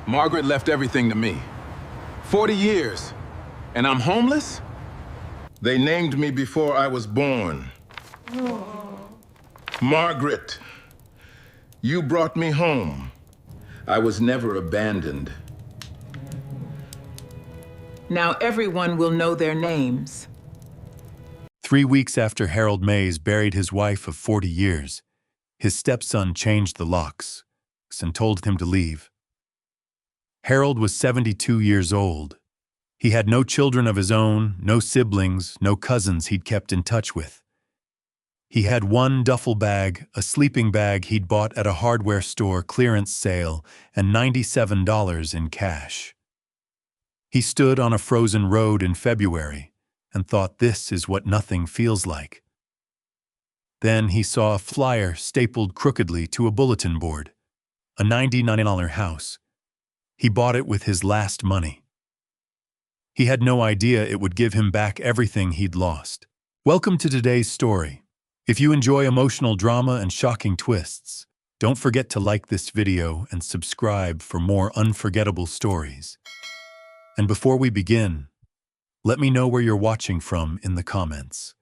Margaret left everything to me. 40 years, and I'm homeless? They named me before I was born. Margaret, you brought me home. I was never abandoned. Now everyone will know their names. 3 weeks after Harold Mays buried his wife of 40 years, his stepson changed the locks and told him to leave. Harold was 72 years old. He had no children of his own, no siblings, no cousins he'd kept in touch with. He had one duffel bag, a sleeping bag he'd bought at a hardware store clearance sale, and $97 in cash. He stood on a frozen road in February and thought, this is what nothing feels like. Then he saw a flyer stapled crookedly to a bulletin board, a $99 house. He bought it with his last money. He had no idea it would give him back everything he'd lost. Welcome to today's story. If you enjoy emotional drama and shocking twists, don't forget to like this video and subscribe for more unforgettable stories. And before we begin, let me know where you're watching from in the comments.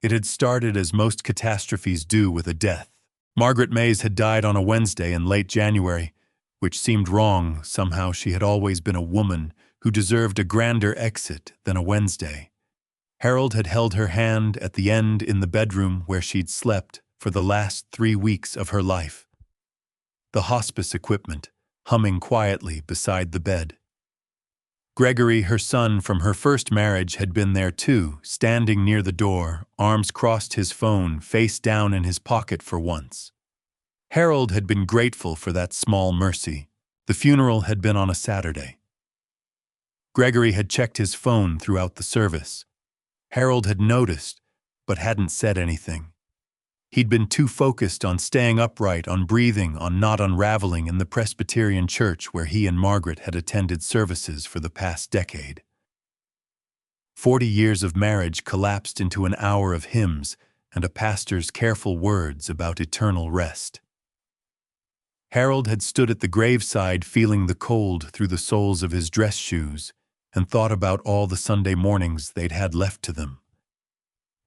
It had started as most catastrophes do, with a death. Margaret Mays had died on a Wednesday in late January, which seemed wrong. Somehow she had always been a woman who deserved a grander exit than a Wednesday. Harold had held her hand at the end in the bedroom where she'd slept for the last 3 weeks of her life. The hospice equipment humming quietly beside the bed. Gregory, her son from her first marriage, had been there too, standing near the door, arms crossed, his phone face down in his pocket for once. Harold had been grateful for that small mercy. The funeral had been on a Saturday. Gregory had checked his phone throughout the service. Harold had noticed, but hadn't said anything. He'd been too focused on staying upright, on breathing, on not unraveling in the Presbyterian church where he and Margaret had attended services for the past decade. 40 years of marriage collapsed into an hour of hymns and a pastor's careful words about eternal rest. Harold had stood at the graveside, feeling the cold through the soles of his dress shoes, and thought about all the Sunday mornings they'd had left to them.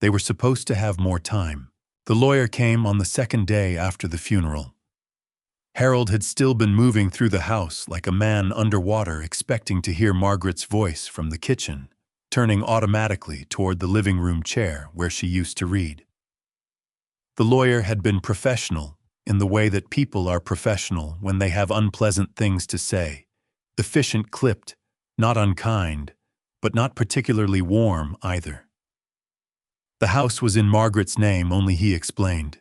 They were supposed to have more time. The lawyer came on the second day after the funeral. Harold had still been moving through the house like a man underwater, expecting to hear Margaret's voice from the kitchen, turning automatically toward the living room chair where she used to read. The lawyer had been professional in the way that people are professional when they have unpleasant things to say. Efficient, clipped, not unkind, but not particularly warm either. The house was in Margaret's name, only he explained.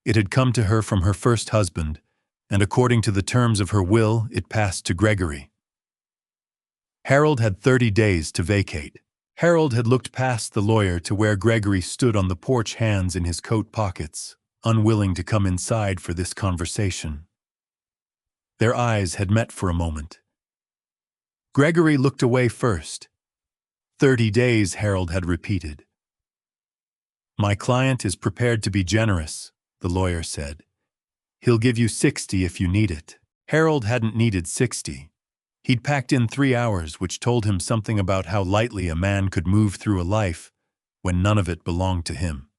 It had come to her from her first husband, and according to the terms of her will, it passed to Gregory. Harold had 30 days to vacate. Harold had looked past the lawyer to where Gregory stood on the porch, hands in his coat pockets, unwilling to come inside for this conversation. Their eyes had met for a moment. Gregory looked away first. 30 days, Harold had repeated. My client is prepared to be generous, the lawyer said. He'll give you 60 if you need it. Harold hadn't needed 60. He'd packed in 3 hours, which told him something about how lightly a man could move through a life when none of it belonged to him.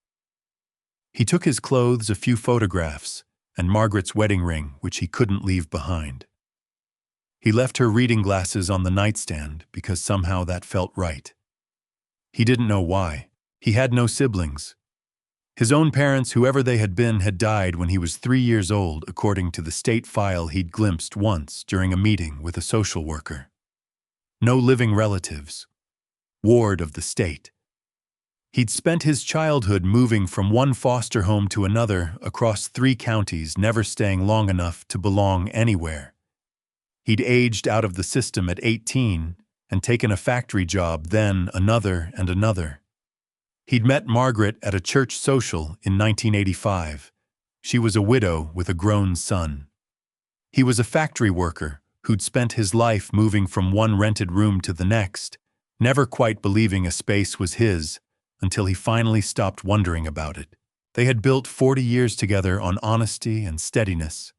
He took his clothes, a few photographs, and Margaret's wedding ring, which he couldn't leave behind. He left her reading glasses on the nightstand because somehow that felt right. He didn't know why. He had no siblings. His own parents, whoever they had been, had died when he was 3 years old, according to the state file he'd glimpsed once during a meeting with a social worker. No living relatives. Ward of the state. He'd spent his childhood moving from one foster home to another across 3 counties, never staying long enough to belong anywhere. He'd aged out of the system at 18 and taken a factory job, then another and another. He'd met Margaret at a church social in 1985. She was a widow with a grown son. He was a factory worker who'd spent his life moving from one rented room to the next, never quite believing a space was his, until he finally stopped wondering about it. They had built 40 years together on honesty and steadiness,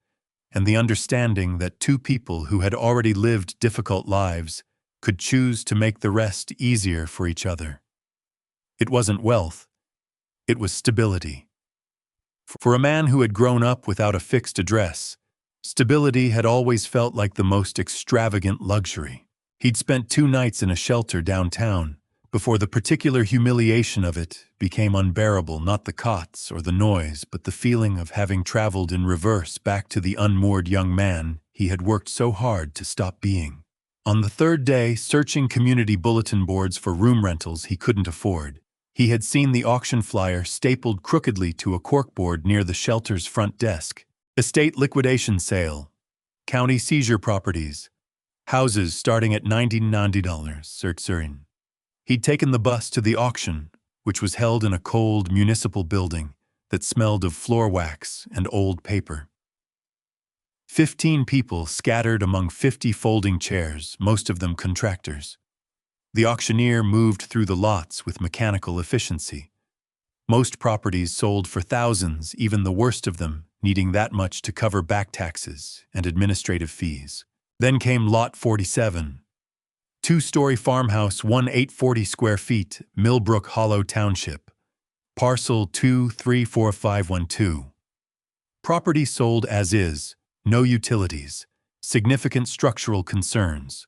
and the understanding that two people who had already lived difficult lives could choose to make the rest easier for each other. It wasn't wealth, it was stability. For a man who had grown up without a fixed address, stability had always felt like the most extravagant luxury. He'd spent 2 nights in a shelter downtown before the particular humiliation of it became unbearable, not the cots or the noise, but the feeling of having traveled in reverse back to the unmoored young man he had worked so hard to stop being. On the 3rd day, searching community bulletin boards for room rentals he couldn't afford, he had seen the auction flyer stapled crookedly to a corkboard near the shelter's front desk. Estate liquidation sale, county seizure properties, houses starting at $90. Searching. He'd taken the bus to the auction, which was held in a cold municipal building that smelled of floor wax and old paper. 15 people scattered among 50 folding chairs, most of them contractors. The auctioneer moved through the lots with mechanical efficiency. Most properties sold for thousands, even the worst of them needing that much to cover back taxes and administrative fees. Then came Lot 47. 2-story farmhouse, 840 square feet, Millbrook Hollow Township. Parcel 234512. Property sold as is, no utilities, significant structural concerns.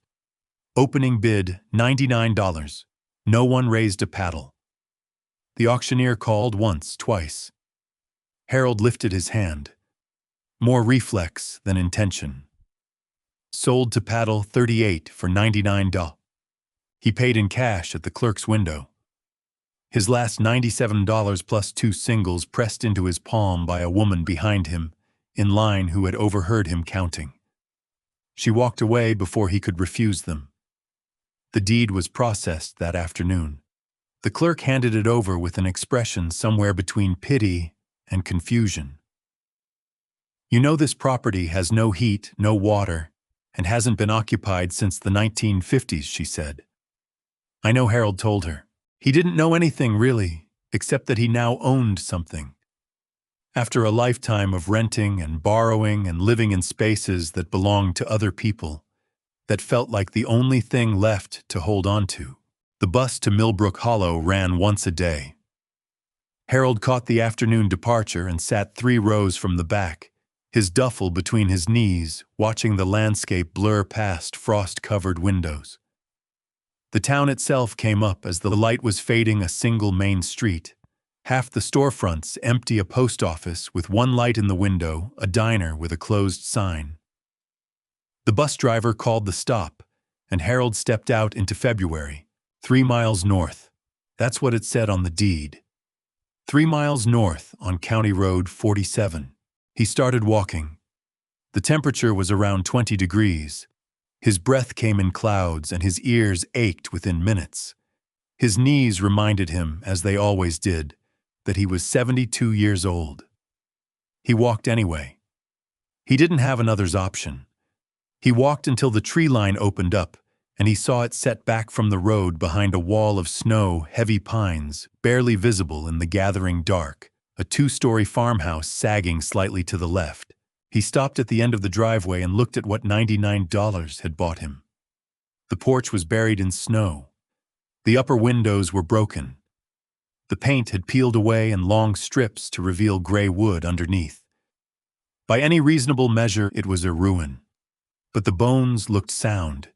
Opening bid, $99. No one raised a paddle. The auctioneer called once, twice. Harold lifted his hand. More reflex than intention. Sold to paddle 38 for $99. He paid in cash at the clerk's window. His last $97 plus 2 singles pressed into his palm by a woman behind him, in line, who had overheard him counting. She walked away before he could refuse them. The deed was processed that afternoon. The clerk handed it over with an expression somewhere between pity and confusion. "You know, this property has no heat, no water, and hasn't been occupied since the 1950s, she said. I know, Harold told her. He didn't know anything, really, except that he now owned something. After a lifetime of renting and borrowing and living in spaces that belonged to other people, that felt like the only thing left to hold on to. The bus to Millbrook Hollow ran once a day. Harold caught the afternoon departure and sat 3 rows from the back, his duffel between his knees, watching the landscape blur past frost-covered windows. The town itself came up as the light was fading a single main street. Half the storefronts empty, a post office with 1 light in the window, a diner with a closed sign. The bus driver called the stop, and Harold stepped out into February, 3 miles north. That's what it said on the deed. 3 miles north on County Road 47. He started walking. The temperature was around 20 degrees. His breath came in clouds and his ears ached within minutes. His knees reminded him, as they always did, that he was 72 years old. He walked anyway. He didn't have another's option. He walked until the tree line opened up, and he saw it set back from the road behind a wall of snow, heavy pines, barely visible in the gathering dark, a 2-story farmhouse sagging slightly to the left. He stopped at the end of the driveway and looked at what $99 had bought him. The porch was buried in snow. The upper windows were broken. The paint had peeled away in long strips to reveal gray wood underneath. By any reasonable measure, it was a ruin. But the bones looked sound.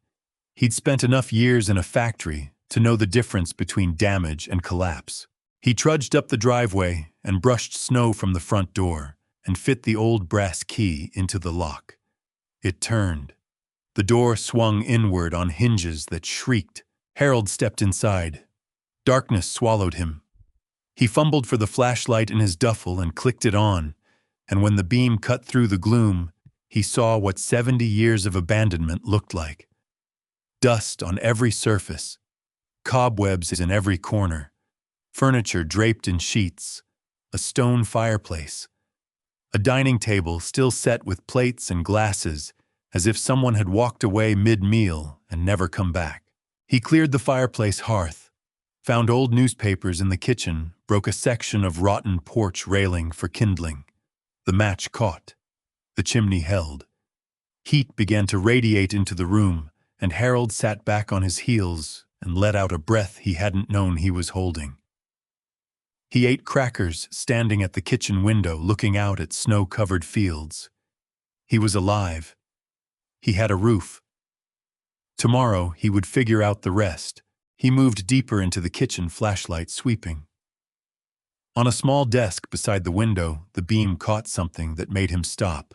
He'd spent enough years in a factory to know the difference between damage and collapse. He trudged up the driveway and brushed snow from the front door and fit the old brass key into the lock. It turned. The door swung inward on hinges that shrieked. Harold stepped inside. Darkness swallowed him. He fumbled for the flashlight in his duffel and clicked it on, and when the beam cut through the gloom, he saw what 70 years of abandonment looked like. Dust on every surface, cobwebs in every corner, furniture draped in sheets, a stone fireplace, a dining table still set with plates and glasses, as if someone had walked away mid-meal and never come back. He cleared the fireplace hearth, found old newspapers in the kitchen, broke a section of rotten porch railing for kindling. The match caught. The chimney held. Heat began to radiate into the room, and Harold sat back on his heels and let out a breath he hadn't known he was holding. He ate crackers standing at the kitchen window looking out at snow-covered fields. He was alive. He had a roof. Tomorrow he would figure out the rest. He moved deeper into the kitchen, flashlight sweeping. On a small desk beside the window, the beam caught something that made him stop.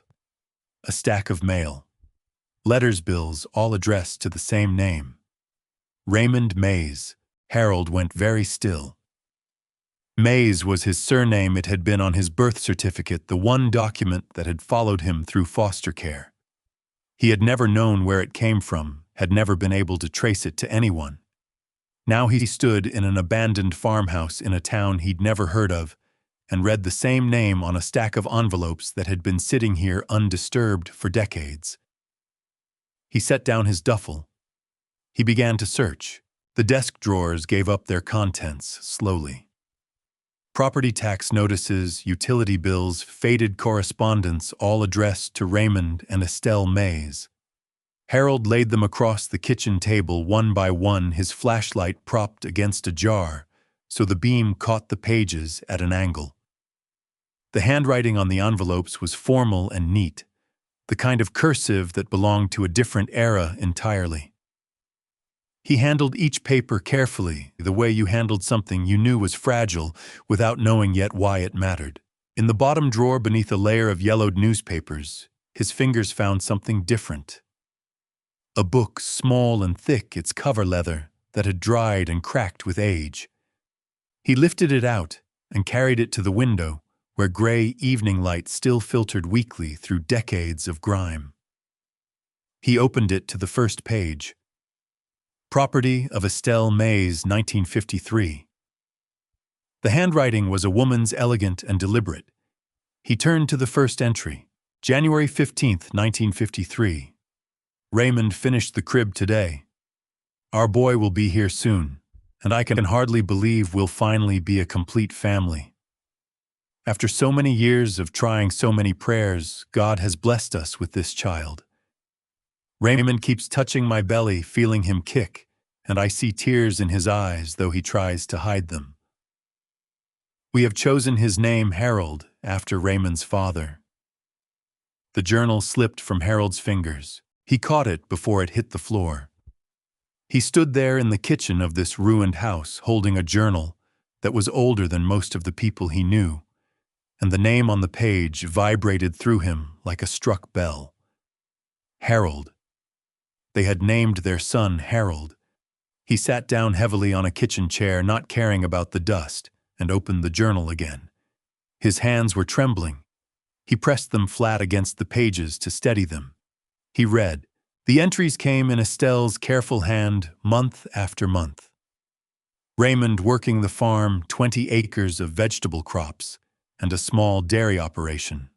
A stack of mail. Letters bills all addressed to the same name. Raymond Mays. Harold went very still. Mays was his surname. It had been on his birth certificate, the one document that had followed him through foster care. He had never known where it came from, had never been able to trace it to anyone. Now he stood in an abandoned farmhouse in a town he'd never heard of, and read the same name on a stack of envelopes that had been sitting here undisturbed for decades. He set down his duffel. He began to search. The desk drawers gave up their contents slowly. Property tax notices, utility bills, faded correspondence, all addressed to Raymond and Estelle Mays. Harold laid them across the kitchen table one by one, his flashlight propped against a jar, so the beam caught the pages at an angle. The handwriting on the envelopes was formal and neat, the kind of cursive that belonged to a different era entirely. He handled each paper carefully, the way you handled something you knew was fragile without knowing yet why it mattered. In the bottom drawer beneath a layer of yellowed newspapers, his fingers found something different. A book, small and thick, its cover leather, that had dried and cracked with age. He lifted it out and carried it to the window, where gray evening light still filtered weakly through decades of grime. He opened it to the first page. Property of Estelle Mays, 1953. The handwriting was a woman's, elegant and deliberate. He turned to the first entry. January 15th, 1953. Raymond finished the crib today. Our boy will be here soon, and I can hardly believe we'll finally be a complete family. After so many years of trying so many prayers, God has blessed us with this child. Raymond keeps touching my belly, feeling him kick, and I see tears in his eyes, though he tries to hide them. We have chosen his name Harold, after Raymond's father. The journal slipped from Harold's fingers. He caught it before it hit the floor. He stood there in the kitchen of this ruined house, holding a journal that was older than most of the people he knew, and the name on the page vibrated through him like a struck bell. Harold. They had named their son Harold. He sat down heavily on a kitchen chair, not caring about the dust, and opened the journal again. His hands were trembling. He pressed them flat against the pages to steady them. He read. The entries came in Estelle's careful hand, month after month. Raymond working the farm, 20 acres of vegetable crops, and a small dairy operation.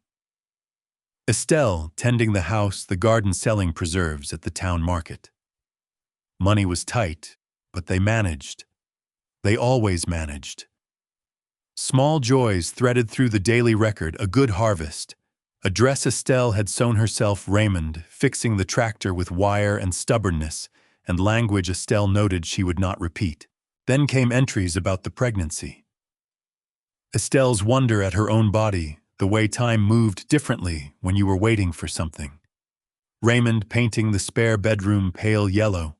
Estelle tending the house, the garden, selling preserves at the town market. Money was tight, but they managed. They always managed. Small joys threaded through the daily record, a good harvest. A dress Estelle had sewn herself, Raymond, fixing the tractor with wire and stubbornness, and language Estelle noted she would not repeat. Then came entries about the pregnancy. Estelle's wonder at her own body, the way time moved differently when you were waiting for something. Raymond painting the spare bedroom pale yellow.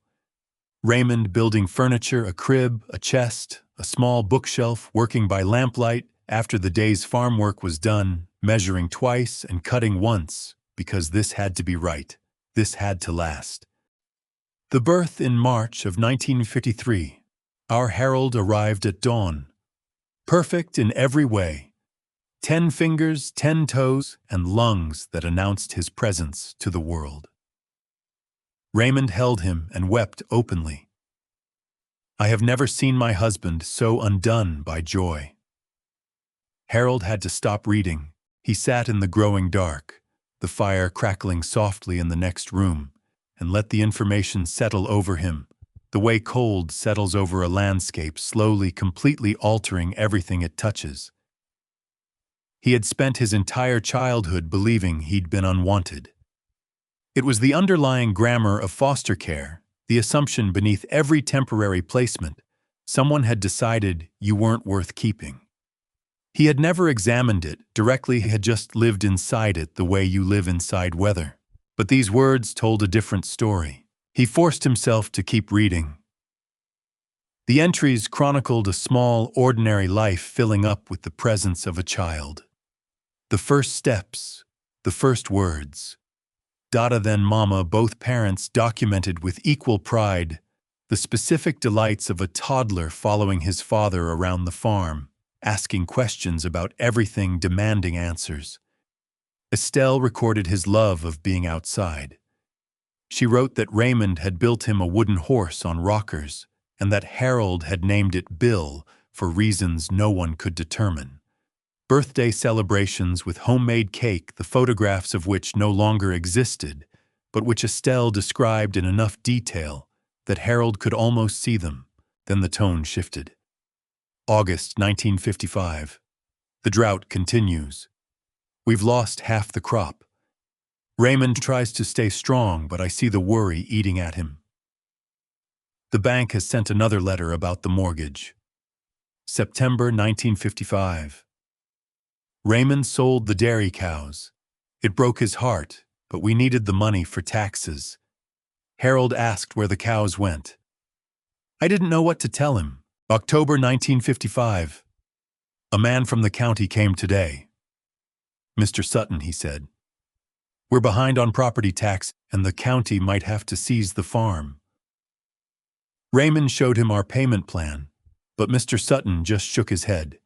Raymond building furniture, a crib, a chest, a small bookshelf, working by lamplight after the day's farm work was done, measuring twice and cutting once, because this had to be right, this had to last. The birth in March of 1953. Our Harold arrived at dawn. Perfect in every way. 10 fingers, 10 toes, and lungs that announced his presence to the world. Raymond held him and wept openly. I have never seen my husband so undone by joy. Harold had to stop reading. He sat in the growing dark, the fire crackling softly in the next room, and let the information settle over him, the way cold settles over a landscape, slowly, completely altering everything it touches. He had spent his entire childhood believing he'd been unwanted. It was the underlying grammar of foster care, the assumption beneath every temporary placement. Someone had decided you weren't worth keeping. He had never examined it directly, he had just lived inside it the way you live inside weather. But these words told a different story. He forced himself to keep reading. The entries chronicled a small, ordinary life filling up with the presence of a child. The first steps, the first words. Dada then Mama, both parents documented with equal pride the specific delights of a toddler following his father around the farm, asking questions about everything, demanding answers. Estelle recorded his love of being outside. She wrote that Raymond had built him a wooden horse on rockers, and that Harold had named it Bill for reasons no one could determine. Birthday celebrations with homemade cake, the photographs of which no longer existed, but which Estelle described in enough detail that Harold could almost see them. Then the tone shifted. August 1955. The drought continues. We've lost half the crop. Raymond tries to stay strong, but I see the worry eating at him. The bank has sent another letter about the mortgage. September 1955. Raymond sold the dairy cows. It broke his heart, but we needed the money for taxes. Harold asked where the cows went. I didn't know what to tell him. October 1955. A man from the county came today. Mr. Sutton, he said. We're behind on property tax, and the county might have to seize the farm. Raymond showed him our payment plan, but Mr. Sutton just shook his head.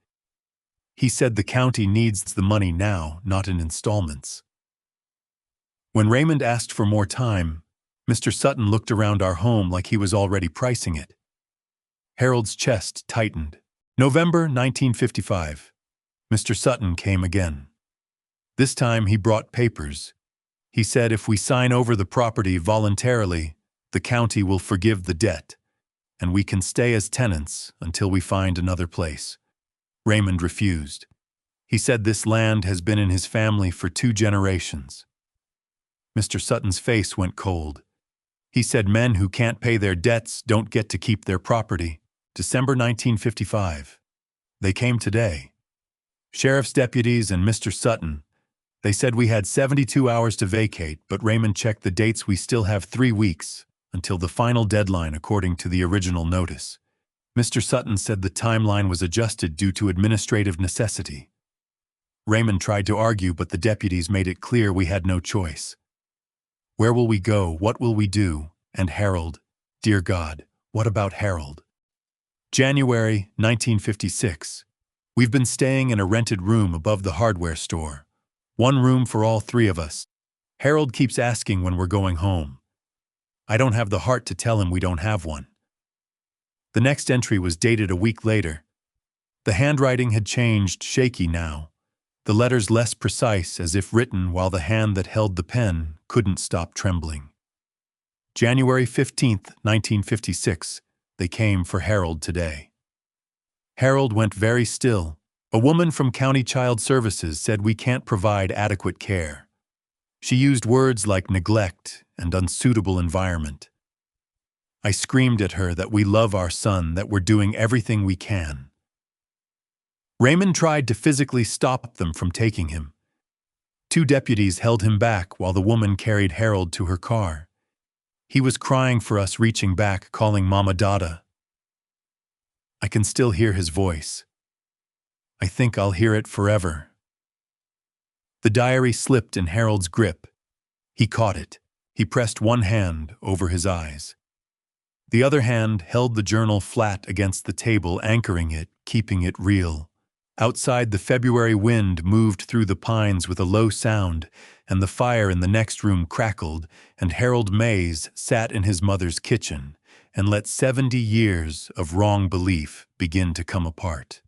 He said the county needs the money now, not in installments. When Raymond asked for more time, Mr. Sutton looked around our home like he was already pricing it. Harold's chest tightened. November 1955. Mr. Sutton came again. This time he brought papers. He said if we sign over the property voluntarily, the county will forgive the debt, and we can stay as tenants until we find another place. Raymond refused. He said this land has been in his family for 2 generations. Mr. Sutton's face went cold. He said men who can't pay their debts don't get to keep their property. December 1955. They came today. Sheriff's deputies and Mr. Sutton. They said we had 72 hours to vacate, but Raymond checked the dates. We still have 3 weeks until the final deadline according to the original notice. Mr. Sutton said the timeline was adjusted due to administrative necessity. Raymond tried to argue, but the deputies made it clear we had no choice. Where will we go? What will we do? And Harold? Dear God, what about Harold? January 1956. We've been staying in a rented room above the hardware store. 1 room for all 3 of us. Harold keeps asking when we're going home. I don't have the heart to tell him we don't have one. The next entry was dated a week later. The handwriting had changed, shaky now. The letters less precise, as if written while the hand that held the pen couldn't stop trembling. January 15th, 1956. They came for Harold today. Harold went very still. A woman from County Child Services said we can't provide adequate care. She used words like neglect and unsuitable environment. I screamed at her that we love our son, that we're doing everything we can. Raymond tried to physically stop them from taking him. 2 deputies held him back while the woman carried Harold to her car. He was crying for us, reaching back, calling Mama Dada. I can still hear his voice. I think I'll hear it forever. The diary slipped in Harold's grip. He caught it. He pressed one hand over his eyes. The other hand held the journal flat against the table, anchoring it, keeping it real. Outside, the February wind moved through the pines with a low sound, and the fire in the next room crackled, and Harold Mays sat in his mother's kitchen and let 70 years of wrong belief begin to come apart.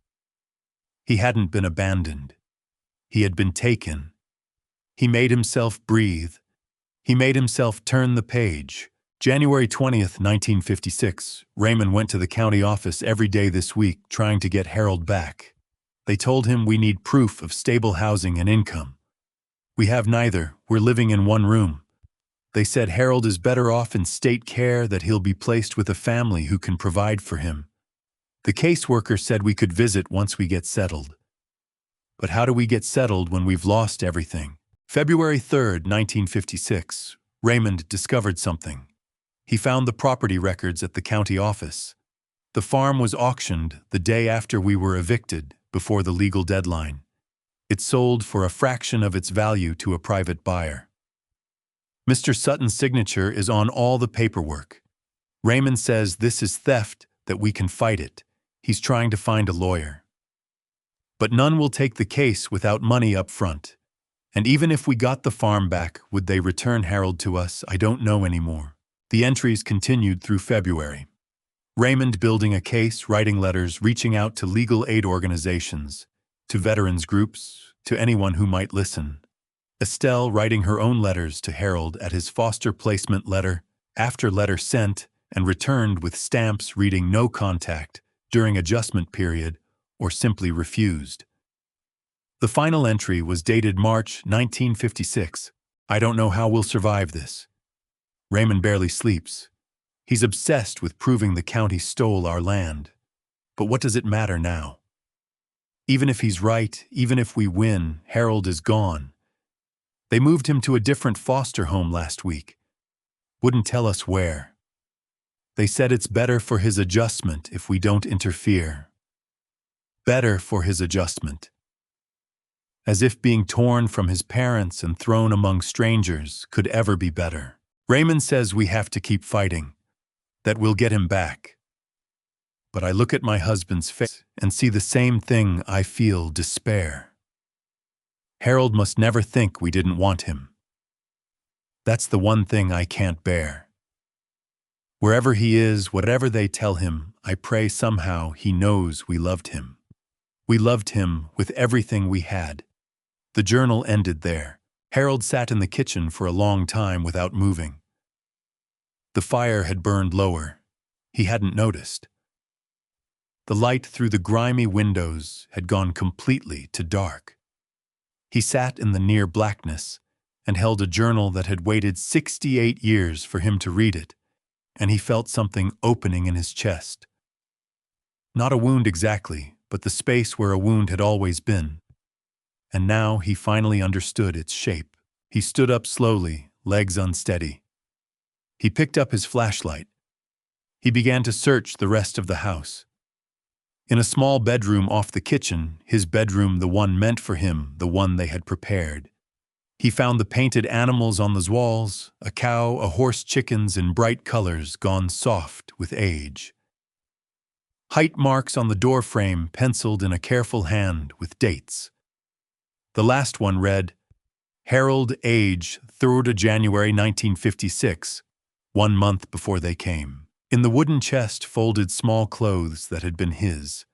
He hadn't been abandoned. He had been taken. He made himself breathe. He made himself turn the page. January 20th, 1956, Raymond went to the county office every day this week trying to get Harold back. They told him we need proof of stable housing and income. We have neither. We're living in one room. They said Harold is better off in state care, that he'll be placed with a family who can provide for him. The caseworker said we could visit once we get settled. But how do we get settled when we've lost everything? February 3rd, 1956, Raymond discovered something. He found the property records at the county office. The farm was auctioned the day after we were evicted, before the legal deadline. It sold for a fraction of its value to a private buyer. Mr. Sutton's signature is on all the paperwork. Raymond says this is theft, that we can fight it. He's trying to find a lawyer. But none will take the case without money up front. And even if we got the farm back, would they return Harold to us? I don't know anymore. The entries continued through February. Raymond building a case, writing letters, reaching out to legal aid organizations, to veterans groups, to anyone who might listen. Estelle writing her own letters to Harold at his foster placement letter, after letter sent and returned with stamps reading no contact, during adjustment period, or simply refused. The final entry was dated March 1956. I don't know how we'll survive this. Raymond barely sleeps. He's obsessed with proving the county stole our land. But what does it matter now? Even if he's right, even if we win, Harold is gone. They moved him to a different foster home last week. Wouldn't tell us where. They said it's better for his adjustment if we don't interfere. Better for his adjustment. As if being torn from his parents and thrown among strangers could ever be better. Raymond says we have to keep fighting, that we'll get him back. But I look at my husband's face and see the same thing. I feel despair. Harold must never think we didn't want him. That's the one thing I can't bear. Wherever he is, whatever they tell him, I pray somehow he knows we loved him. We loved him with everything we had. The journal ended there. Harold sat in the kitchen for a long time without moving. The fire had burned lower. He hadn't noticed. The light through the grimy windows had gone completely to dark. He sat in the near blackness and held a journal that had waited 68 years for him to read it, and he felt something opening in his chest. Not a wound exactly, but the space where a wound had always been. And now he finally understood its shape. He stood up slowly, legs unsteady. He picked up his flashlight. He began to search the rest of the house. In a small bedroom off the kitchen, his bedroom, the one meant for him, the one they had prepared. He found the painted animals on the walls, a cow, a horse, chickens in bright colors gone soft with age. Height marks on the door frame penciled in a careful hand with dates. The last one read, Harold, age 3rd of January 1956, 1 month before they came. In the wooden chest folded small clothes that had been his.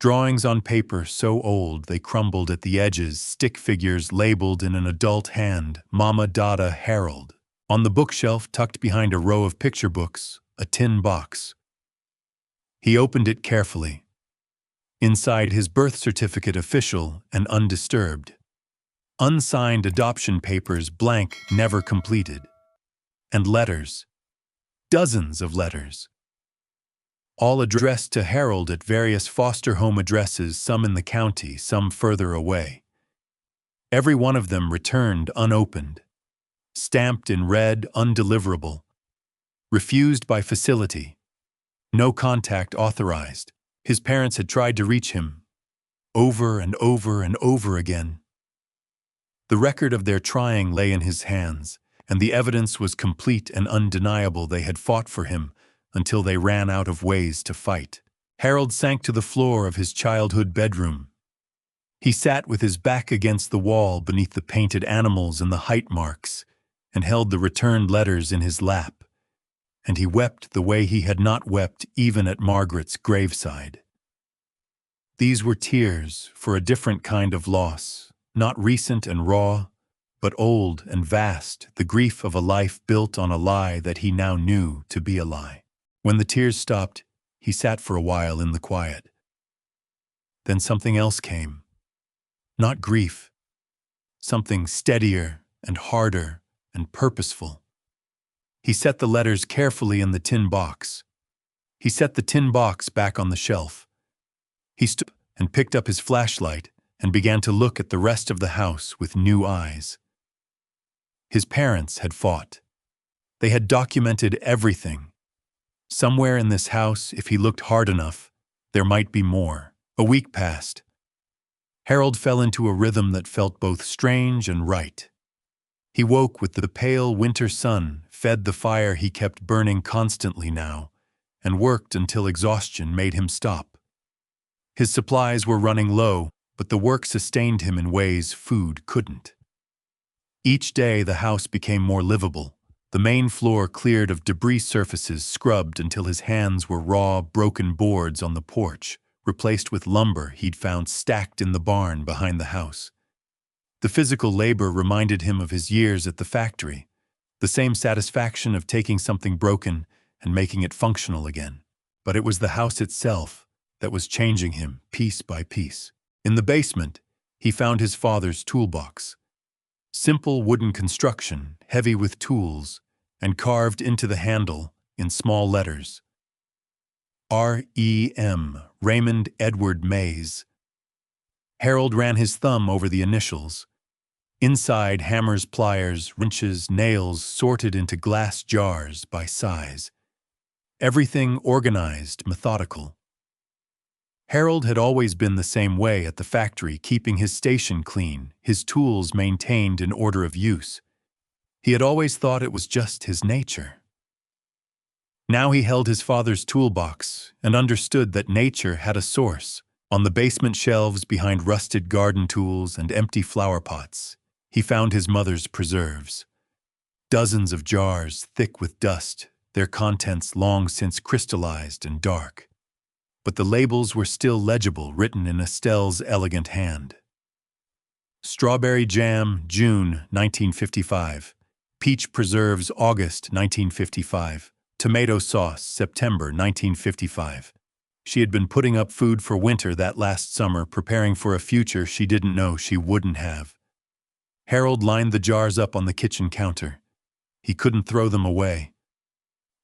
Drawings on paper so old they crumbled at the edges, stick figures labeled in an adult hand, Mama Dada Harold. On the bookshelf tucked behind a row of picture books, a tin box. He opened it carefully. Inside, his birth certificate, official and undisturbed. Unsigned adoption papers, blank, never completed. And letters. Dozens of letters. All addressed to Harold at various foster home addresses, some in the county, some further away. Every one of them returned unopened. Stamped in red, undeliverable. Refused by facility. No contact authorized. His parents had tried to reach him, over and over and over again. The record of their trying lay in his hands, and the evidence was complete and undeniable. They had fought for him until they ran out of ways to fight. Harold sank to the floor of his childhood bedroom. He sat with his back against the wall beneath the painted animals and the height marks, and held the returned letters in his lap. And he wept the way he had not wept even at Margaret's graveside. These were tears for a different kind of loss, not recent and raw, but old and vast, the grief of a life built on a lie that he now knew to be a lie. When the tears stopped, he sat for a while in the quiet. Then something else came. Not grief. Something steadier and harder and purposeful. He set the letters carefully in the tin box. He set the tin box back on the shelf. He stood and picked up his flashlight and began to look at the rest of the house with new eyes. His parents had fought. They had documented everything. Somewhere in this house, if he looked hard enough, there might be more. A week passed. Harold fell into a rhythm that felt both strange and right. He woke with the pale winter sun, fed the fire he kept burning constantly now, and worked until exhaustion made him stop. His supplies were running low, but the work sustained him in ways food couldn't. Each day the house became more livable. The main floor cleared of debris surfaces, scrubbed until his hands were raw, broken boards on the porch, replaced with lumber he'd found stacked in the barn behind the house. The physical labor reminded him of his years at the factory, the same satisfaction of taking something broken and making it functional again. But it was the house itself that was changing him piece by piece. In the basement, he found his father's toolbox. Simple wooden construction, heavy with tools, and carved into the handle in small letters. R.E.M. Raymond Edward Mays. Harold ran his thumb over the initials. Inside, hammers, pliers, wrenches, nails sorted into glass jars by size. Everything organized, methodical. Harold had always been the same way at the factory, keeping his station clean, his tools maintained in order of use. He had always thought it was just his nature. Now he held his father's toolbox and understood that nature had a source. On the basement shelves behind rusted garden tools and empty flower pots, he found his mother's preserves. Dozens of jars thick with dust, their contents long since crystallized and dark. But the labels were still legible, written in Estelle's elegant hand. Strawberry jam, June 1955. Peach preserves, August 1955. Tomato sauce, September 1955. She had been putting up food for winter that last summer, preparing for a future she didn't know she wouldn't have. Harold lined the jars up on the kitchen counter. He couldn't throw them away.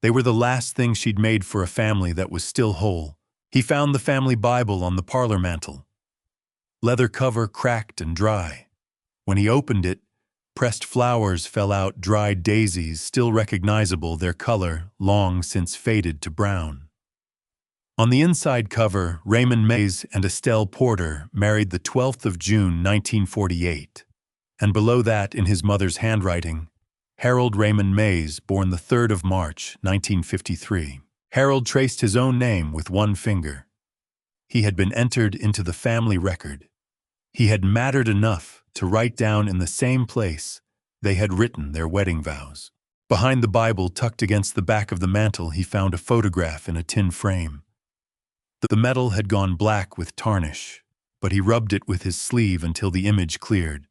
They were the last thing she'd made for a family that was still whole. He found the family Bible on the parlor mantel. Leather cover cracked and dry. When he opened it, pressed flowers fell out, dried daisies, still recognizable, their color long since faded to brown. On the inside cover, Raymond Mays and Estelle Porter married the 12th of June, 1948. And below that, in his mother's handwriting, Harold Raymond Mays, born the 3rd of March, 1953. Harold traced his own name with one finger. He had been entered into the family record. He had mattered enough to write down in the same place they had written their wedding vows. Behind the Bible, tucked against the back of the mantel, he found a photograph in a tin frame. The metal had gone black with tarnish, but he rubbed it with his sleeve until the image cleared.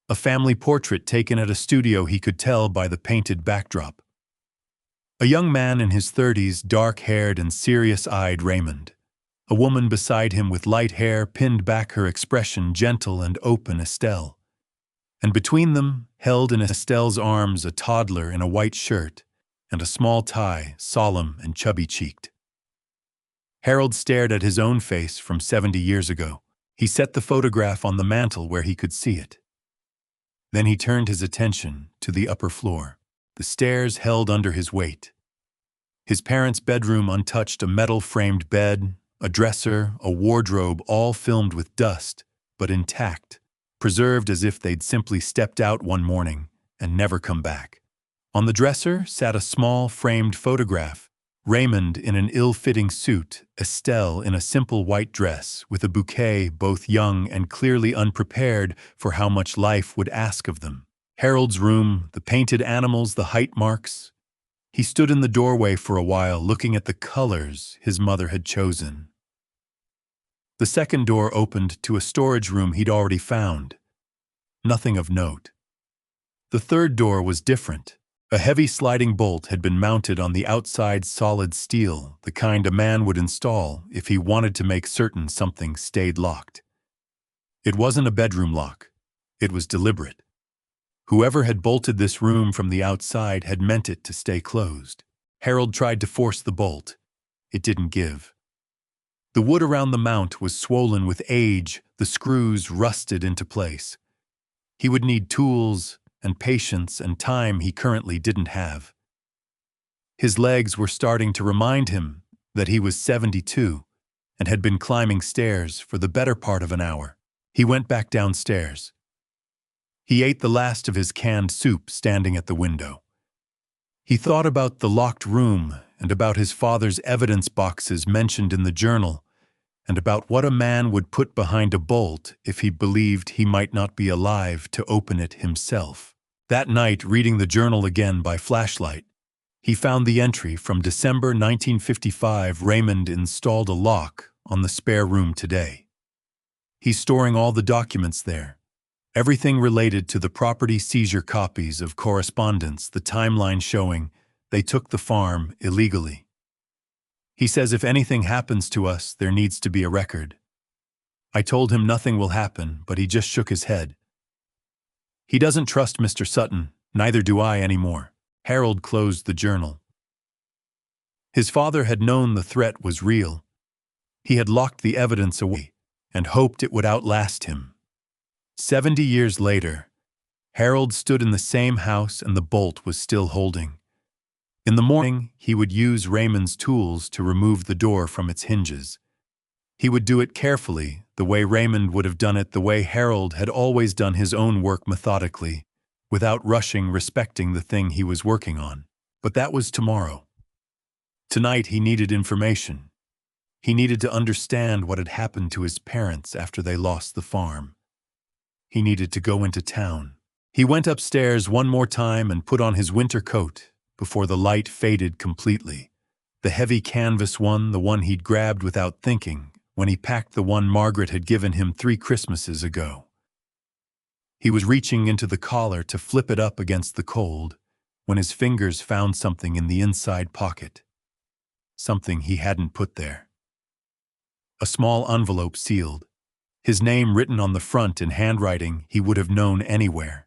A family portrait taken at a studio, he could tell by the painted backdrop. A young man in his 30s, dark-haired and serious-eyed Raymond. A woman beside him with light hair pinned back, her expression gentle and open, Estelle. And between them, held in Estelle's arms, a toddler in a white shirt and a small tie, solemn and chubby-cheeked. Harold stared at his own face from 70 years ago. He set the photograph on the mantel where he could see it. Then he turned his attention to the upper floor. The stairs held under his weight. His parents' bedroom untouched, a metal-framed bed, a dresser, a wardrobe, all filmed with dust, but intact, preserved as if they'd simply stepped out one morning and never come back. On the dresser sat a small, framed photograph, Raymond in an ill-fitting suit, Estelle in a simple white dress with a bouquet, both young and clearly unprepared for how much life would ask of them. Harold's room, the painted animals, the height marks. He stood in the doorway for a while, looking at the colors his mother had chosen. The second door opened to a storage room he'd already found. Nothing of note. The third door was different. A heavy sliding bolt had been mounted on the outside solid steel, the kind a man would install if he wanted to make certain something stayed locked. It wasn't a bedroom lock. It was deliberate. Whoever had bolted this room from the outside had meant it to stay closed. Harold tried to force the bolt. It didn't give. The wood around the mount was swollen with age, the screws rusted into place. He would need tools and patience and time he currently didn't have. His legs were starting to remind him that he was 72 and had been climbing stairs for the better part of an hour. He went back downstairs. He ate the last of his canned soup standing at the window. He thought about the locked room and about his father's evidence boxes mentioned in the journal, and about what a man would put behind a bolt if he believed he might not be alive to open it himself. That night, reading the journal again by flashlight, he found the entry from December 1955. Raymond installed a lock on the spare room today. He's storing all the documents there. Everything related to the property seizure, copies of correspondence, the timeline showing they took the farm illegally. He says if anything happens to us, there needs to be a record. I told him nothing will happen, but he just shook his head. He doesn't trust Mr. Sutton, neither do I anymore. Harold closed the journal. His father had known the threat was real. He had locked the evidence away and hoped it would outlast him. 70 years later, Harold stood in the same house and the bolt was still holding. In the morning, he would use Raymond's tools to remove the door from its hinges. He would do it carefully, the way Raymond would have done it, the way Harold had always done his own work methodically, without rushing, respecting the thing he was working on. But that was tomorrow. Tonight he needed information. He needed to understand what had happened to his parents after they lost the farm. He needed to go into town. He went upstairs one more time and put on his winter coat before the light faded completely. The heavy canvas one, the one he'd grabbed without thinking when he packed the one Margaret had given him 3 Christmases ago. He was reaching into the collar to flip it up against the cold when his fingers found something in the inside pocket. Something he hadn't put there. A small envelope sealed. His name written on the front in handwriting he would have known anywhere.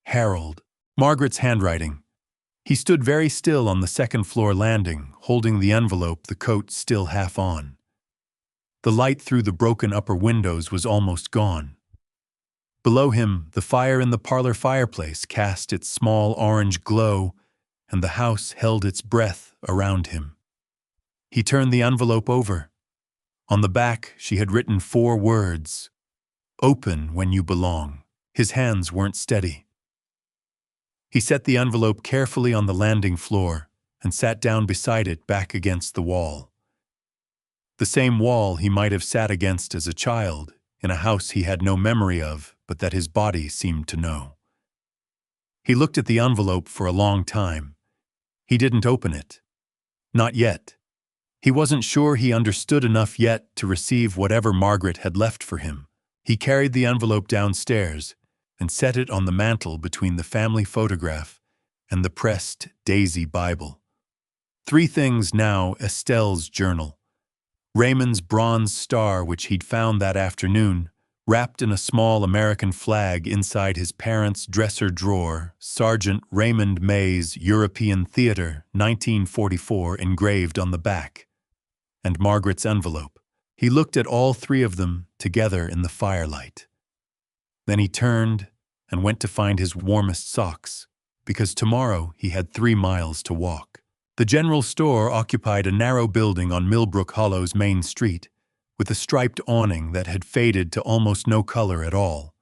Harold. Margaret's handwriting. He stood very still on the second-floor landing, holding the envelope, the coat still half on. The light through the broken upper windows was almost gone. Below him, the fire in the parlor fireplace cast its small orange glow, and the house held its breath around him. He turned the envelope over. On the back, she had written 4 words, "Open when you belong." His hands weren't steady. He set the envelope carefully on the landing floor and sat down beside it, back against the wall. The same wall he might have sat against as a child, in a house he had no memory of, but that his body seemed to know. He looked at the envelope for a long time. He didn't open it. Not yet. He wasn't sure he understood enough yet to receive whatever Margaret had left for him. He carried the envelope downstairs and set it on the mantel between the family photograph and the pressed Daisy Bible. 3 things now: Estelle's journal, Raymond's bronze star which he'd found that afternoon, wrapped in a small American flag inside his parents' dresser drawer, Sergeant Raymond May's European Theater, 1944, engraved on the back, and Margaret's envelope. He looked at all 3 of them together in the firelight. Then he turned and went to find his warmest socks, because tomorrow he had 3 miles to walk. The general store occupied a narrow building on Millbrook Hollow's main street, with a striped awning that had faded to almost no color at all,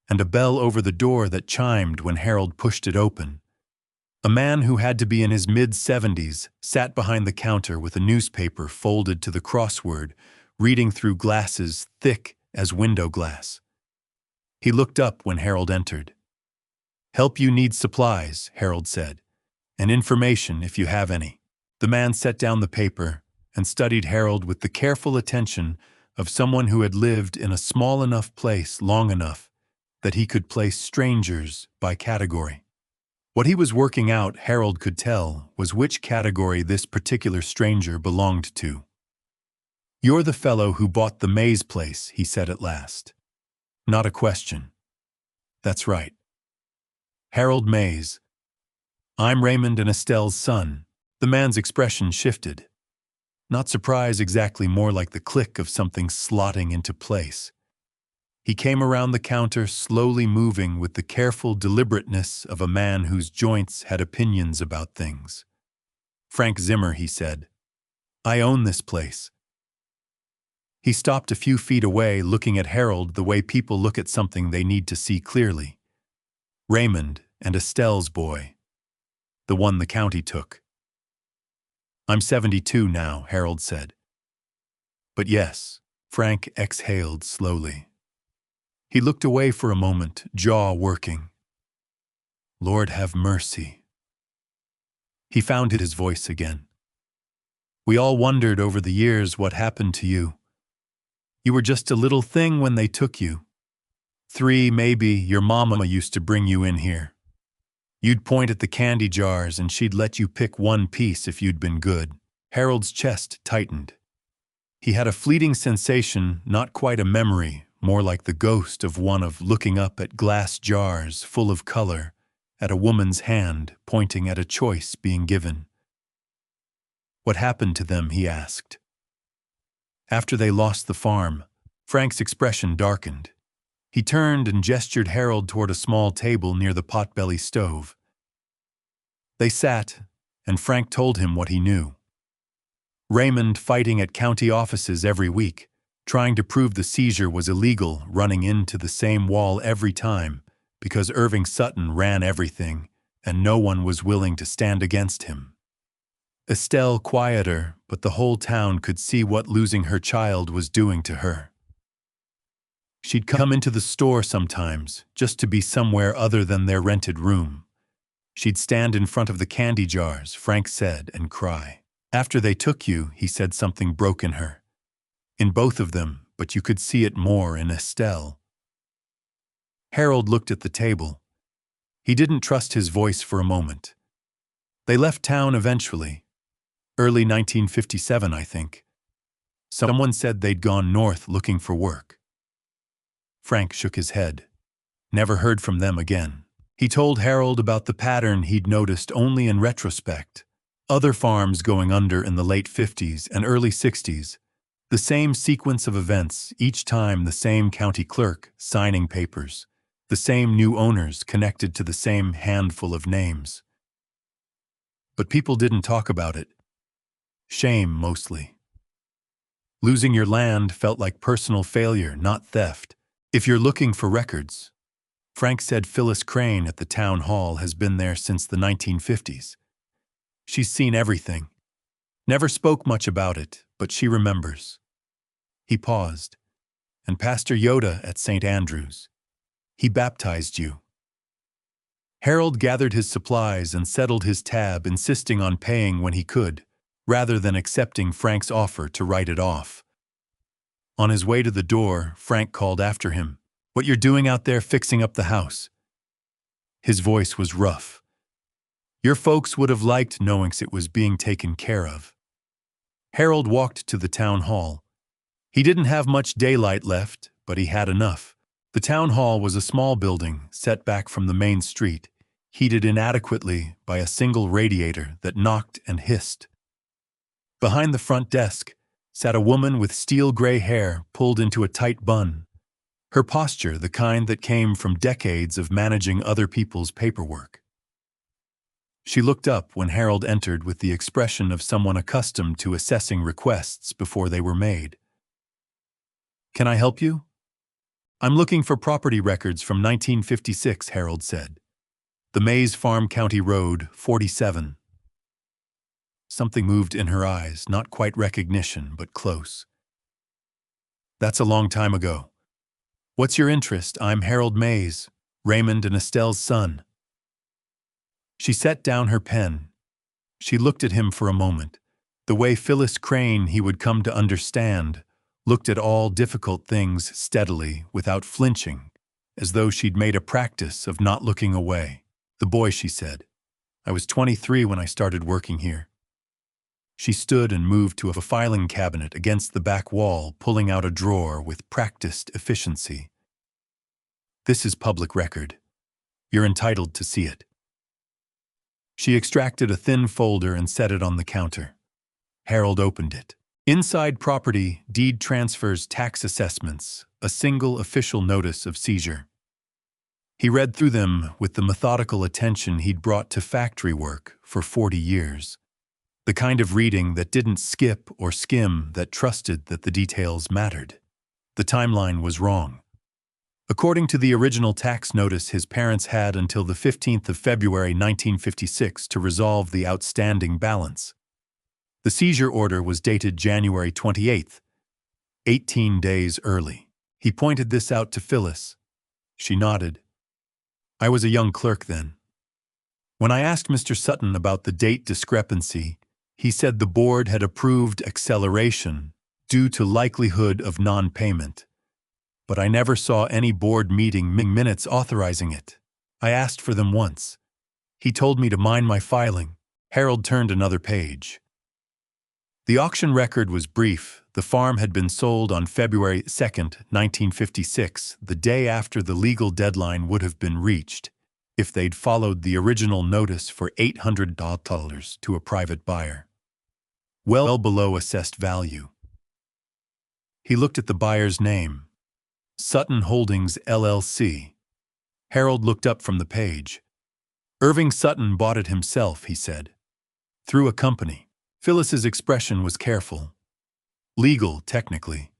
and a bell over the door that chimed when Harold pushed it open. A man who had to be in his mid-70s sat behind the counter with a newspaper folded to the crossword, reading through glasses thick as window glass. He looked up when Harold entered. "Help you need supplies," Harold said, "and information if you have any." The man set down the paper and studied Harold with the careful attention of someone who had lived in a small enough place long enough that he could place strangers by category. What he was working out, Harold could tell, was which category this particular stranger belonged to. "You're the fellow who bought the Mays place," he said at last. Not a question. "That's right. Harold Mays. I'm Raymond and Estelle's son." The man's expression shifted. Not surprise exactly, more like the click of something slotting into place. He came around the counter, slowly moving with the careful deliberateness of a man whose joints had opinions about things. "Frank Zimmer," he said. "I own this place." He stopped a few feet away, looking at Harold the way people look at something they need to see clearly. "Raymond and Estelle's boy. The one the county took." "I'm 72 now," Harold said. "But yes," Frank exhaled slowly. He looked away for a moment, jaw working. "Lord have mercy." He found his voice again. "We all wondered over the years what happened to you. You were just a little thing when they took you. 3, maybe. Your mama used to bring you in here. You'd point at the candy jars and she'd let you pick one piece if you'd been good." Harold's chest tightened. He had a fleeting sensation, not quite a memory, more like the ghost of one, of looking up at glass jars full of color, at a woman's hand pointing at a choice being given. "What happened to them?" he asked. "After they lost the farm." Frank's expression darkened. He turned and gestured Harold toward a small table near the potbelly stove. They sat, and Frank told him what he knew. Raymond fighting at county offices every week, trying to prove the seizure was illegal, running into the same wall every time, because Irving Sutton ran everything, and no one was willing to stand against him. Estelle quieter, but the whole town could see what losing her child was doing to her. She'd come into the store sometimes, just to be somewhere other than their rented room. She'd stand in front of the candy jars, Frank said, and cry. "After they took you," he said, something broke in her. In both of them, but you could see it more in Estelle. Harold looked at the table. He didn't trust his voice for a moment. "They left town eventually. Early 1957, I think. Someone said they'd gone north looking for work." Frank shook his head. Never heard from them again. He told Harold about the pattern he'd noticed only in retrospect. Other farms going under in the late 50s and early 60s. The same sequence of events, each time the same county clerk signing papers. The same new owners connected to the same handful of names. But people didn't talk about it. Shame, mostly. Losing your land felt like personal failure, not theft. "If you're looking for records," Frank said, "Phyllis Crane at the town hall has been there since the 1950s. She's seen everything. Never spoke much about it, but she remembers." He paused. "And Pastor Yoda at St. Andrew's. He baptized you." Harold gathered his supplies and settled his tab, insisting on paying when he could, rather than accepting Frank's offer to write it off. On his way to the door, Frank called after him, "What you're doing out there fixing up the house?" His voice was rough. "Your folks would have liked knowing it was being taken care of." Harold walked to the town hall. He didn't have much daylight left, but he had enough. The town hall was a small building set back from the main street, heated inadequately by a single radiator that knocked and hissed. Behind the front desk sat a woman with steel-gray hair pulled into a tight bun, her posture the kind that came from decades of managing other people's paperwork. She looked up when Harold entered with the expression of someone accustomed to assessing requests before they were made. "Can I help you?" "I'm looking for property records from 1956, Harold said. "The Mays Farm County Road, 47. Something moved in her eyes, not quite recognition, but close. "That's a long time ago. What's your interest? I'm Harold Mays, Raymond and Estelle's son." She set down her pen. She looked at him for a moment, the way Phyllis Crane, he would come to understand, looked at all difficult things steadily, without flinching, as though she'd made a practice of not looking away. The boy, she said. I was 23 when I started working here. She stood and moved to a filing cabinet against the back wall, pulling out a drawer with practiced efficiency. This is public record. You're entitled to see it. She extracted a thin folder and set it on the counter. Harold opened it. Inside property, deed transfers, tax assessments, a single official notice of seizure. He read through them with the methodical attention he'd brought to factory work for 40 years. The kind of reading that didn't skip or skim, that trusted that the details mattered. The timeline was wrong. According to the original tax notice, his parents had until the 15th of February 1956 to resolve the outstanding balance. The seizure order was dated January 28th, 18 days early. He pointed this out to Phyllis. She nodded. I was a young clerk then. When I asked Mr. Sutton about the date discrepancy, he said the board had approved acceleration due to likelihood of non-payment. But I never saw any board meeting minutes authorizing it. I asked for them once. He told me to mind my filing. Harold turned another page. The auction record was brief. The farm had been sold on February 2, 1956, the day after the legal deadline would have been reached, if they'd followed the original notice for $800 to a private buyer. Well below assessed value. He looked at the buyer's name. Sutton Holdings, LLC. Harold looked up from the page. Irving Sutton bought it himself, he said. Through a company. Phyllis's expression was careful. Legal, technically.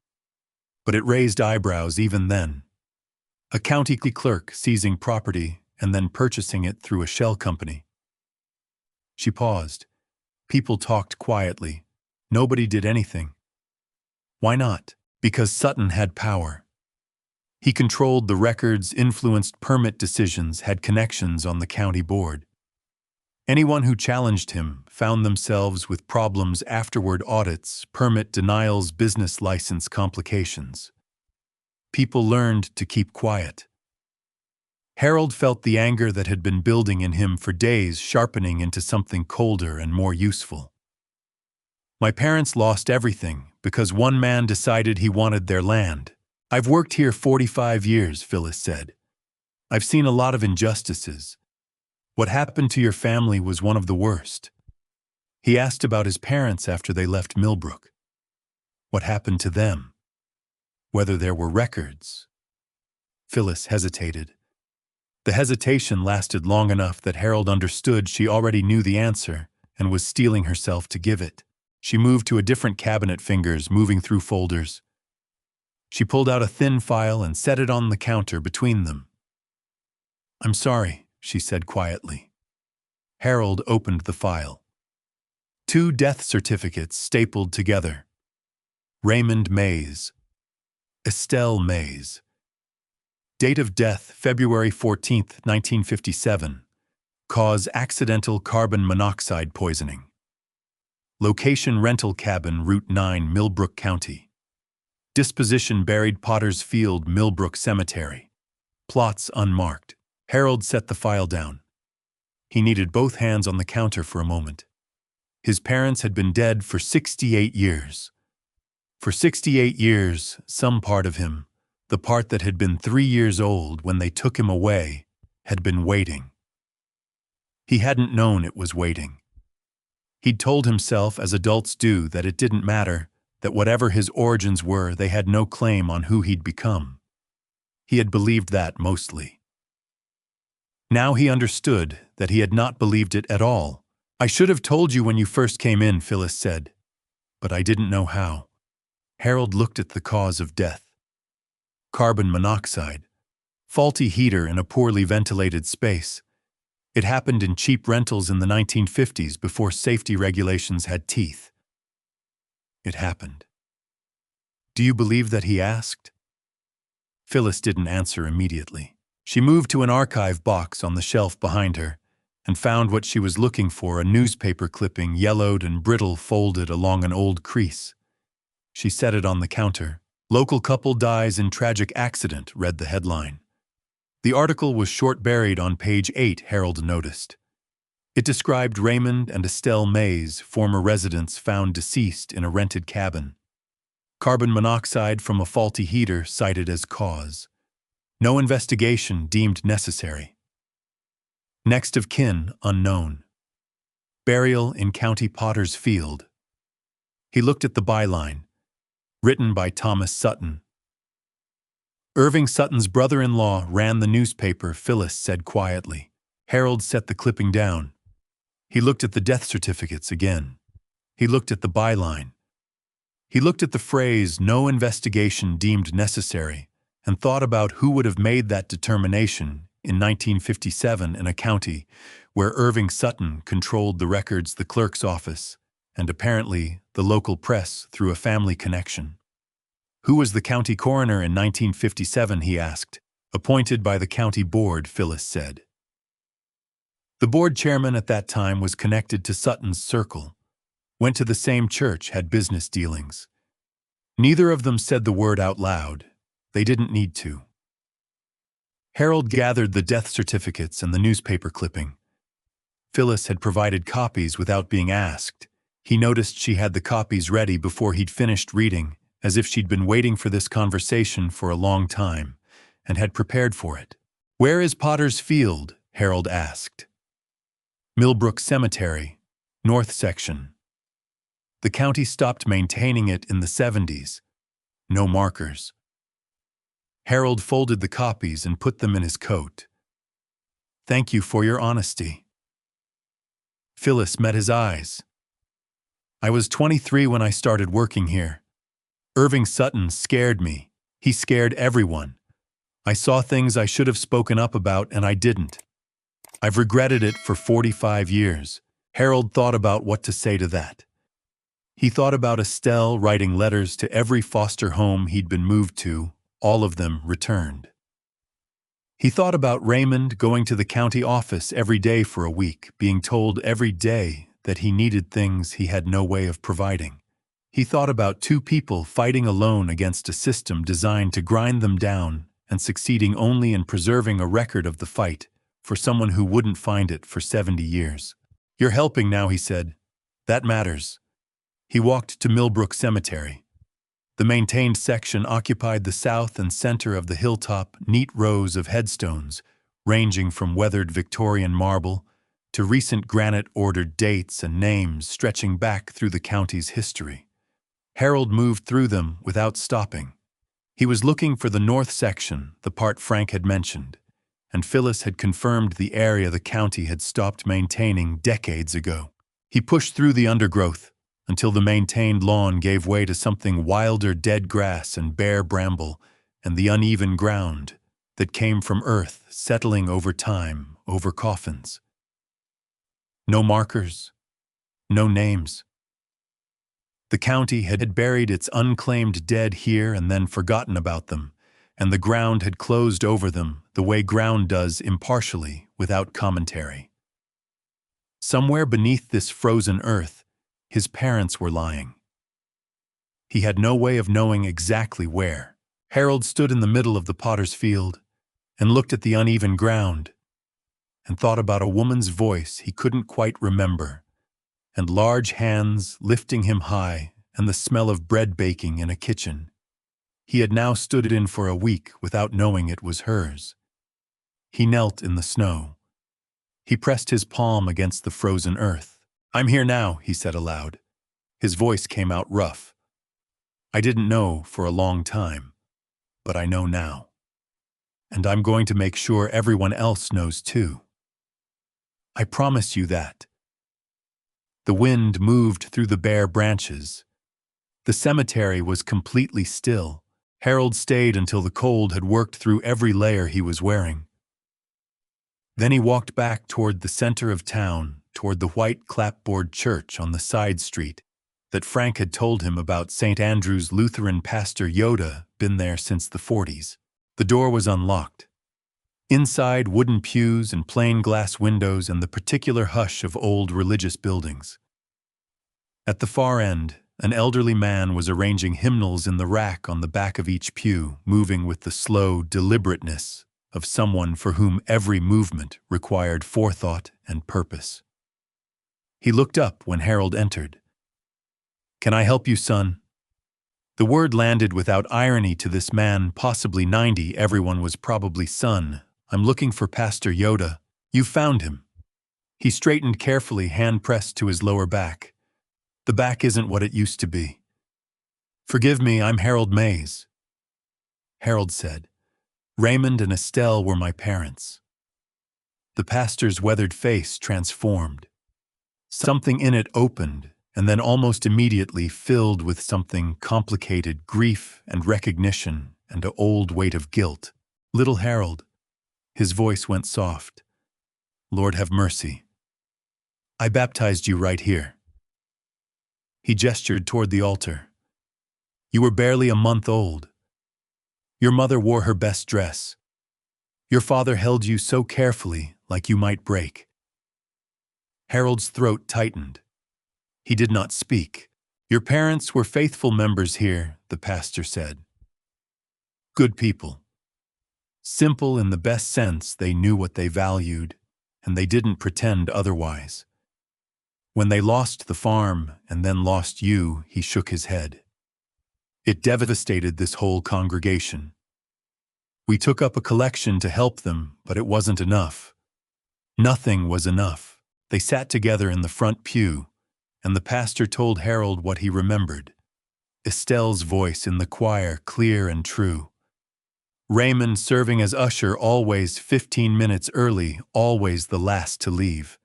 But it raised eyebrows even then. A county clerk seizing property and then purchasing it through a shell company. She paused. People talked quietly. Nobody did anything. Why not? Because Sutton had power. He controlled the records, influenced permit decisions, had connections on the county board. Anyone who challenged him found themselves with problems afterward: audits, permit denials, business license complications. People learned to keep quiet. Harold felt the anger that had been building in him for days sharpening into something colder and more useful. My parents lost everything because one man decided he wanted their land. I've worked here 45 years, Phyllis said. I've seen a lot of injustices. What happened to your family was one of the worst. He asked about his parents after they left Millbrook. What happened to them? Whether there were records. Phyllis hesitated. The hesitation lasted long enough that Harold understood she already knew the answer and was steeling herself to give it. She moved to a different cabinet, fingers moving through folders. She pulled out a thin file and set it on the counter between them. I'm sorry, she said quietly. Harold opened the file. 2 death certificates stapled together. Raymond Mays. Estelle Mays. Date of death, February 14, 1957. Cause, accidental carbon monoxide poisoning. Location, rental cabin, Route 9, Millbrook County. Disposition, buried Potter's Field, Millbrook Cemetery. Plots unmarked. Harold set the file down. He needed both hands on the counter for a moment. His parents had been dead for 68 years. For 68 years, some part of him, the part that had been 3 years old when they took him away, had been waiting. He hadn't known it was waiting. He'd told himself, as adults do, that it didn't matter, that whatever his origins were, they had no claim on who he'd become. He had believed that mostly. Now he understood that he had not believed it at all. I should have told you when you first came in, Phyllis said. But I didn't know how. Harold looked at the cause of death. Carbon monoxide. Faulty heater in a poorly ventilated space. It happened in cheap rentals in the 1950s before safety regulations had teeth. It happened. Do you believe that, he asked? Phyllis didn't answer immediately. She moved to an archive box on the shelf behind her and found what she was looking for, a newspaper clipping, yellowed and brittle, folded along an old crease. She set it on the counter. Local couple dies in tragic accident, read the headline. The article was short-buried on page 8, Harold noticed. It described Raymond and Estelle Mays, former residents found deceased in a rented cabin. Carbon monoxide from a faulty heater cited as cause. No investigation deemed necessary. Next of kin unknown. Burial in County Potter's Field. He looked at the byline, written by Thomas Sutton. Irving Sutton's brother-in-law ran the newspaper, Phyllis said quietly. Harold set the clipping down. He looked at the death certificates again. He looked at the byline. He looked at the phrase, "no investigation deemed necessary," and thought about who would have made that determination in 1957 in a county where Irving Sutton controlled the records, the clerk's office, and apparently the local press through a family connection. Who was the county coroner in 1957, he asked. Appointed by the county board, Phyllis said. The board chairman at that time was connected to Sutton's circle, went to the same church, had business dealings. Neither of them said the word out loud. They didn't need to. Harold gathered the death certificates and the newspaper clipping. Phyllis had provided copies without being asked. He noticed she had the copies ready before he'd finished reading, as if she'd been waiting for this conversation for a long time, and had prepared for it. "Where is Potter's Field?" Harold asked. "Millbrook Cemetery, North Section. The county stopped maintaining it in the 70s. No markers." Harold folded the copies and put them in his coat. "Thank you for your honesty." Phyllis met his eyes. "I was 23 when I started working here. Irving Sutton scared me. He scared everyone. I saw things I should have spoken up about and I didn't. I've regretted it for 45 years. Harold thought about what to say to that. He thought about Estelle writing letters to every foster home he'd been moved to, all of them returned. He thought about Raymond going to the county office every day for a week, being told every day that he needed things he had no way of providing. He thought about two people fighting alone against a system designed to grind them down and succeeding only in preserving a record of the fight for someone who wouldn't find it for 70 years. "You're helping now," he said. "That matters." He walked to Millbrook Cemetery. The maintained section occupied the south and center of the hilltop, neat rows of headstones, ranging from weathered Victorian marble to recent granite-ordered dates and names stretching back through the county's history. Harold moved through them without stopping. He was looking for the north section, the part Frank had mentioned, and Phyllis had confirmed the area the county had stopped maintaining decades ago. He pushed through the undergrowth until the maintained lawn gave way to something wilder, dead grass and bare bramble, and the uneven ground that came from earth settling over time, over coffins. No markers, no names. The county had buried its unclaimed dead here and then forgotten about them, and the ground had closed over them the way ground does impartially, without commentary. Somewhere beneath this frozen earth, his parents were lying. He had no way of knowing exactly where. Harold stood in the middle of the Potter's Field and looked at the uneven ground and thought about a woman's voice he couldn't quite remember, and large hands lifting him high, and the smell of bread baking in a kitchen. He had now stood in for a week without knowing it was hers. He knelt in the snow. He pressed his palm against the frozen earth. "I'm here now," he said aloud. His voice came out rough. "I didn't know for a long time, but I know now. And I'm going to make sure everyone else knows too. I promise you that." The wind moved through the bare branches. The cemetery was completely still. Harold stayed until the cold had worked through every layer he was wearing. Then he walked back toward the center of town, toward the white clapboard church on the side street that Frank had told him about. St. Andrew's Lutheran pastor Yoda, been there since the 40s. The door was unlocked. Inside, wooden pews and plain glass windows and the particular hush of old religious buildings. At the far end, an elderly man was arranging hymnals in the rack on the back of each pew, moving with the slow deliberateness of someone for whom every movement required forethought and purpose. He looked up when Harold entered. "Can I help you, son?" The word landed without irony to this man, possibly 90. Everyone was probably son. "I'm looking for Pastor Yoda." "You found him." He straightened carefully, hand pressed to his lower back. "The back isn't what it used to be." "Forgive me, I'm Harold Mays." Harold said, "Raymond and Estelle were my parents." The pastor's weathered face transformed. Something in it opened, and then almost immediately filled with something complicated: grief and recognition and an old weight of guilt. "Little Harold," his voice went soft. "Lord have mercy. I baptized you right here." He gestured toward the altar. "You were barely a month old. Your mother wore her best dress. Your father held you so carefully, like you might break." Harold's throat tightened. He did not speak. "Your parents were faithful members here," the pastor said. "Good people. Simple in the best sense. They knew what they valued, and they didn't pretend otherwise. When they lost the farm and then lost you," he shook his head, "it devastated this whole congregation. We took up a collection to help them, but it wasn't enough. Nothing was enough." They sat together in the front pew, and the pastor told Harold what he remembered. Estelle's voice in the choir, clear and true. Raymond serving as usher, always 15 minutes early, always the last to leave.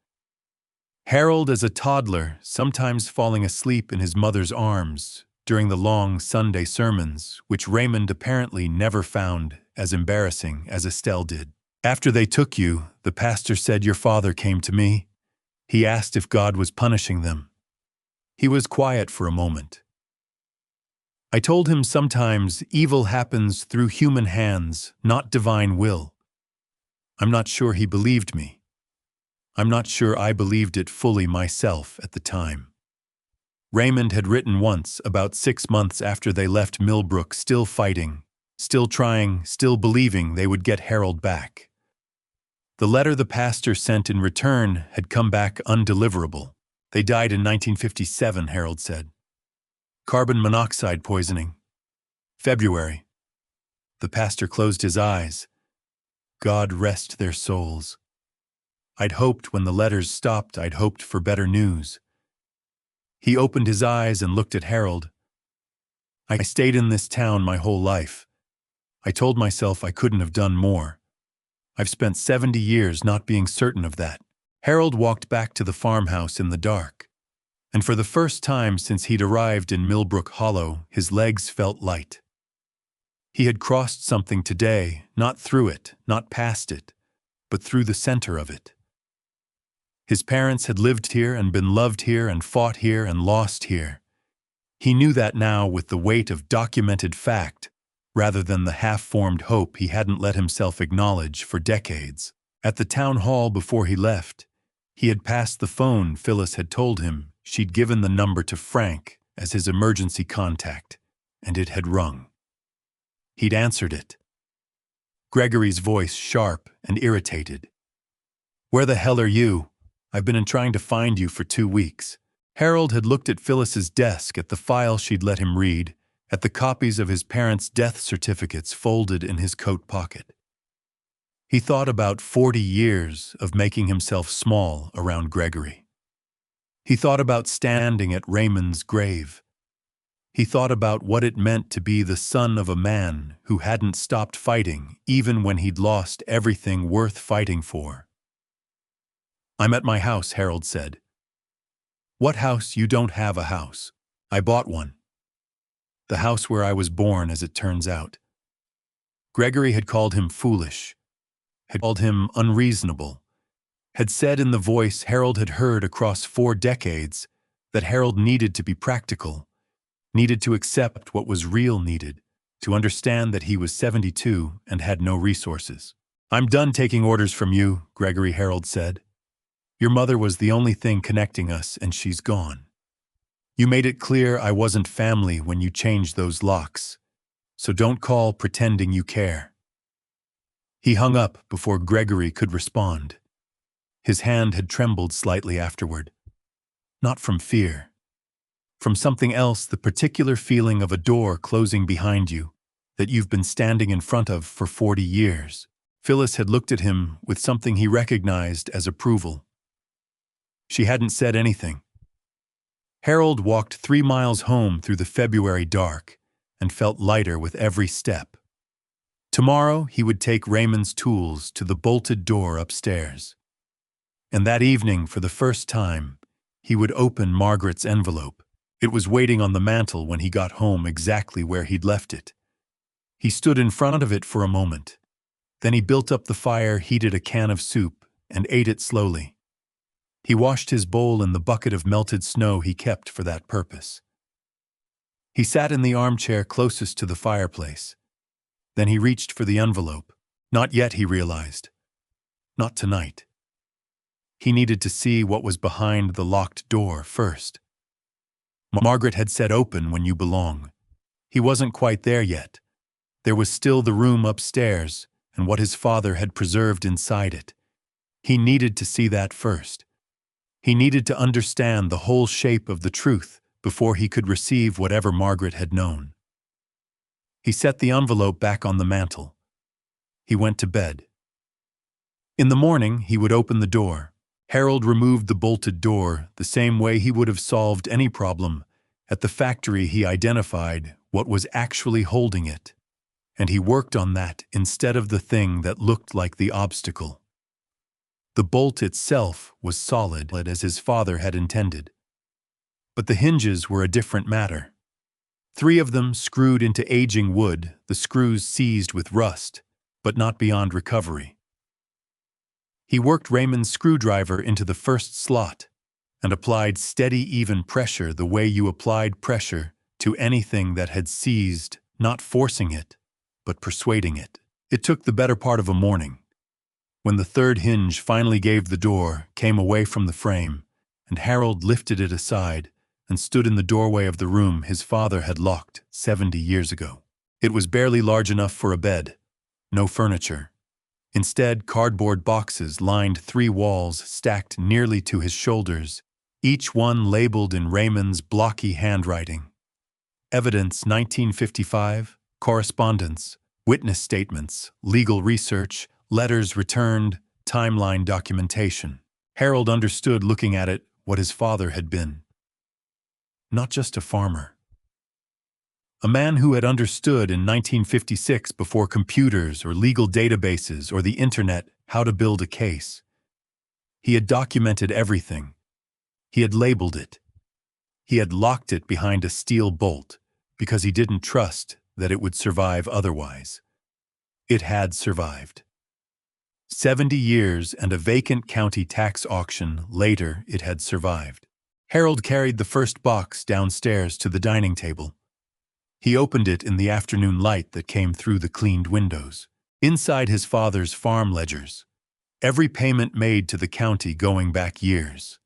Harold as a toddler, sometimes falling asleep in his mother's arms during the long Sunday sermons, which Raymond apparently never found as embarrassing as Estelle did. "After they took you," the pastor said, "your father came to me. He asked if God was punishing them." He was quiet for a moment. "I told him sometimes evil happens through human hands, not divine will. I'm not sure he believed me. I'm not sure I believed it fully myself at the time." Raymond had written once, about 6 months after they left Millbrook, still fighting, still trying, still believing they would get Harold back. The letter the pastor sent in return had come back undeliverable. "They died in 1957, Harold said. "Carbon monoxide poisoning. February." The pastor closed his eyes. "God rest their souls. I'd hoped when the letters stopped, I'd hoped for better news." He opened his eyes and looked at Harold. "I stayed in this town my whole life. I told myself I couldn't have done more. I've spent 70 years not being certain of that." Harold walked back to the farmhouse in the dark, and for the first time since he'd arrived in Millbrook Hollow, his legs felt light. He had crossed something today, not through it, not past it, but through the center of it. His parents had lived here and been loved here and fought here and lost here. He knew that now with the weight of documented fact, rather than the half-formed hope he hadn't let himself acknowledge for decades. At the town hall before he left, he had passed the phone Phyllis had told him she'd given the number to Frank as his emergency contact, and it had rung. He'd answered it. Gregory's voice, sharp and irritated. "Where the hell are you? I've been trying to find you for 2 weeks." Harold had looked at Phyllis's desk, at the file she'd let him read, at the copies of his parents' death certificates folded in his coat pocket. He thought about 40 years of making himself small around Gregory. He thought about standing at Raymond's grave. He thought about what it meant to be the son of a man who hadn't stopped fighting even when he'd lost everything worth fighting for. "I'm at my house," Harold said. "What house? You don't have a house." "I bought one. The house where I was born, as it turns out." Gregory had called him foolish, had called him unreasonable, had said in the voice Harold had heard across 4 decades that Harold needed to be practical, needed to accept what was real, needed to understand that he was 72 and had no resources. "I'm done taking orders from you," Gregory, Harold said. "Your mother was the only thing connecting us, and she's gone. You made it clear I wasn't family when you changed those locks, so don't call pretending you care." He hung up before Gregory could respond. His hand had trembled slightly afterward. Not from fear. From something else, the particular feeling of a door closing behind you that you've been standing in front of for 40 years. Phyllis had looked at him with something he recognized as approval. She hadn't said anything. Harold walked 3 miles home through the February dark and felt lighter with every step. Tomorrow he would take Raymond's tools to the bolted door upstairs. And that evening, for the first time, he would open Margaret's envelope. It was waiting on the mantel when he got home, exactly where he'd left it. He stood in front of it for a moment. Then he built up the fire, heated a can of soup, and ate it slowly. He washed his bowl in the bucket of melted snow he kept for that purpose. He sat in the armchair closest to the fireplace. Then he reached for the envelope. Not yet, he realized. Not tonight. He needed to see what was behind the locked door first. Margaret had said, "Open when you belong." He wasn't quite there yet. There was still the room upstairs and what his father had preserved inside it. He needed to see that first. He needed to understand the whole shape of the truth before he could receive whatever Margaret had known. He set the envelope back on the mantel. He went to bed. In the morning, he would open the door. Harold removed the bolted door the same way he would have solved any problem. At the factory, he identified what was actually holding it, and he worked on that instead of the thing that looked like the obstacle. The bolt itself was solid, as his father had intended. But the hinges were a different matter. 3 of them screwed into aging wood, the screws seized with rust, but not beyond recovery. He worked Raymond's screwdriver into the first slot and applied steady, even pressure the way you applied pressure to anything that had seized, not forcing it, but persuading it. It took the better part of a morning. When the 3rd hinge finally gave, the door came away from the frame, and Harold lifted it aside and stood in the doorway of the room his father had locked 70 years ago. It was barely large enough for a bed, no furniture. Instead, cardboard boxes lined 3 walls stacked nearly to his shoulders, each one labeled in Raymond's blocky handwriting. Evidence 1955, correspondence, witness statements, legal research, letters returned, timeline documentation. Harold understood, looking at it, what his father had been. Not just a farmer. A man who had understood in 1956, before computers or legal databases or the internet, how to build a case. He had documented everything. He had labeled it. He had locked it behind a steel bolt because he didn't trust that it would survive otherwise. It had survived. 70 years and a vacant county tax auction later, it had survived. Harold carried the first box downstairs to the dining table. He opened it in the afternoon light that came through the cleaned windows. Inside, his father's farm ledgers. Every payment made to the county going back years.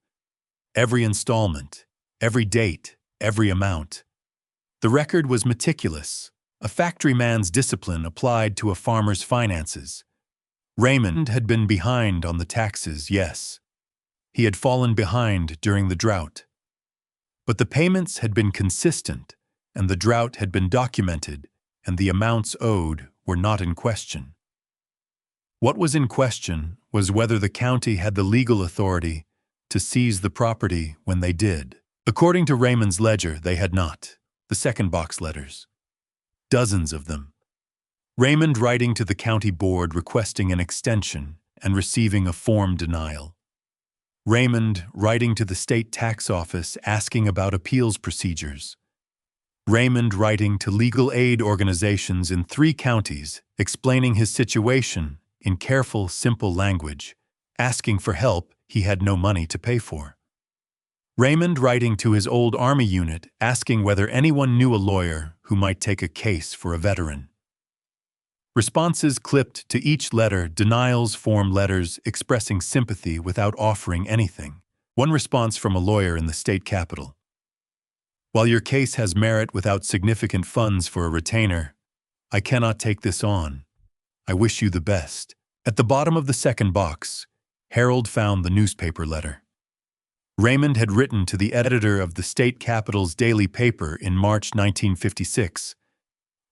Every installment, every date, every amount. The record was meticulous, a factoryman's discipline applied to a farmer's finances. Raymond had been behind on the taxes, yes. He had fallen behind during the drought. But the payments had been consistent, and the drought had been documented, and the amounts owed were not in question. What was in question was whether the county had the legal authority to seize the property when they did. According to Raymond's ledger, they had not. The second box letters. Dozens of them. Raymond writing to the county board requesting an extension and receiving a form denial. Raymond writing to the state tax office asking about appeals procedures. Raymond writing to legal aid organizations in 3 counties explaining his situation in careful, simple language, asking for help he had no money to pay for. Raymond writing to his old Army unit asking whether anyone knew a lawyer who might take a case for a veteran. Responses clipped to each letter, denials form letters expressing sympathy without offering anything. One response from a lawyer in the state capitol. While your case has merit without significant funds for a retainer, I cannot take this on. I wish you the best. At the bottom of the second box, Harold found the newspaper letter. Raymond had written to the editor of the state capital's daily paper in March 1956.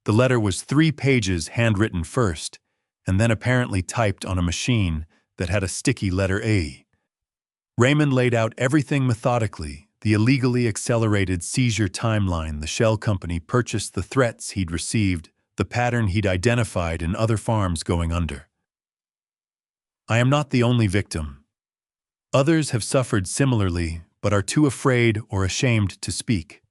The letter was 3 pages handwritten first, and then apparently typed on a machine that had a sticky letter A. Raymond laid out everything methodically: the illegally accelerated seizure timeline the shell company purchased, the threats he'd received, the pattern he'd identified in other farms going under. I am not the only victim. Others have suffered similarly, but are too afraid or ashamed to speak.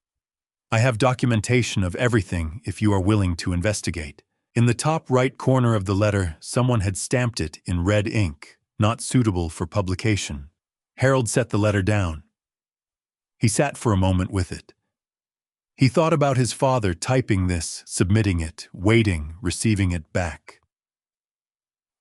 I have documentation of everything if you are willing to investigate. In the top right corner of the letter, someone had stamped it in red ink, not suitable for publication. Harold set the letter down. He sat for a moment with it. He thought about his father typing this, submitting it, waiting, receiving it back.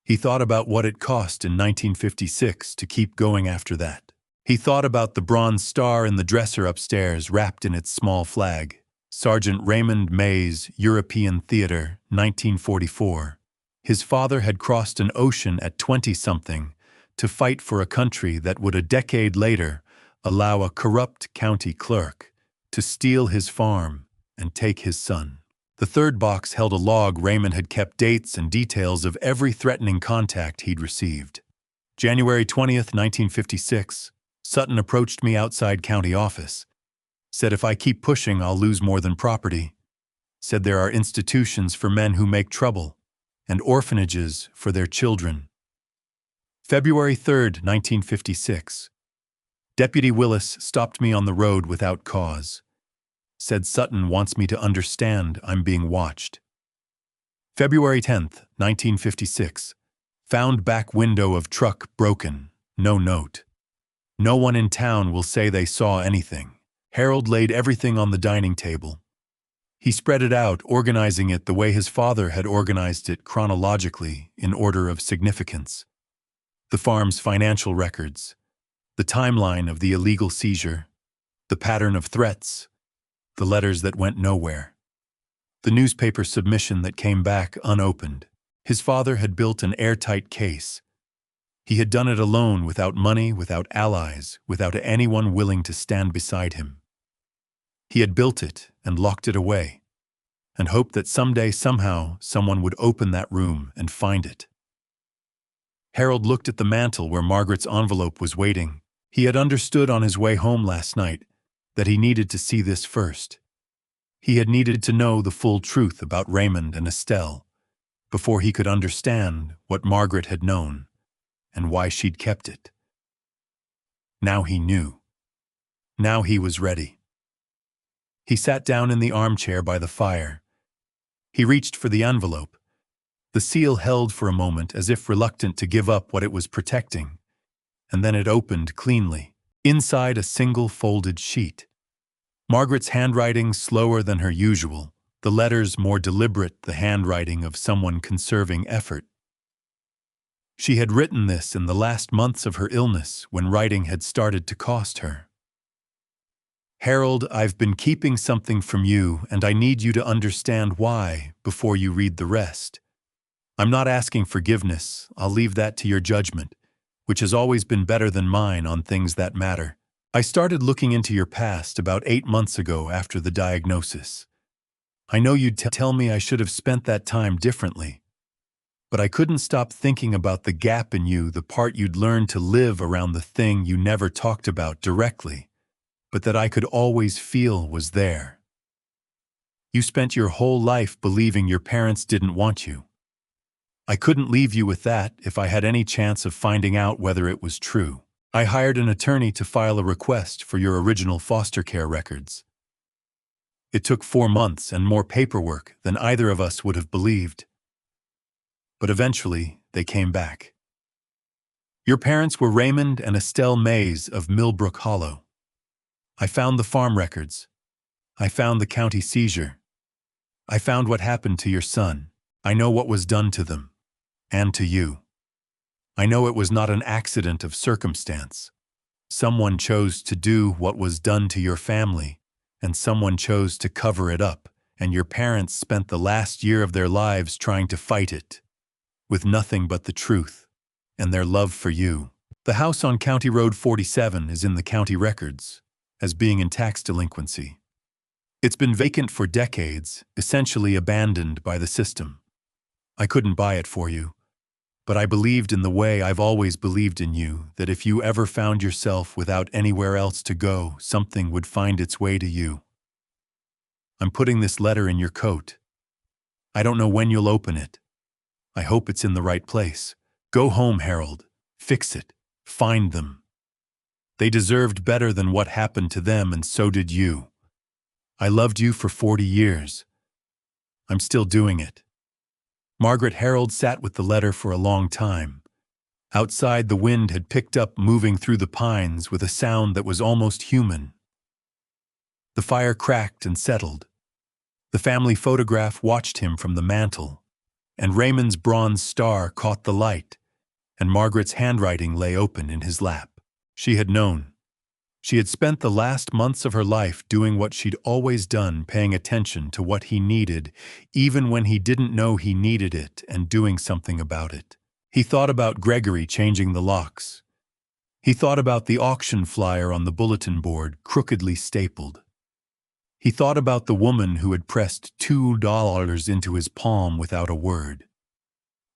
He thought about what it cost in 1956 to keep going after that. He thought about the bronze star in the dresser upstairs wrapped in its small flag. Sergeant Raymond Mays, European Theater, 1944. His father had crossed an ocean at 20-something to fight for a country that would a decade later allow a corrupt county clerk to steal his farm and take his son. The third box held a log. Raymond had kept dates and details of every threatening contact he'd received. January 20th, 1956, Sutton approached me outside county office. Said if I keep pushing, I'll lose more than property. Said there are institutions for men who make trouble and orphanages for their children. February 3rd, 1956. Deputy Willis stopped me on the road without cause. Said Sutton wants me to understand I'm being watched. February 10th, 1956. Found back window of truck broken. No note. No one in town will say they saw anything. Harold laid everything on the dining table. He spread it out, organizing it the way his father had organized it, chronologically, in order of significance. The farm's financial records, the timeline of the illegal seizure, the pattern of threats, the letters that went nowhere, the newspaper submission that came back unopened. His father had built an airtight case. He had done it alone, without money, without allies, without anyone willing to stand beside him. He had built it and locked it away, and hoped that someday, somehow, someone would open that room and find it. Harold looked at the mantel where Margaret's envelope was waiting. He had understood on his way home last night that he needed to see this first. He had needed to know the full truth about Raymond and Estelle before he could understand what Margaret had known and why she'd kept it. Now he knew. Now he was ready. He sat down in the armchair by the fire. He reached for the envelope. The seal held for a moment as if reluctant to give up what it was protecting, and then it opened cleanly. Inside, a single folded sheet. Margaret's handwriting slower than her usual, the letters more deliberate, the handwriting of someone conserving effort. She had written this in the last months of her illness, when writing had started to cost her. Harold, I've been keeping something from you, and I need you to understand why before you read the rest. I'm not asking forgiveness. I'll leave that to your judgment, which has always been better than mine on things that matter. I started looking into your past about 8 months ago after the diagnosis. I know you'd tell me I should have spent that time differently, but I couldn't stop thinking about the gap in you, the part you'd learned to live around, the thing you never talked about directly, but that I could always feel was there. You spent your whole life believing your parents didn't want you. I couldn't leave you with that if I had any chance of finding out whether it was true. I hired an attorney to file a request for your original foster care records. It took 4 months and more paperwork than either of us would have believed. But eventually, they came back. Your parents were Raymond and Estelle Mays of Millbrook Hollow. I found the farm records. I found the county seizure. I found what happened to your son. I know what was done to them. And to you. I know it was not an accident of circumstance. Someone chose to do what was done to your family, and someone chose to cover it up, and your parents spent the last year of their lives trying to fight it. with nothing but the truth and their love for you. The house on County Road 47 is in the county records as being in tax delinquency. It's been vacant for decades, essentially abandoned by the system. I couldn't buy it for you, but I believed in the way I've always believed in you, that if you ever found yourself without anywhere else to go, something would find its way to you. I'm putting this letter in your coat. I don't know when you'll open it. I hope it's in the right place. Go home, Harold. Fix it. Find them. They deserved better than what happened to them, and so did you. I loved you for 40 years. I'm still doing it. Margaret. Harold sat with the letter for a long time. Outside, the wind had picked up, moving through the pines with a sound that was almost human. The fire cracked and settled. The family photograph watched him from the mantel, and Raymond's bronze star caught the light, and Margaret's handwriting lay open in his lap. She had known. She had spent the last months of her life doing what she'd always done, paying attention to what he needed, even when he didn't know he needed it, and doing something about it. He thought about Gregory changing the locks. He thought about the auction flyer on the bulletin board, crookedly stapled. He thought about the woman who had pressed $2 into his palm without a word.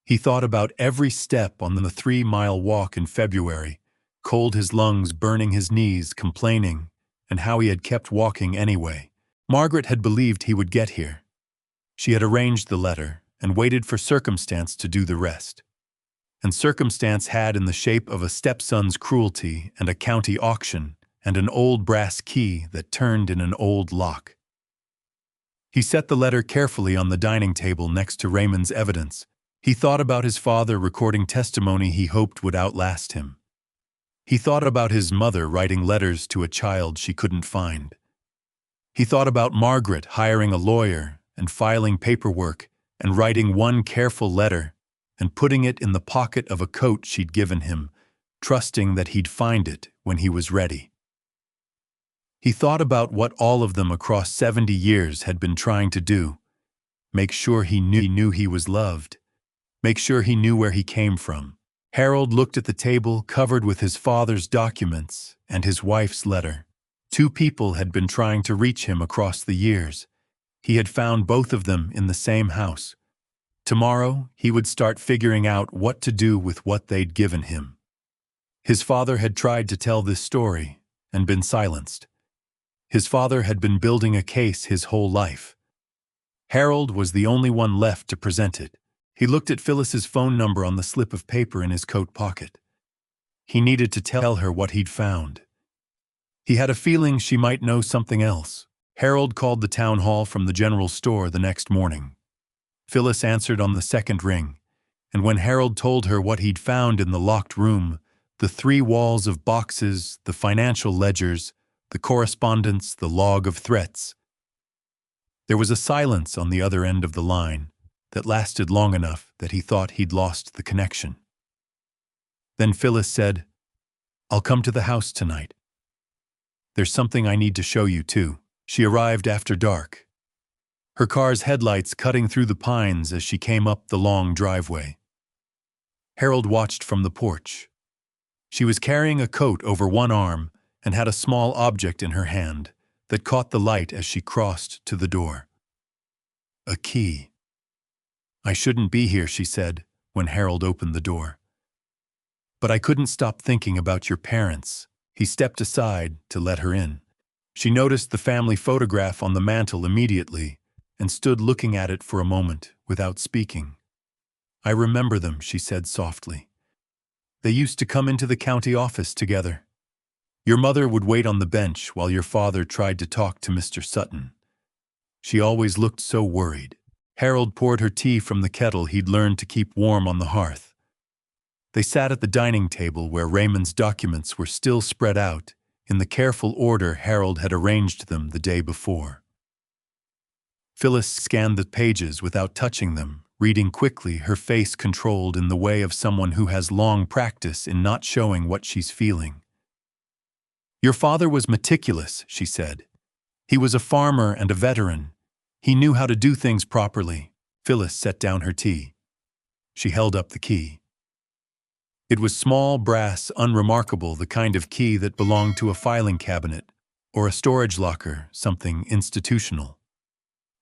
He thought about every step on the 3-mile walk in February, cold his lungs, burning his knees, complaining, and how he had kept walking anyway. Margaret had believed he would get here. She had arranged the letter and waited for circumstance to do the rest. And circumstance had, in the shape of a stepson's cruelty and a county auction and an old brass key that turned in an old lock. He set the letter carefully on the dining table next to Raymond's evidence. He thought about his father recording testimony he hoped would outlast him. He thought about his mother writing letters to a child she couldn't find. He thought about Margaret hiring a lawyer and filing paperwork and writing one careful letter and putting it in the pocket of a coat she'd given him, trusting that he'd find it when he was ready. He thought about what all of them across 70 years had been trying to do. Make sure he knew he was loved. Make sure he knew where he came from. Harold looked at the table covered with his father's documents and his wife's letter. 2 people had been trying to reach him across the years. He had found both of them in the same house. Tomorrow, he would start figuring out what to do with what they'd given him. His father had tried to tell this story and been silenced. His father had been building a case his whole life. Harold was the only one left to present it. He looked at Phyllis's phone number on the slip of paper in his coat pocket. He needed to tell her what he'd found. He had a feeling she might know something else. Harold called the town hall from the general store the next morning. Phyllis answered on the second ring, and when Harold told her what he'd found in the locked room, the 3 walls of boxes, the financial ledgers, the correspondence, the log of threats, there was a silence on the other end of the line that lasted long enough that he thought he'd lost the connection. Then Phyllis said, "I'll come to the house tonight. There's something I need to show you, too." She arrived after dark, her car's headlights cutting through the pines as she came up the long driveway. Harold watched from the porch. She was carrying a coat over one arm and had a small object in her hand that caught the light as she crossed to the door. A key. "I shouldn't be here," she said when Harold opened the door. "But I couldn't stop thinking about your parents." He stepped aside to let her in. She noticed the family photograph on the mantel immediately and stood looking at it for a moment without speaking. "I remember them," she said softly. "They used to come into the county office together. Your mother would wait on the bench while your father tried to talk to Mr. Sutton. She always looked so worried." Harold poured her tea from the kettle he'd learned to keep warm on the hearth. They sat at the dining table where Raymond's documents were still spread out in the careful order Harold had arranged them the day before. Phyllis scanned the pages without touching them, reading quickly, her face controlled in the way of someone who has long practice in not showing what she's feeling. "Your father was meticulous," she said. "He was a farmer and a veteran. He knew how to do things properly." Phyllis set down her tea. She held up the key. It was small, brass, unremarkable, the kind of key that belonged to a filing cabinet or a storage locker, something institutional.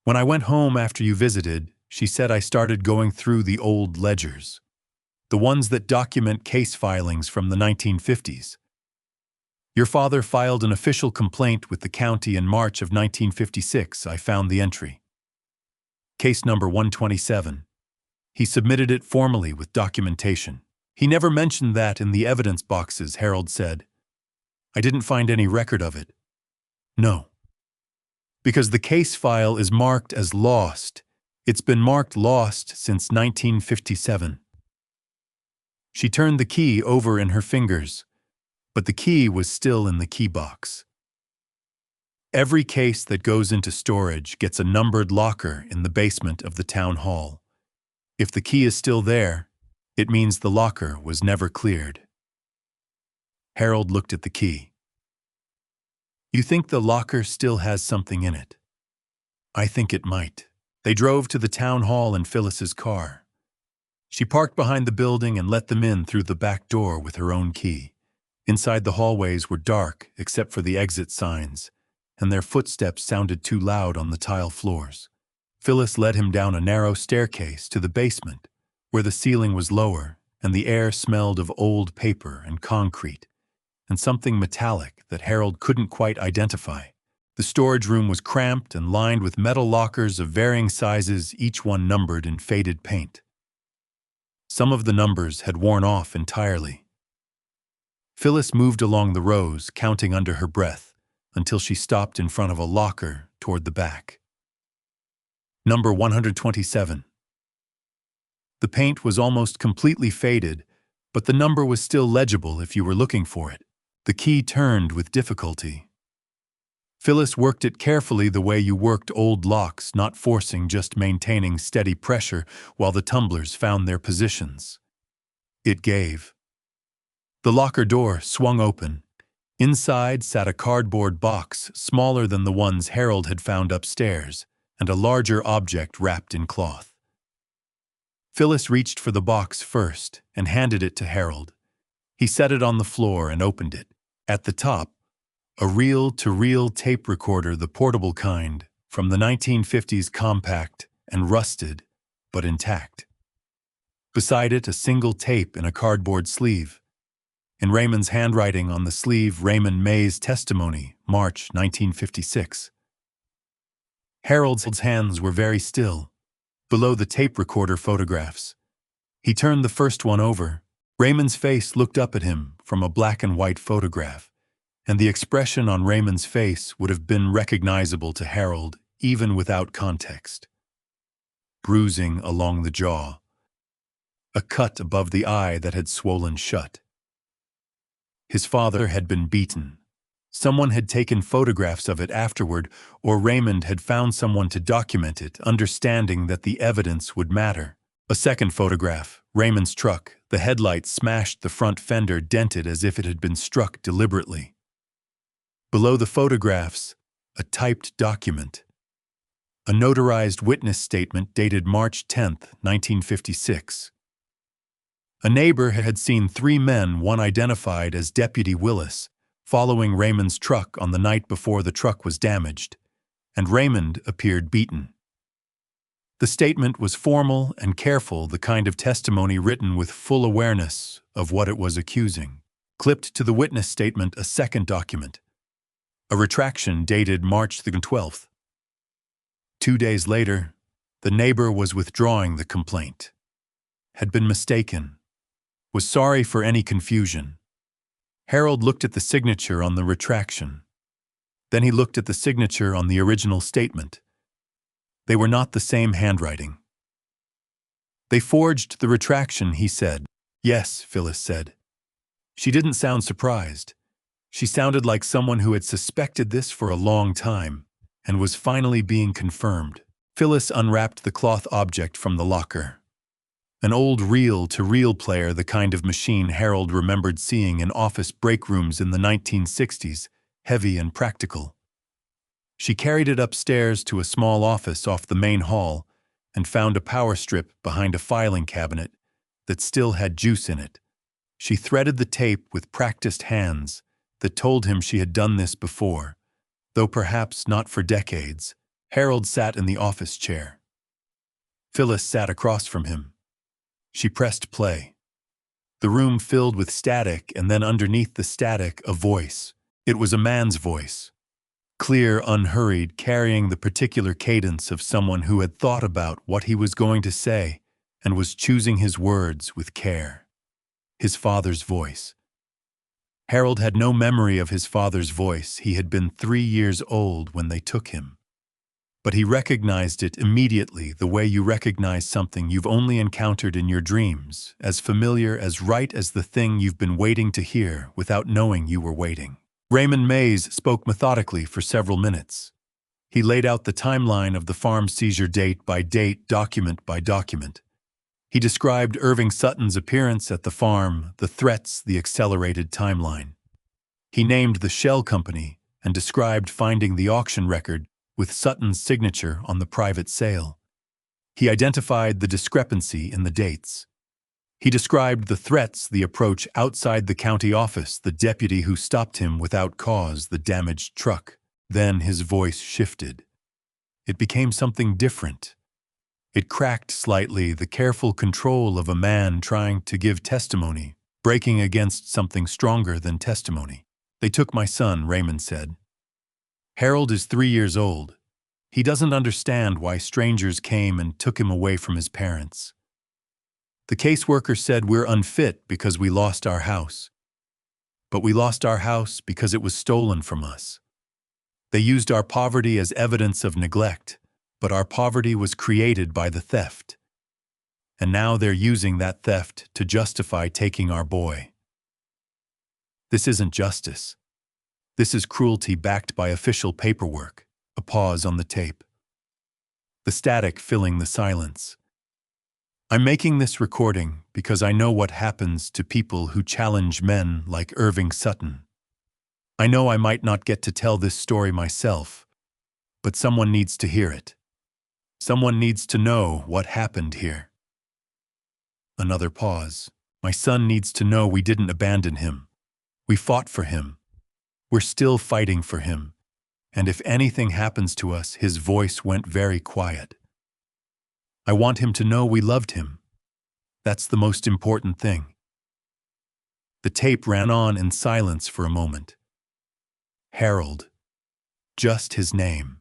When I went home after you visited, she said, I started going through the old ledgers, the ones that document case filings from the 1950s. Your father filed an official complaint with the county in March of 1956. I found the entry. Case number 127. He submitted it formally with documentation. He never mentioned that in the evidence boxes, Harold said. I didn't find any record of it. No. Because the case file is marked as lost. It's been marked lost since 1957. She turned the key over in her fingers, but the key was still in the key box. Every case that goes into storage gets a numbered locker in the basement of the town hall. If the key is still there, it means the locker was never cleared. Harold looked at the key. You think the locker still has something in it? I think it might. They drove to the town hall in Phyllis's car. She parked behind the building and let them in through the back door with her own key. Inside, the hallways were dark except for the exit signs, and their footsteps sounded too loud on the tile floors. Phyllis led him down a narrow staircase to the basement, where the ceiling was lower and the air smelled of old paper and concrete, and something metallic that Harold couldn't quite identify. The storage room was cramped and lined with metal lockers of varying sizes, each one numbered in faded paint. Some of the numbers had worn off entirely. Phyllis moved along the rows, counting under her breath, until she stopped in front of a locker toward the back. Number 127. The paint was almost completely faded, but the number was still legible if you were looking for it. The key turned with difficulty. Phyllis worked it carefully the way you worked old locks, not forcing, just maintaining steady pressure while the tumblers found their positions. It gave. The locker door swung open. Inside sat a cardboard box smaller than the ones Harold had found upstairs, and a larger object wrapped in cloth. Phyllis reached for the box first and handed it to Harold. He set it on the floor and opened it. At the top, a reel-to-reel tape recorder, the portable kind, from the 1950s, compact and rusted, but intact. Beside it, a single tape in a cardboard sleeve. In Raymond's handwriting on the sleeve, Raymond May's testimony, March 1956. Harold's hands were very still. Below the tape recorder, photographs. He turned the first one over. Raymond's face looked up at him from a black and white photograph, and the expression on Raymond's face would have been recognizable to Harold even without context. Bruising along the jaw. A cut above the eye that had swollen shut. His father had been beaten. Someone had taken photographs of it afterward, or Raymond had found someone to document it, understanding that the evidence would matter. A second photograph, Raymond's truck, the headlights smashed, the front fender dented as if it had been struck deliberately. Below the photographs, a typed document. A notarized witness statement dated March 10, 1956. A neighbor had seen 3 men, one identified as Deputy Willis, following Raymond's truck on the night before the truck was damaged, and Raymond appeared beaten. The statement was formal and careful, the kind of testimony written with full awareness of what it was accusing. Clipped to the witness statement, a second document, a retraction dated March the 12th. 2 days later, the neighbor was withdrawing the complaint, had been mistaken, was sorry for any confusion. Harold looked at the signature on the retraction. Then he looked at the signature on the original statement. They were not the same handwriting. They forged the retraction, he said. Yes, Phyllis said. She didn't sound surprised. She sounded like someone who had suspected this for a long time and was finally being confirmed. Phyllis unwrapped the cloth object from the locker. An old reel-to-reel player, the kind of machine Harold remembered seeing in office break rooms in the 1960s, heavy and practical. She carried it upstairs to a small office off the main hall and found a power strip behind a filing cabinet that still had juice in it. She threaded the tape with practiced hands that told him she had done this before, though perhaps not for decades. Harold sat in the office chair. Phyllis sat across from him. She pressed play. The room filled with static, and then underneath the static, a voice. It was a man's voice. Clear, unhurried, carrying the particular cadence of someone who had thought about what he was going to say and was choosing his words with care. His father's voice. Harold had no memory of his father's voice. He had been 3 years old when they took him. But he recognized it immediately, the way you recognize something you've only encountered in your dreams, as familiar, as right as the thing you've been waiting to hear without knowing you were waiting. Raymond Mays spoke methodically for several minutes. He laid out the timeline of the farm seizure date by date, document by document. He described Irving Sutton's appearance at the farm, the threats, the accelerated timeline. He named the shell company and described finding the auction record with Sutton's signature on the private sale. He identified the discrepancy in the dates. He described the threats, the approach outside the county office, the deputy who stopped him without cause, the damaged truck. Then his voice shifted. It became something different. It cracked slightly, the careful control of a man trying to give testimony, breaking against something stronger than testimony. "They took my son," Raymond said. "Harold is 3 years old. He doesn't understand why strangers came and took him away from his parents. The caseworker said we're unfit because we lost our house. But we lost our house because it was stolen from us. They used our poverty as evidence of neglect, but our poverty was created by the theft. And now they're using that theft to justify taking our boy. This isn't justice. This is cruelty backed by official paperwork." A pause on the tape. The static filling the silence. "I'm making this recording because I know what happens to people who challenge men like Irving Sutton. I know I might not get to tell this story myself, but someone needs to hear it. Someone needs to know what happened here." Another pause. "My son needs to know we didn't abandon him. We fought for him. We're still fighting for him. And if anything happens to us," his voice went very quiet, "I want him to know we loved him. That's the most important thing." The tape ran on in silence for a moment. Harold. Just his name.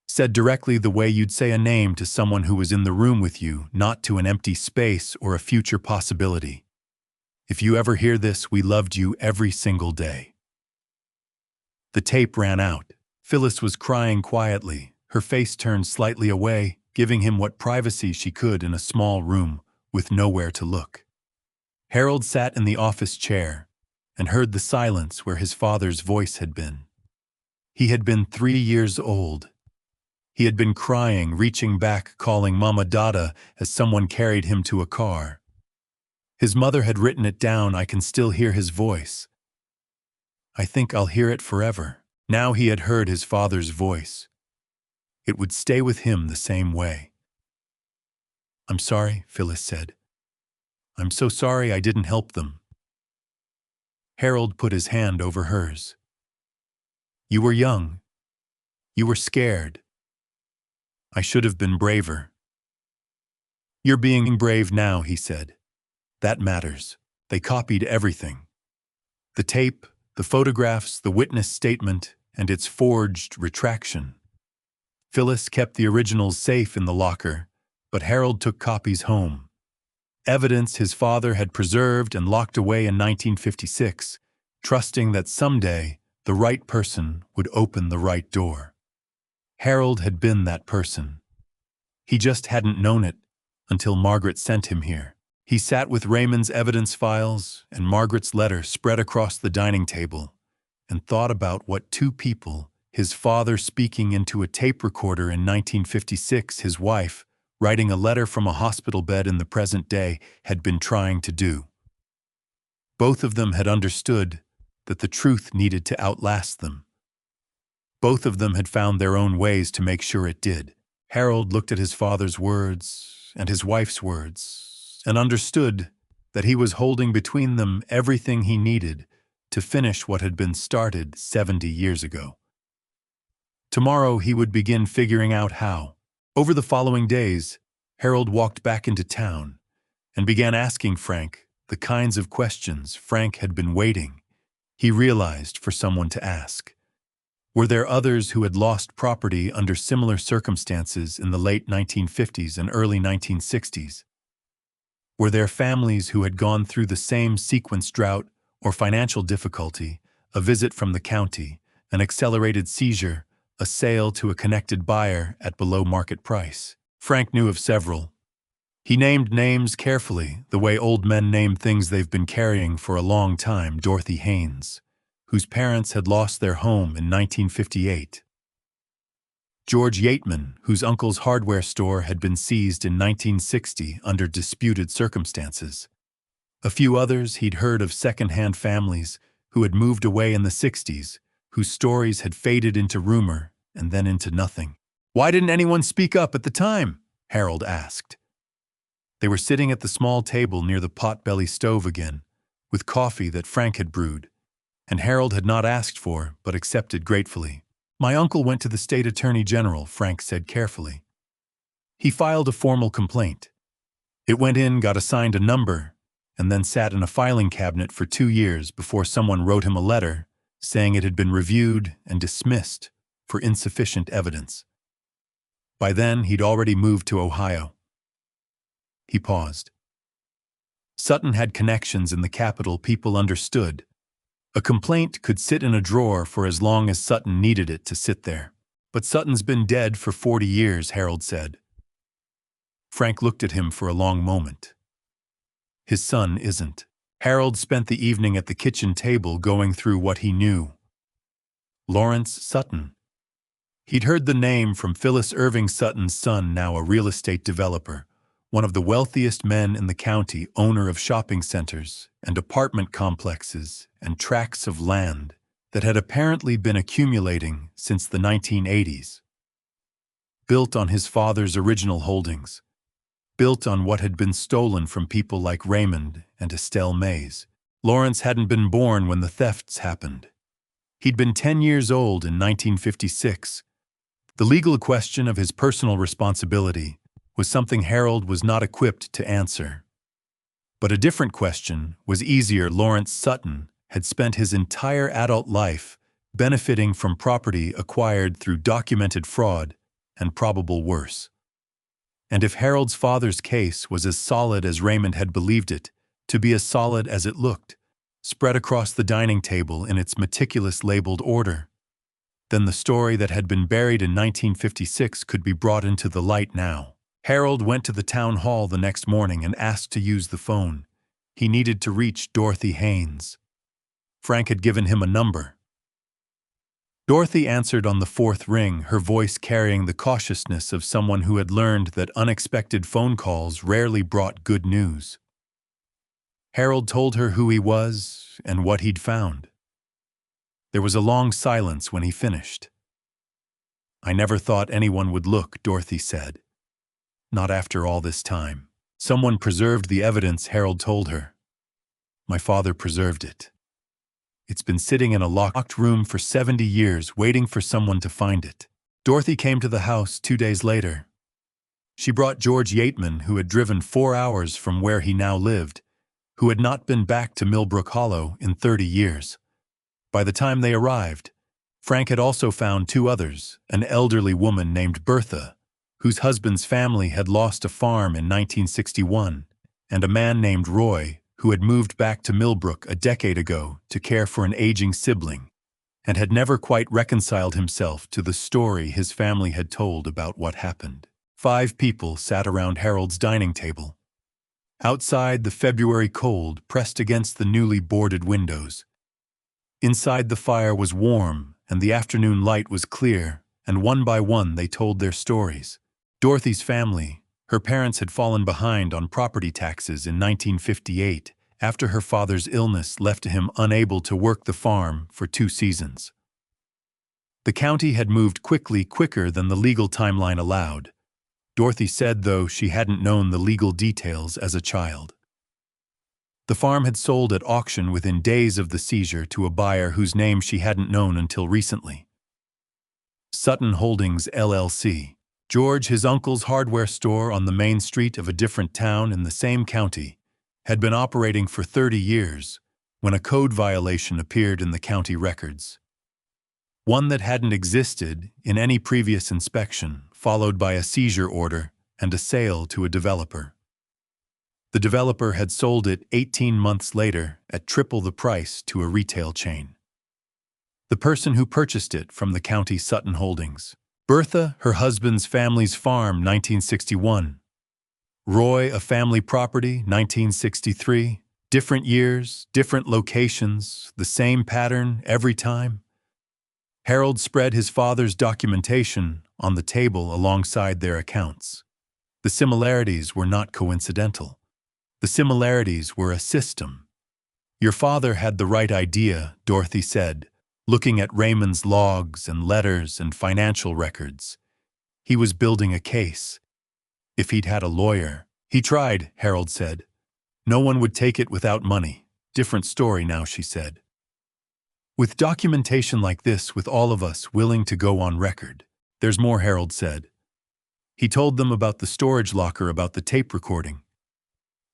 Said directly the way you'd say a name to someone who was in the room with you, not to an empty space or a future possibility. "If you ever hear this, we loved you every single day." The tape ran out. Phyllis was crying quietly, her face turned slightly away, giving him what privacy she could in a small room with nowhere to look. Harold sat in the office chair and heard the silence where his father's voice had been. He had been 3 years old. He had been crying, reaching back, calling Mama Dada as someone carried him to a car. His mother had written it down. I can still hear his voice. I think I'll hear it forever. Now he had heard his father's voice. It would stay with him the same way. "I'm sorry," Phyllis said. "I'm so sorry I didn't help them." Harold put his hand over hers. "You were young. You were scared. I should have been braver." "You're being brave now," he said. "That matters." They copied everything. The tape, the photographs, the witness statement, and its forged retraction. Phyllis kept the originals safe in the locker, but Harold took copies home. Evidence his father had preserved and locked away in 1956, trusting that someday the right person would open the right door. Harold had been that person. He just hadn't known it until Margaret sent him here. He sat with Raymond's evidence files and Margaret's letter spread across the dining table and thought about what two people, his father speaking into a tape recorder in 1956, his wife writing a letter from a hospital bed in the present day, had been trying to do. Both of them had understood that the truth needed to outlast them. Both of them had found their own ways to make sure it did. Harold looked at his father's words and his wife's words and understood that he was holding between them everything he needed to finish what had been started 70 years ago. Tomorrow he would begin figuring out how. Over the following days, Harold walked back into town and began asking Frank the kinds of questions Frank had been waiting, he realized, for someone to ask. Were there others who had lost property under similar circumstances in the late 1950s and early 1960s? Were there families who had gone through the same sequenced drought or financial difficulty, a visit from the county, an accelerated seizure, a sale to a connected buyer at below market price? Frank knew of several. He named names carefully, the way old men name things they've been carrying for a long time. Dorothy Haynes, whose parents had lost their home in 1958. George Yateman, whose uncle's hardware store had been seized in 1960 under disputed circumstances. A few others he'd heard of second-hand families who had moved away in the 60s, whose stories had faded into rumor and then into nothing. "Why didn't anyone speak up at the time?" Harold asked. They were sitting at the small table near the pot-belly stove again, with coffee that Frank had brewed, and Harold had not asked for but accepted gratefully. "My uncle went to the state attorney general," Frank said carefully. "He filed a formal complaint. It went in, got assigned a number, and then sat in a filing cabinet for 2 years before someone wrote him a letter saying it had been reviewed and dismissed for insufficient evidence. By then, he'd already moved to Ohio." He paused. Sutton had connections in the capital people understood. A complaint could sit in a drawer for as long as Sutton needed it to sit there. "But Sutton's been dead for 40 years, Harold said. Frank looked at him for a long moment. "His son isn't." Harold spent the evening at the kitchen table going through what he knew. Lawrence Sutton. He'd heard the name from Phyllis Irving Sutton's son, now a real estate developer, one of the wealthiest men in the county, owner of shopping centers and apartment complexes and tracts of land that had apparently been accumulating since the 1980s. Built on his father's original holdings, built on what had been stolen from people like Raymond and Estelle Mays. Lawrence hadn't been born when the thefts happened. He'd been 10 years old in 1956. The legal question of his personal responsibility was something Harold was not equipped to answer. But a different question was easier. Lawrence Sutton had spent his entire adult life benefiting from property acquired through documented fraud and probable worse. And if Harold's father's case was as solid as Raymond had believed it to be, as solid as it looked, spread across the dining table in its meticulous labeled order, then the story that had been buried in 1956 could be brought into the light now. Harold went to the town hall the next morning and asked to use the phone. He needed to reach Dorothy Haynes. Frank had given him a number. Dorothy answered on the 4th ring, her voice carrying the cautiousness of someone who had learned that unexpected phone calls rarely brought good news. Harold told her who he was and what he'd found. There was a long silence when he finished. "I never thought anyone would look," Dorothy said. "Not after all this time. Someone preserved the evidence," Harold told her. "My father preserved it. It's been sitting in a locked room for 70 years, waiting for someone to find it." Dorothy came to the house 2 days later. She brought George Yateman, who had driven 4 hours from where he now lived, who had not been back to Millbrook Hollow in 30 years. By the time they arrived, Frank had also found 2 others, an elderly woman named Bertha, whose husband's family had lost a farm in 1961, and a man named Roy, who had moved back to Millbrook a decade ago to care for an aging sibling, and had never quite reconciled himself to the story his family had told about what happened. 5 people sat around Harold's dining table. Outside, the February cold pressed against the newly boarded windows. Inside, the fire was warm, and the afternoon light was clear, and one by one they told their stories. Dorothy's family, her parents had fallen behind on property taxes in 1958 after her father's illness left him unable to work the farm for 2 seasons. The county had moved quicker than the legal timeline allowed. Dorothy said, though she hadn't known the legal details as a child. The farm had sold at auction within days of the seizure to a buyer whose name she hadn't known until recently. Sutton Holdings, LLC. George, his uncle's hardware store on the main street of a different town in the same county, had been operating for 30 years when a code violation appeared in the county records. One that hadn't existed in any previous inspection, followed by a seizure order and a sale to a developer. The developer had sold it 18 months later at triple the price to a retail chain. The person who purchased it from the county Sutton Holdings. Bertha, her husband's family's farm, 1961. Roy, a family property, 1963. Different years, different locations, the same pattern every time. Harold spread his father's documentation on the table alongside their accounts. The similarities were not coincidental. The similarities were a system. Your father had the right idea, Dorothy said, looking at Raymond's logs and letters and financial records. He was building a case. If he'd had a lawyer. He tried, Harold said. No one would take it without money. Different story now, she said. With documentation like this, with all of us willing to go on record. There's more, Harold said. He told them about the storage locker, about the tape recording.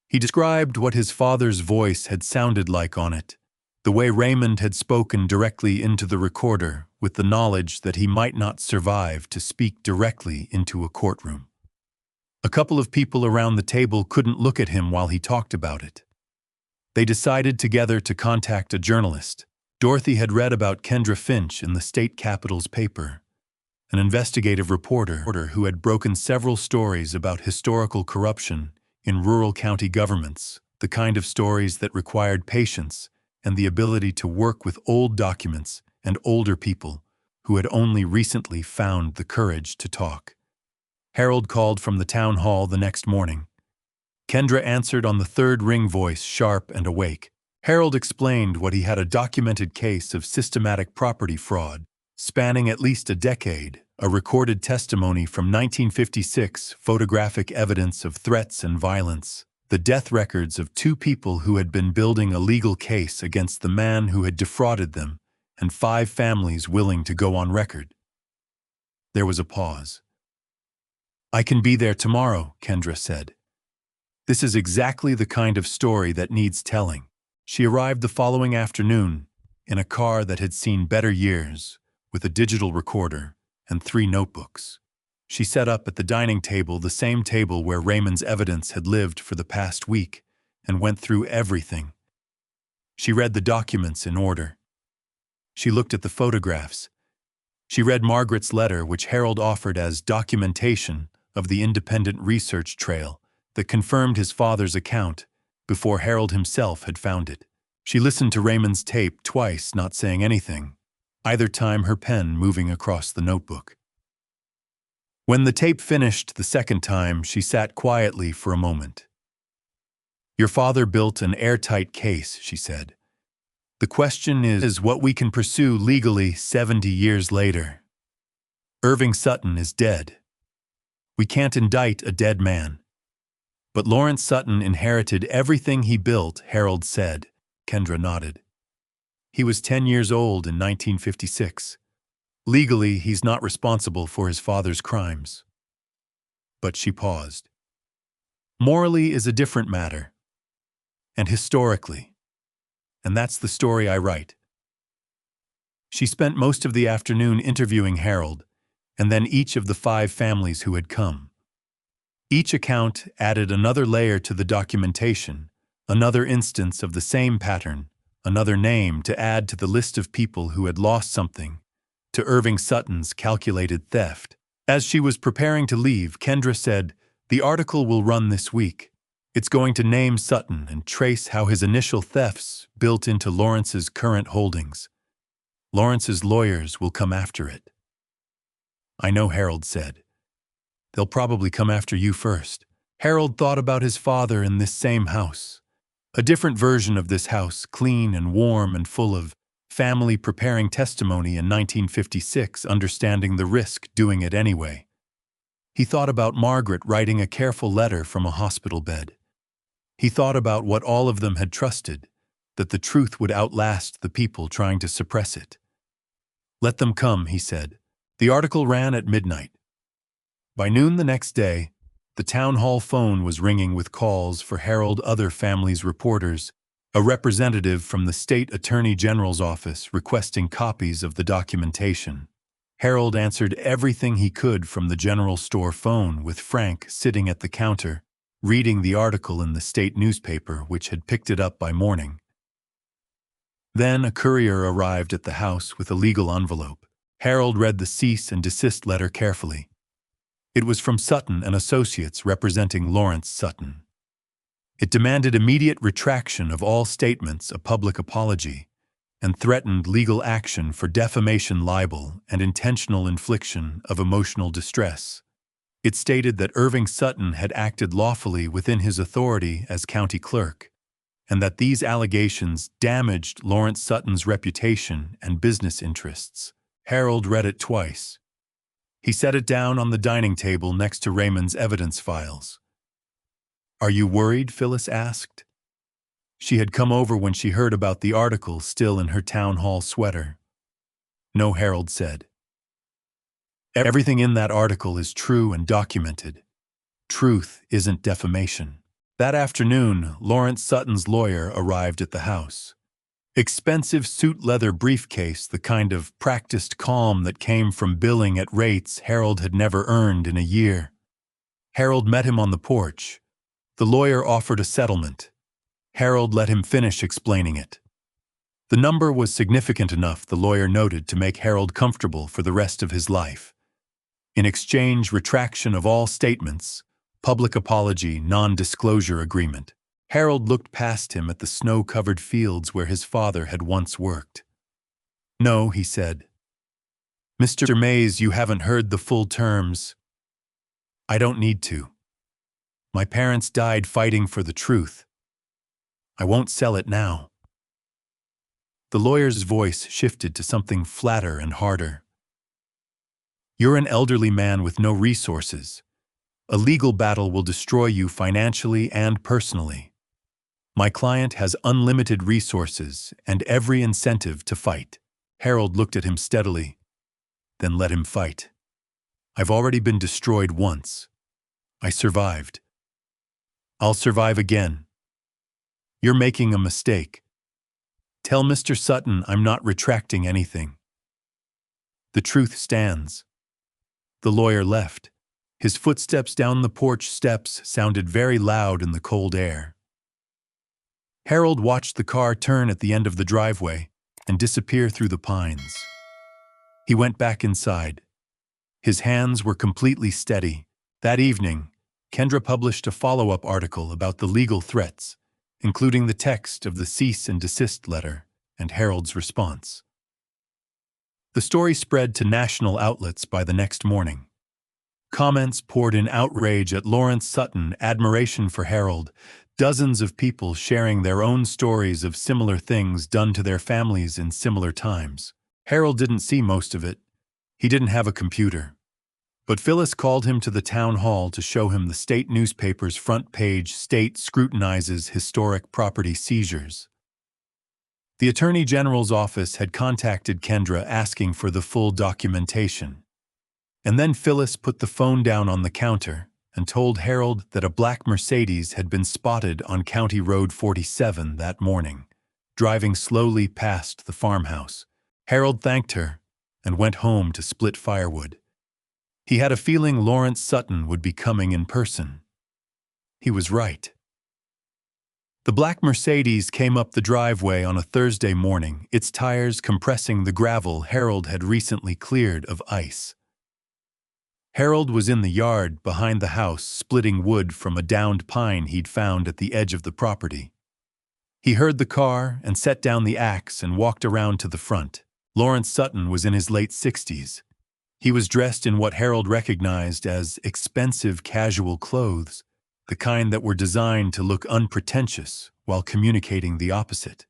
He described what his father's voice had sounded like on it, the way Raymond had spoken directly into the recorder with the knowledge that he might not survive to speak directly into a courtroom. A couple of people around the table couldn't look at him while he talked about it. They decided together to contact a journalist. Dorothy had read about Kendra Finch in the state capital's paper, an investigative reporter who had broken several stories about historical corruption in rural county governments, the kind of stories that required patience and the ability to work with old documents and older people who had only recently found the courage to talk. Harold called from the town hall the next morning. Kendra answered on the third ring, voice sharp and awake. Harold explained what he had: a documented case of systematic property fraud, spanning at least a decade, a recorded testimony from 1956, photographic evidence of threats and violence, the death records of 2 people who had been building a legal case against the man who had defrauded them, and 5 families willing to go on record. There was a pause. I can be there tomorrow, Kendra said. This is exactly the kind of story that needs telling. She arrived the following afternoon in a car that had seen better years, with a digital recorder and 3 notebooks. She set up at the dining table, the same table where Raymond's evidence had lived for the past week, and went through everything. She read the documents in order. She looked at the photographs. She read Margaret's letter, which Harold offered as documentation of the independent research trail that confirmed his father's account before Harold himself had found it. She listened to Raymond's tape twice, not saying anything, either time her pen moving across the notebook. When the tape finished the second time, she sat quietly for a moment. Your father built an airtight case, she said. The question is what we can pursue legally 70 years later. Irving Sutton is dead. We can't indict a dead man. But Lawrence Sutton inherited everything he built, Harold said. Kendra nodded. He was 10 years old in 1956. Legally, he's not responsible for his father's crimes. But she paused. Morally is a different matter. And historically. And that's the story I write. She spent most of the afternoon interviewing Harold, and then each of the 5 families who had come. Each account added another layer to the documentation, another instance of the same pattern, another name to add to the list of people who had lost something, to Irving Sutton's calculated theft. As she was preparing to leave, Kendra said, "The article will run this week. It's going to name Sutton and trace how his initial thefts built into Lawrence's current holdings. Lawrence's lawyers will come after it." I know, Harold said. They'll probably come after you first. Harold thought about his father in this same house. A different version of this house, clean and warm and full of family preparing testimony in 1956, understanding the risk, doing it anyway. He thought about Margaret writing a careful letter from a hospital bed. He thought about what all of them had trusted, that the truth would outlast the people trying to suppress it. "Let them come," he said. The article ran at midnight. By noon the next day, the town hall phone was ringing with calls for Harold other families' reporters, a representative from the state attorney general's office requesting copies of the documentation. Harold answered everything he could from the general store phone, with Frank sitting at the counter, reading the article in the state newspaper which had picked it up by morning. Then a courier arrived at the house with a legal envelope. Harold read the cease and desist letter carefully. It was from Sutton and Associates representing Lawrence Sutton. It demanded immediate retraction of all statements, a public apology, and threatened legal action for defamation, libel, and intentional infliction of emotional distress. It stated that Irving Sutton had acted lawfully within his authority as county clerk, and that these allegations damaged Lawrence Sutton's reputation and business interests. Harold read it twice. He set it down on the dining table next to Raymond's evidence files. "Are you worried?" Phyllis asked. She had come over when she heard about the article, still in her town hall sweater. "No," Harold said. "Everything in that article is true and documented. Truth isn't defamation." That afternoon, Lawrence Sutton's lawyer arrived at the house. Expensive suit leather briefcase, the kind of practiced calm that came from billing at rates Harold had never earned in a year. Harold met him on the porch. The lawyer offered a settlement. Harold let him finish explaining it. The number was significant enough, the lawyer noted, to make Harold comfortable for the rest of his life. In exchange, retraction of all statements, public apology, non-disclosure agreement. Harold looked past him at the snow-covered fields where his father had once worked. "No," he said. "Mr. Mays, you haven't heard the full terms." "I don't need to. My parents died fighting for the truth. I won't sell it now." The lawyer's voice shifted to something flatter and harder. "You're an elderly man with no resources. A legal battle will destroy you financially and personally. My client has unlimited resources and every incentive to fight." Harold looked at him steadily. "Then let him fight. I've already been destroyed once. I survived. I'll survive again. You're making a mistake. Tell Mr. Sutton I'm not retracting anything. The truth stands." The lawyer left. His footsteps down the porch steps sounded very loud in the cold air. Harold watched the car turn at the end of the driveway and disappear through the pines. He went back inside. His hands were completely steady. That evening, Kendra published a follow-up article about the legal threats, including the text of the cease and desist letter and Harold's response. The story spread to national outlets by the next morning. Comments poured in: outrage at Lawrence Sutton, admiration for Harold, dozens of people sharing their own stories of similar things done to their families in similar times. Harold didn't see most of it. He didn't have a computer. But Phyllis called him to the town hall to show him the state newspaper's front page: "State scrutinizes historic property seizures." The Attorney General's office had contacted Kendra asking for the full documentation. And then Phyllis put the phone down on the counter and told Harold that a black Mercedes had been spotted on County Road 47 that morning, driving slowly past the farmhouse. Harold thanked her and went home to split firewood. He had a feeling Lawrence Sutton would be coming in person. He was right. The black Mercedes came up the driveway on a Thursday morning, its tires compressing the gravel Harold had recently cleared of ice. Harold was in the yard behind the house, splitting wood from a downed pine he'd found at the edge of the property. He heard the car and set down the axe and walked around to the front. Lawrence Sutton was in his late 60s. He was dressed in what Harold recognized as expensive casual clothes, the kind that were designed to look unpretentious while communicating the opposite.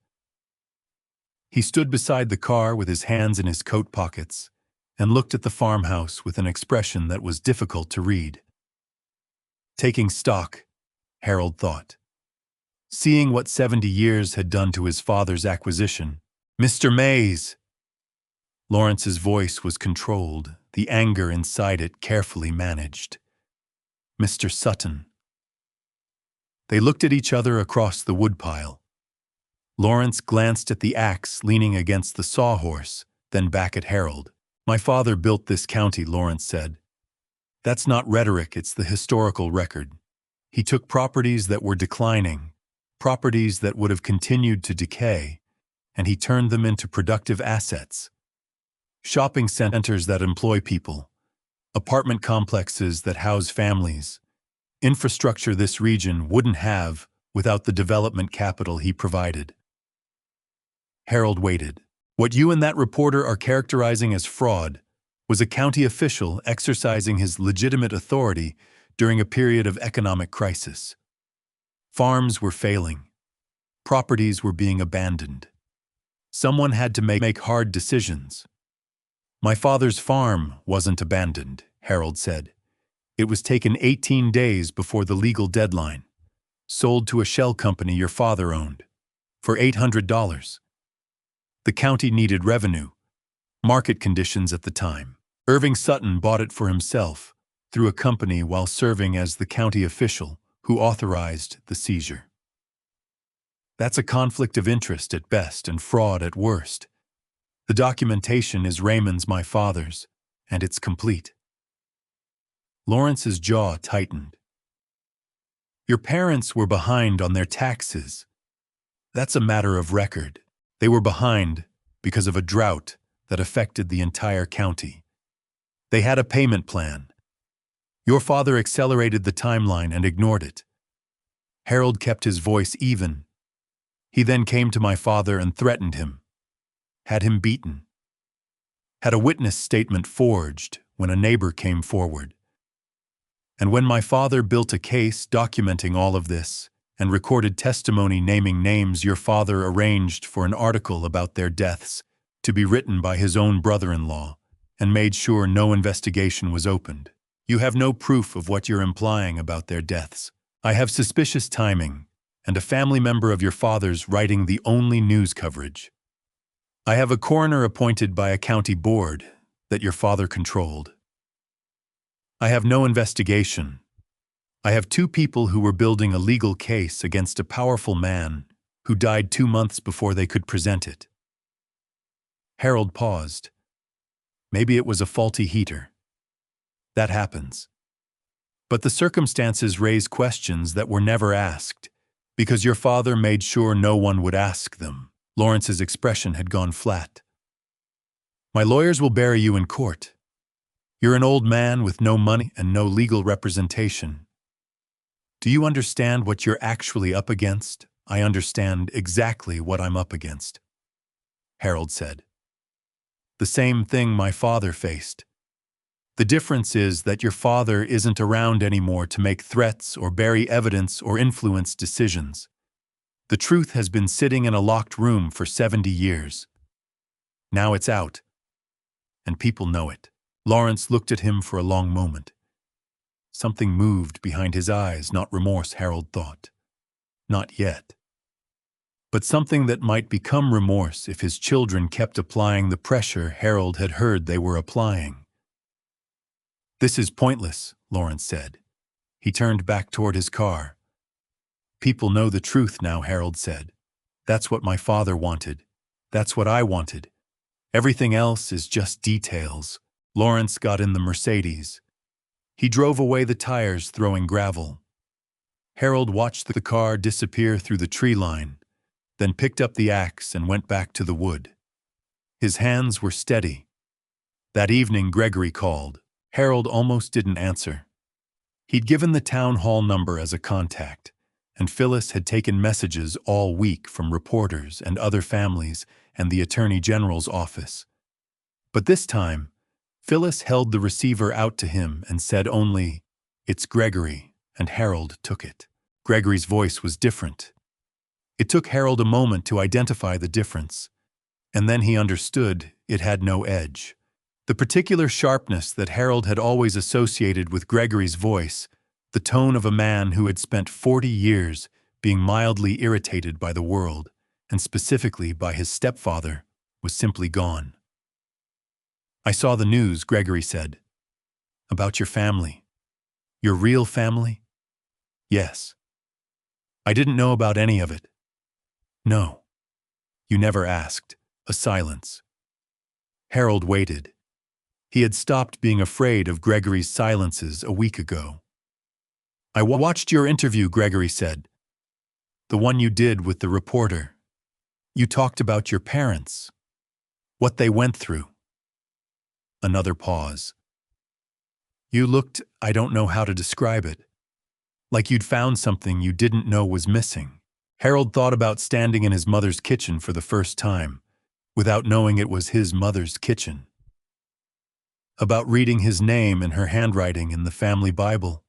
He stood beside the car with his hands in his coat pockets and looked at the farmhouse with an expression that was difficult to read. Taking stock, Harold thought. Seeing what 70 years had done to his father's acquisition. Mr. Mays! Lawrence's voice was controlled, the anger inside it carefully managed. Mr. Sutton. They looked at each other across the woodpile. Lawrence glanced at the axe leaning against the sawhorse, then back at Harold. My father built this county, Lawrence said. That's not rhetoric, it's the historical record. He took properties that were declining, properties that would have continued to decay, and he turned them into productive assets. Shopping centers that employ people, apartment complexes that house families, infrastructure this region wouldn't have without the development capital he provided. Harold waited. What you and that reporter are characterizing as fraud was a county official exercising his legitimate authority during a period of economic crisis. Farms were failing. Properties were being abandoned. Someone had to make hard decisions. My father's farm wasn't abandoned, Harold said. It was taken 18 days before the legal deadline, sold to a shell company your father owned, for $800. The county needed revenue, market conditions at the time. Irving Sutton bought it for himself through a company while serving as the county official who authorized the seizure. That's a conflict of interest at best and fraud at worst. The documentation is Raymond's, my father's, and it's complete. Lawrence's jaw tightened. Your parents were behind on their taxes. That's a matter of record. They were behind because of a drought that affected the entire county. They had a payment plan. Your father accelerated the timeline and ignored it. Harold kept his voice even. He then came to my father and threatened him. Had him beaten. Had a witness statement forged when a neighbor came forward. And when my father built a case documenting all of this and recorded testimony naming names, your father arranged for an article about their deaths to be written by his own brother-in-law and made sure no investigation was opened. You have no proof of what you're implying about their deaths. I have suspicious timing and a family member of your father's writing the only news coverage. I have a coroner appointed by a county board that your father controlled. I have no investigation. I have 2 people who were building a legal case against a powerful man who died 2 months before they could present it. Harold paused. Maybe it was a faulty heater. That happens. But the circumstances raise questions that were never asked, because your father made sure no one would ask them. Lawrence's expression had gone flat. My lawyers will bury you in court. You're an old man with no money and no legal representation. Do you understand what you're actually up against? I understand exactly what I'm up against, Harold said. The same thing my father faced. The difference is that your father isn't around anymore to make threats or bury evidence or influence decisions. The truth has been sitting in a locked room for 70 years. Now it's out, and people know it. Lawrence looked at him for a long moment. Something moved behind his eyes, not remorse, Harold thought. Not yet. But something that might become remorse if his children kept applying the pressure Harold had heard they were applying. This is pointless, Lawrence said. He turned back toward his car. People know the truth now, Harold said. That's what my father wanted. That's what I wanted. Everything else is just details. Lawrence got in the Mercedes. He drove away the tires, throwing gravel. Harold watched the car disappear through the tree line, then picked up the axe and went back to the wood. His hands were steady. That evening Gregory called. Harold almost didn't answer. He'd given the town hall number as a contact, and Phyllis had taken messages all week from reporters and other families and the Attorney General's office. But this time, Phyllis held the receiver out to him and said only, "It's Gregory," and Harold took it. Gregory's voice was different. It took Harold a moment to identify the difference, and then he understood it had no edge. The particular sharpness that Harold had always associated with Gregory's voice, the tone of a man who had spent 40 years being mildly irritated by the world, and specifically by his stepfather, was simply gone. "I saw the news," Gregory said. "About your family. Your real family?" "Yes." "I didn't know about any of it." "No. You never asked." A silence. Harold waited. He had stopped being afraid of Gregory's silences a week ago. "I watched your interview," Gregory said. "The one you did with the reporter. You talked about your parents, what they went through." Another pause. "You looked, I don't know how to describe it, like you'd found something you didn't know was missing." Harold thought about standing in his mother's kitchen for the first time, without knowing it was his mother's kitchen. About reading his name in her handwriting in the family Bible.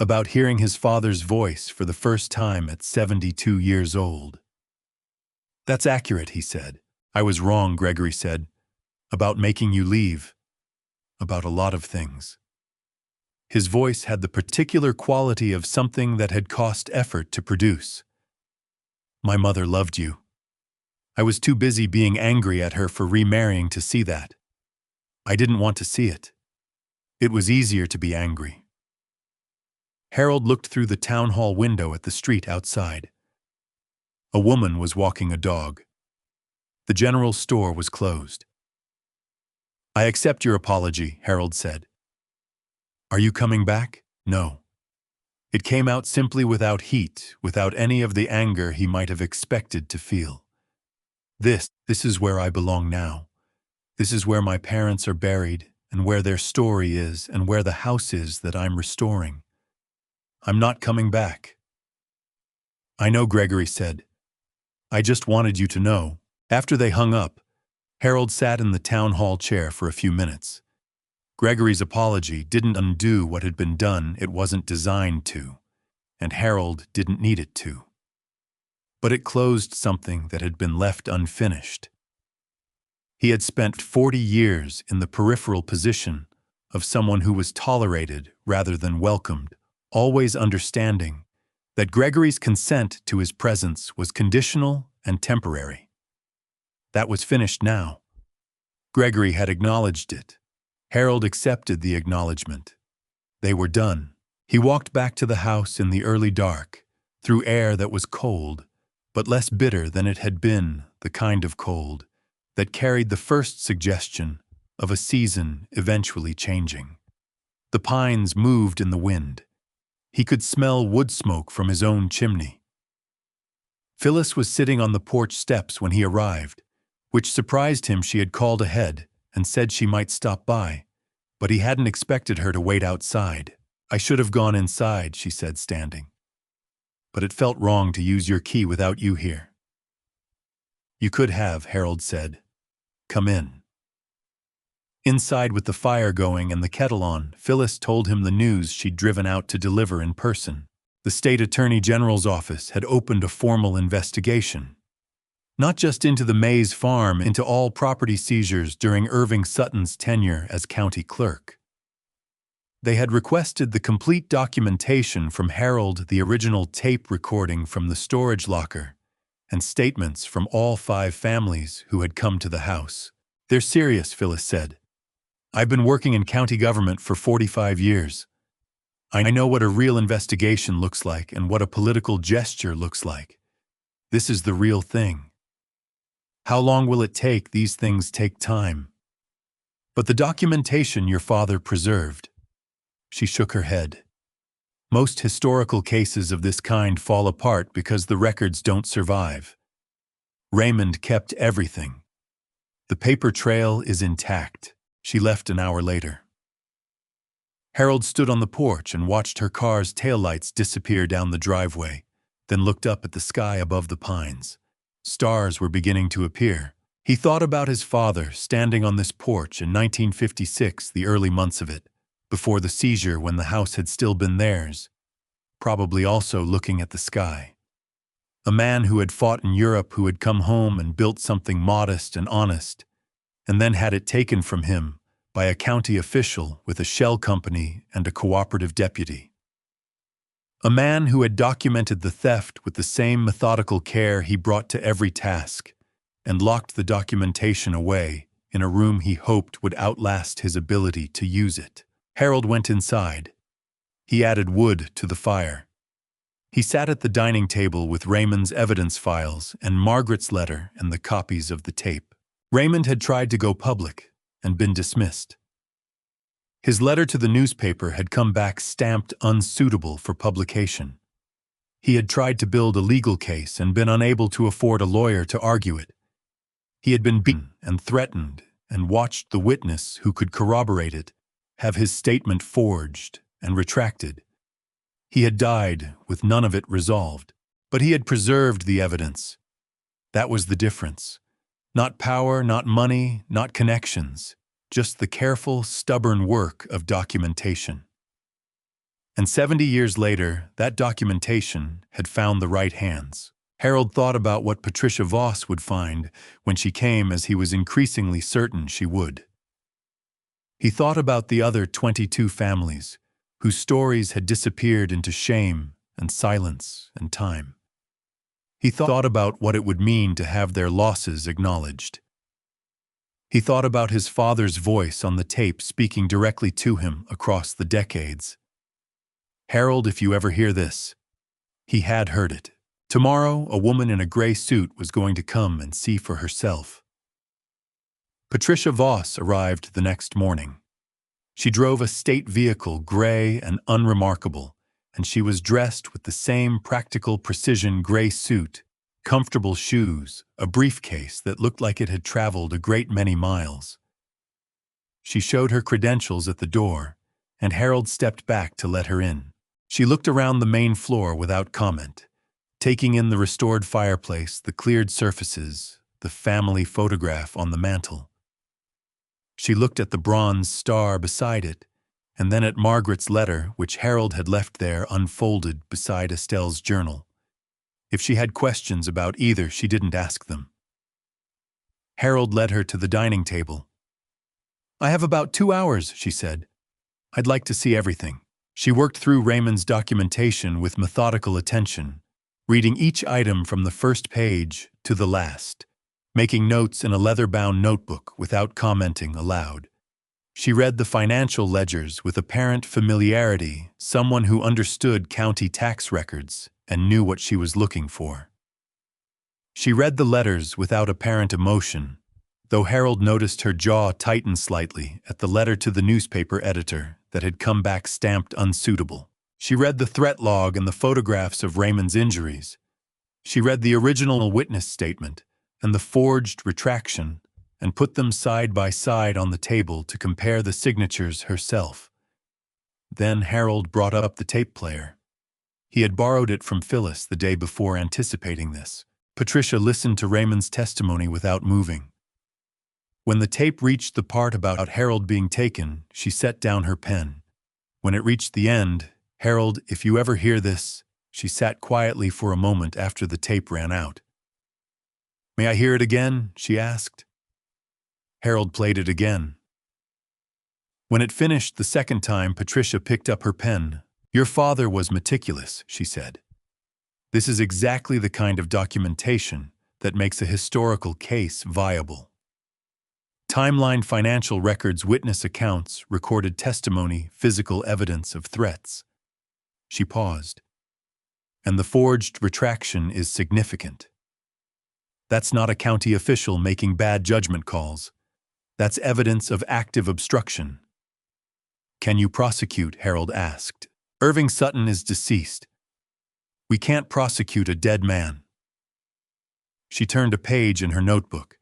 About hearing his father's voice for the first time at 72 years old. "That's accurate," he said. "I was wrong," Gregory said. "About making you leave. About a lot of things." His voice had the particular quality of something that had cost effort to produce. "My mother loved you. I was too busy being angry at her for remarrying to see that. I didn't want to see it. It was easier to be angry." Harold looked through the town hall window at the street outside. A woman was walking a dog. The general store was closed. "I accept your apology," Harold said. "Are you coming back?" "No." It came out simply, without heat, without any of the anger he might have expected to feel. This is where I belong now. This is where my parents are buried, and where their story is, and where the house is that I'm restoring. I'm not coming back." "I know," Gregory said. "I just wanted you to know." After they hung up, Harold sat in the town hall chair for a few minutes. Gregory's apology didn't undo what had been done. It wasn't designed to, and Harold didn't need it to. But it closed something that had been left unfinished. He had spent 40 years in the peripheral position of someone who was tolerated rather than welcomed, always understanding that Gregory's consent to his presence was conditional and temporary. That was finished now. Gregory had acknowledged it. Harold accepted the acknowledgement. They were done. He walked back to the house in the early dark, through air that was cold, but less bitter than it had been, the kind of cold that carried the first suggestion of a season eventually changing. The pines moved in the wind. He could smell wood smoke from his own chimney. Phyllis was sitting on the porch steps when he arrived, which surprised him. She had called ahead and said she might stop by, but he hadn't expected her to wait outside. "I should have gone inside," she said, standing. "But it felt wrong to use your key without you here." "You could have," Harold said. "Come in." Inside, with the fire going and the kettle on, Phyllis told him the news she'd driven out to deliver in person. The state attorney general's office had opened a formal investigation. Not just into the Mays farm, into all property seizures during Irving Sutton's tenure as county clerk. They had requested the complete documentation from Harold, the original tape recording from the storage locker, and statements from all 5 families who had come to the house. "They're serious," Phyllis said. "I've been working in county government for 45 years. I know what a real investigation looks like and what a political gesture looks like. This is the real thing. How long will it take? These things take time. But the documentation your father preserved." She shook her head. "Most historical cases of this kind fall apart because the records don't survive. Raymond kept everything. The paper trail is intact." She left an hour later. Harold stood on the porch and watched her car's taillights disappear down the driveway, then looked up at the sky above the pines. Stars were beginning to appear. He thought about his father standing on this porch in 1956, the early months of it, before the seizure, when the house had still been theirs, probably also looking at the sky. A man who had fought in Europe, who had come home and built something modest and honest, and then had it taken from him by a county official with a shell company and a cooperative deputy. A man who had documented the theft with the same methodical care he brought to every task, and locked the documentation away in a room he hoped would outlast his ability to use it. Harold went inside. He added wood to the fire. He sat at the dining table with Raymond's evidence files and Margaret's letter and the copies of the tape. Raymond had tried to go public and been dismissed. His letter to the newspaper had come back stamped unsuitable for publication. He had tried to build a legal case and been unable to afford a lawyer to argue it. He had been beaten and threatened and watched the witness who could corroborate it have his statement forged and retracted. He had died with none of it resolved, but he had preserved the evidence. That was the difference. Not power, not money, not connections, just the careful, stubborn work of documentation. And 70 years later, that documentation had found the right hands. Harold thought about what Patricia Voss would find when she came, as he was increasingly certain she would. He thought about the other 22 families whose stories had disappeared into shame and silence and time. He thought about what it would mean to have their losses acknowledged. He thought about his father's voice on the tape speaking directly to him across the decades. Harold, if you ever hear this, he had heard it. Tomorrow, a woman in a gray suit was going to come and see for herself. Patricia Voss arrived the next morning. She drove a state vehicle, gray and unremarkable, and she was dressed with the same practical precision gray suit, comfortable shoes, a briefcase that looked like it had traveled a great many miles. She showed her credentials at the door, and Harold stepped back to let her in. She looked around the main floor without comment, taking in the restored fireplace, the cleared surfaces, the family photograph on the mantel. She looked at the bronze star beside it, and then at Margaret's letter, which Harold had left there unfolded beside Estelle's journal. If she had questions about either, she didn't ask them. Harold led her to the dining table. "I have about 2 hours," she said. "I'd like to see everything." She worked through Raymond's documentation with methodical attention, reading each item from the first page to the last, making notes in a leather-bound notebook without commenting aloud. She read the financial ledgers with apparent familiarity, someone who understood county tax records and knew what she was looking for. She read the letters without apparent emotion, though Harold noticed her jaw tighten slightly at the letter to the newspaper editor that had come back stamped unsuitable. She read the threat log and the photographs of Raymond's injuries. She read the original witness statement and the forged retraction, and put them side by side on the table to compare the signatures herself. Then Harold brought up the tape player. He had borrowed it from Phyllis the day before, anticipating this. Patricia listened to Raymond's testimony without moving. When the tape reached the part about Harold being taken, she set down her pen. When it reached the end, "Harold, if you ever hear this," she sat quietly for a moment after the tape ran out. "May I hear it again?" she asked. Harold played it again. When it finished the second time, Patricia picked up her pen. "Your father was meticulous," she said. "This is exactly the kind of documentation that makes a historical case viable. Timeline financial records, witness accounts, recorded testimony, physical evidence of threats." She paused. "And the forged retraction is significant. That's not a county official making bad judgment calls. That's evidence of active obstruction." "Can you prosecute?" Harold asked. "Irving Sutton is deceased. We can't prosecute a dead man." She turned a page in her notebook.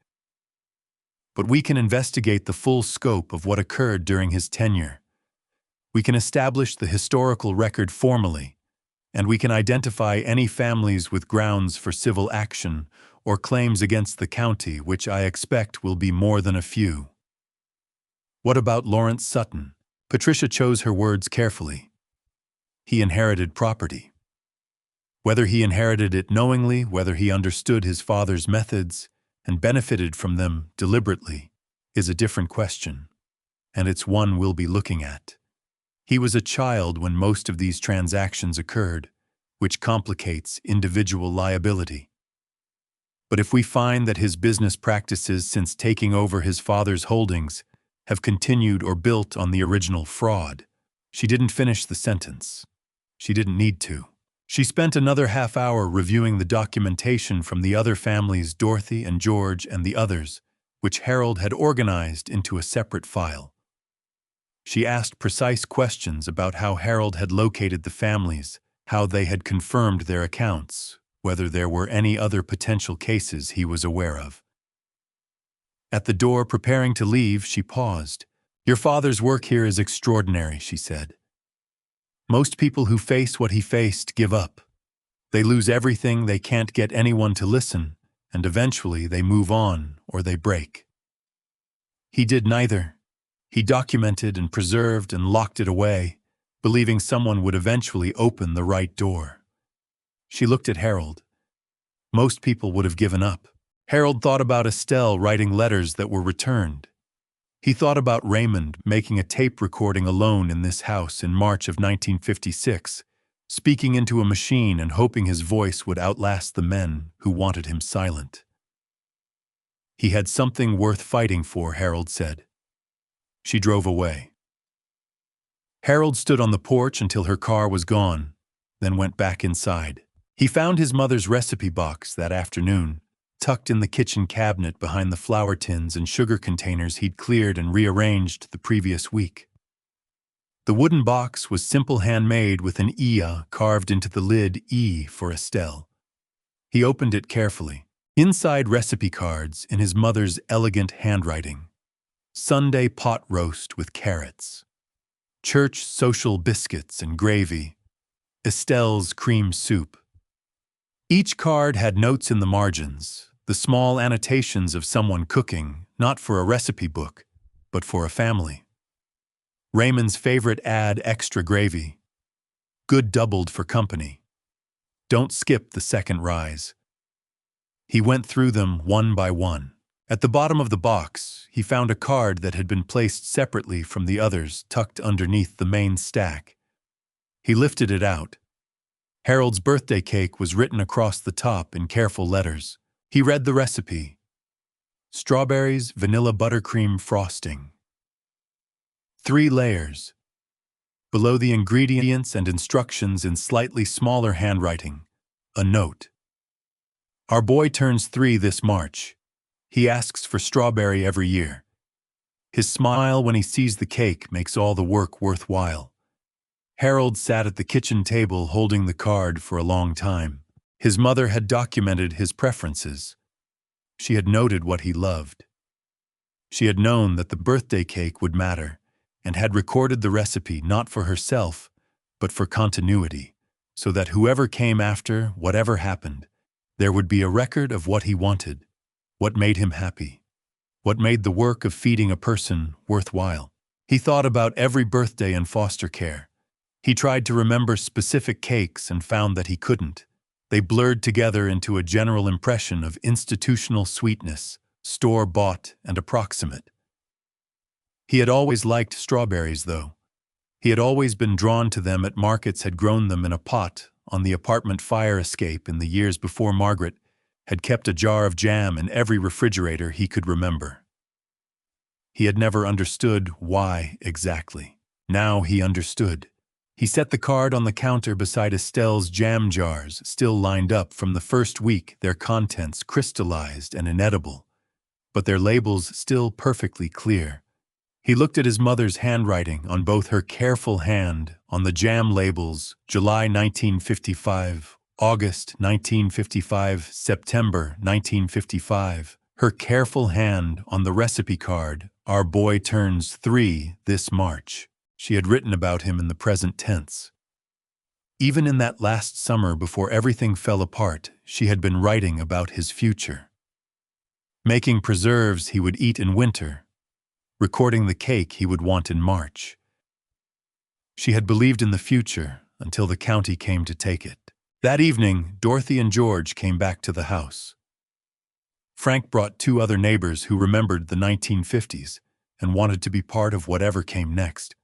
"But we can investigate the full scope of what occurred during his tenure. We can establish the historical record formally, and we can identify any families with grounds for civil action or claims against the county, which I expect will be more than a few." "What about Lawrence Sutton?" Patricia chose her words carefully. "He inherited property. Whether he inherited it knowingly, whether he understood his father's methods and benefited from them deliberately, is a different question, and it's one we'll be looking at. He was a child when most of these transactions occurred, which complicates individual liability. But if we find that his business practices since taking over his father's holdings have continued or built on the original fraud, she didn't finish the sentence. She didn't need to. She spent another half hour reviewing the documentation from the other families, Dorothy and George and the others, which Harold had organized into a separate file. She asked precise questions about how Harold had located the families, how they had confirmed their accounts, whether there were any other potential cases he was aware of. At the door, preparing to leave, she paused. "Your father's work here is extraordinary," she said. "Most people who face what he faced give up. They lose everything, they can't get anyone to listen, and eventually they move on or they break. He did neither. He documented and preserved and locked it away, believing someone would eventually open the right door." She looked at Harold. Most people would have given up. Harold thought about Estelle writing letters that were returned. He thought about Raymond making a tape recording alone in this house in March of 1956, speaking into a machine and hoping his voice would outlast the men who wanted him silent. He had something worth fighting for, Harold said. She drove away. Harold stood on the porch until her car was gone, then went back inside. He found his mother's recipe box that afternoon, tucked in the kitchen cabinet behind the flour tins and sugar containers he'd cleared and rearranged the previous week. The wooden box was simple handmade with an Ia carved into the lid, E for Estelle. He opened it carefully. Inside, recipe cards in his mother's elegant handwriting. Sunday pot roast with carrots. Church social biscuits and gravy. Estelle's cream soup. Each card had notes in the margins, the small annotations of someone cooking, not for a recipe book, but for a family. Raymond's favorite, add extra gravy. Good doubled for company. Don't skip the second rise. He went through them one by one. At the bottom of the box, he found a card that had been placed separately from the others, tucked underneath the main stack. He lifted it out. Harold's birthday cake was written across the top in careful letters. He read the recipe. Strawberries, vanilla buttercream frosting. 3 layers. Below the ingredients and instructions in slightly smaller handwriting, a note. Our boy turns 3 this March. He asks for strawberry every year. His smile when he sees the cake makes all the work worthwhile. Harold sat at the kitchen table holding the card for a long time. His mother had documented his preferences. She had noted what he loved. She had known that the birthday cake would matter, and had recorded the recipe not for herself, but for continuity, so that whoever came after, whatever happened, there would be a record of what he wanted, what made him happy, what made the work of feeding a person worthwhile. He thought about every birthday in foster care. He tried to remember specific cakes and found that he couldn't. They blurred together into a general impression of institutional sweetness, store-bought and approximate. He had always liked strawberries, though. He had always been drawn to them at markets, had grown them in a pot on the apartment fire escape in the years before Margaret had kept a jar of jam in every refrigerator he could remember. He had never understood why exactly. Now he understood. He set the card on the counter beside Estelle's jam jars, still lined up from the first week, their contents crystallized and inedible, but their labels still perfectly clear. He looked at his mother's handwriting on both her careful hand on the jam labels, July 1955, August 1955, September 1955, her careful hand on the recipe card, our boy turns 3 this March. She had written about him in the present tense. Even in that last summer before everything fell apart, she had been writing about his future. Making preserves he would eat in winter, recording the cake he would want in March. She had believed in the future until the county came to take it. That evening, Dorothy and George came back to the house. Frank brought two other neighbors who remembered the 1950s and wanted to be part of whatever came next.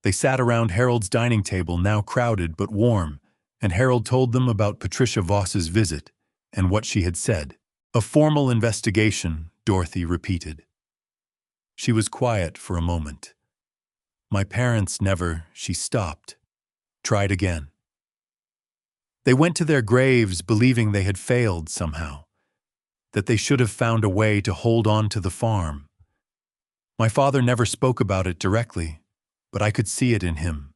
They sat around Harold's dining table, now crowded but warm, and Harold told them about Patricia Voss's visit and what she had said. "A formal investigation," Dorothy repeated. She was quiet for a moment. "My parents never," she stopped. Tried again. "They went to their graves believing they had failed somehow, that they should have found a way to hold on to the farm. My father never spoke about it directly, but I could see it in him.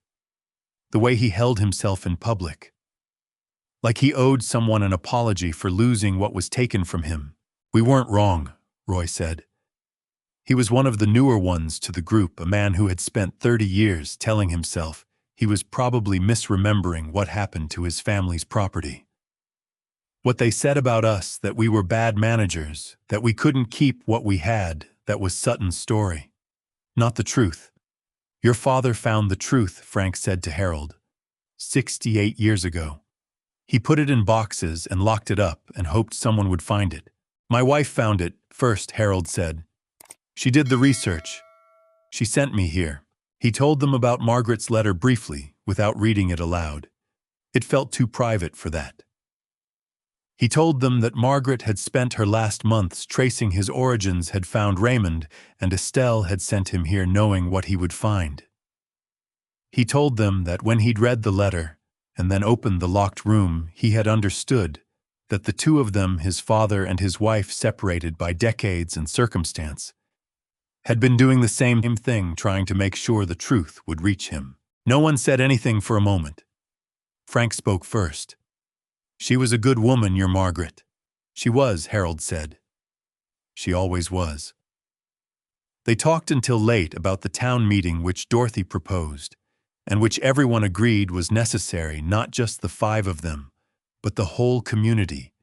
The way he held himself in public. Like he owed someone an apology for losing what was taken from him." "We weren't wrong," Roy said. He was one of the newer ones to the group, a man who had spent 30 years telling himself he was probably misremembering what happened to his family's property. "What they said about us, that we were bad managers, that we couldn't keep what we had, that was Sutton's story. Not the truth. Your father found the truth," Frank said to Harold, 68 years ago. "He put it in boxes and locked it up and hoped someone would find it." "My wife found it first," Harold said. "She did the research. She sent me here." He told them about Margaret's letter briefly, without reading it aloud. It felt too private for that. He told them that Margaret had spent her last months tracing his origins, had found Raymond, and Estelle had sent him here knowing what he would find. He told them that when he'd read the letter, and then opened the locked room, he had understood that the two of them, his father and his wife separated by decades and circumstance, had been doing the same thing, trying to make sure the truth would reach him. No one said anything for a moment. Frank spoke first. "She was a good woman, your Margaret." "She was," Harold said. "She always was." They talked until late about the town meeting which Dorothy proposed, and which everyone agreed was necessary, not just the five of them, but the whole community,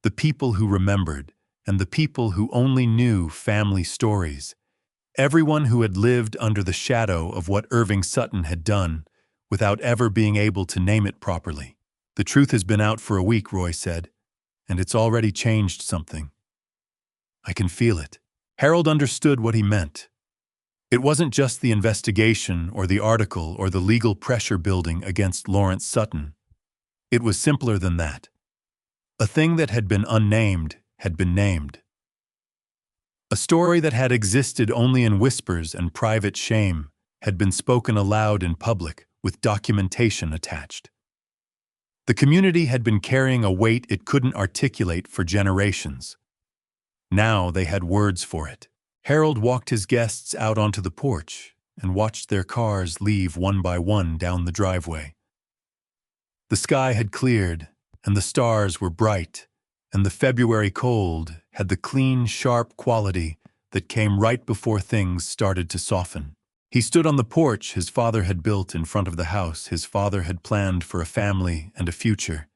the people who remembered, and the people who only knew family stories, everyone who had lived under the shadow of what Irving Sutton had done, without ever being able to name it properly. "The truth has been out for a week," Roy said, "and it's already changed something. I can feel it." Harold understood what he meant. It wasn't just the investigation or the article or the legal pressure building against Lawrence Sutton. It was simpler than that. A thing that had been unnamed had been named. A story that had existed only in whispers and private shame had been spoken aloud in public, with documentation attached. The community had been carrying a weight it couldn't articulate for generations. Now they had words for it. Harold walked his guests out onto the porch and watched their cars leave one by one down the driveway. The sky had cleared, and the stars were bright, and the February cold had the clean, sharp quality that came right before things started to soften. He stood on the porch his father had built in front of the house his father had planned for a family and a future,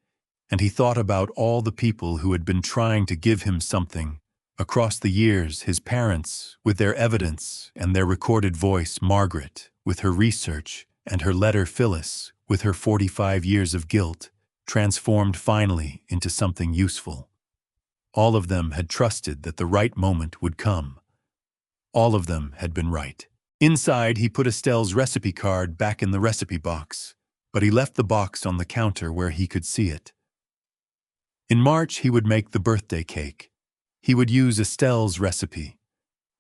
and he thought about all the people who had been trying to give him something. Across the years, his parents, with their evidence and their recorded voice, Margaret, with her research, and her letter Phyllis, with her 45 years of guilt, transformed finally into something useful. All of them had trusted that the right moment would come. All of them had been right. Inside, he put Estelle's recipe card back in the recipe box, but he left the box on the counter where he could see it. In March, he would make the birthday cake. He would use Estelle's recipe.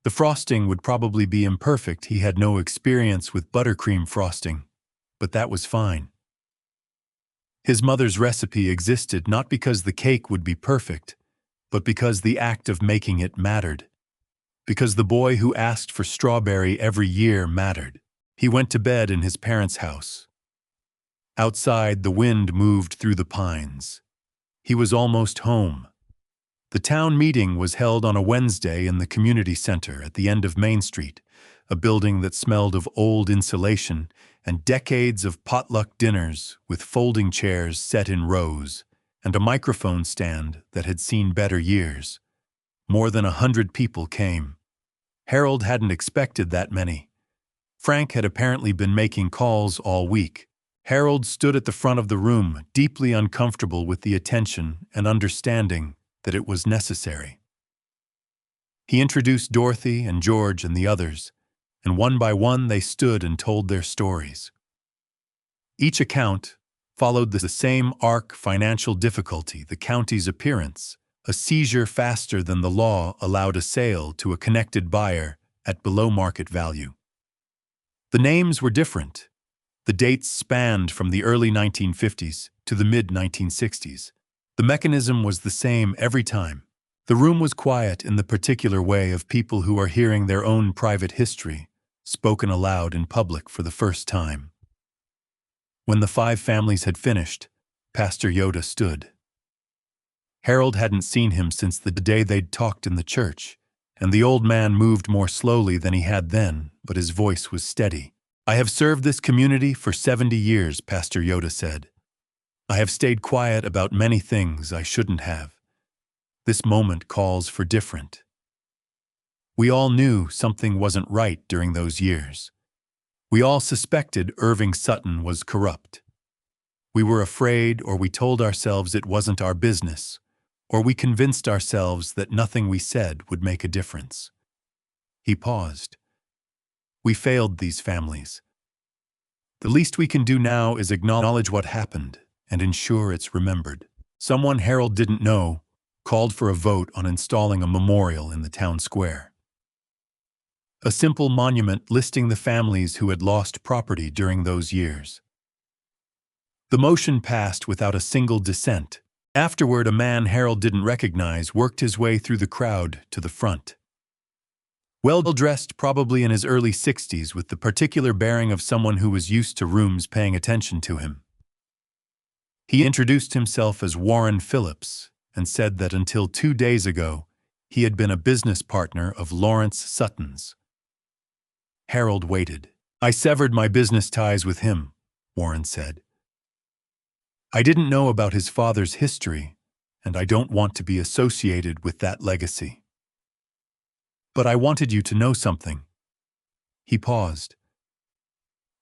The frosting would probably be imperfect. He had no experience with buttercream frosting, but that was fine. His mother's recipe existed not because the cake would be perfect, but because the act of making it mattered. Because the boy who asked for strawberry every year mattered. He went to bed in his parents' house. Outside, the wind moved through the pines. He was almost home. The town meeting was held on a Wednesday in the community center at the end of Main Street, a building that smelled of old insulation and decades of potluck dinners with folding chairs set in rows and a microphone stand that had seen better years. More than 100 people came. Harold hadn't expected that many. Frank had apparently been making calls all week. Harold stood at the front of the room, deeply uncomfortable with the attention and understanding that it was necessary. He introduced Dorothy and George and the others, and one by one they stood and told their stories. Each account followed the same arc: financial difficulty, the county's appearance, a seizure faster than the law allowed, a sale to a connected buyer at below market value. The names were different. The dates spanned from the early 1950s to the mid-1960s. The mechanism was the same every time. The room was quiet in the particular way of people who are hearing their own private history spoken aloud in public for the first time. When the 5 families had finished, Pastor Yoda stood. Harold hadn't seen him since the day they'd talked in the church, and the old man moved more slowly than he had then, but his voice was steady. "I have served this community for 70 years, Pastor Yoda said. I have stayed quiet about many things I shouldn't have. This moment calls for different. We all knew something wasn't right during those years. We all suspected Irving Sutton was corrupt. We were afraid, or we told ourselves it wasn't our business, or we convinced ourselves that nothing we said would make a difference." He paused. "We failed these families. The least we can do now is acknowledge what happened and ensure it's remembered." Someone Harold didn't know called for a vote on installing a memorial in the town square. A simple monument listing the families who had lost property during those years. The motion passed without a single dissent. Afterward, a man Harold didn't recognize worked his way through the crowd to the front. Well-dressed, probably in his early 60s, with the particular bearing of someone who was used to rooms paying attention to him. He introduced himself as Warren Phillips and said that until 2 days ago, he had been a business partner of Lawrence Sutton's. Harold waited. "I severed my business ties with him," Warren said. "I didn't know about his father's history, and I don't want to be associated with that legacy. But I wanted you to know something." He paused.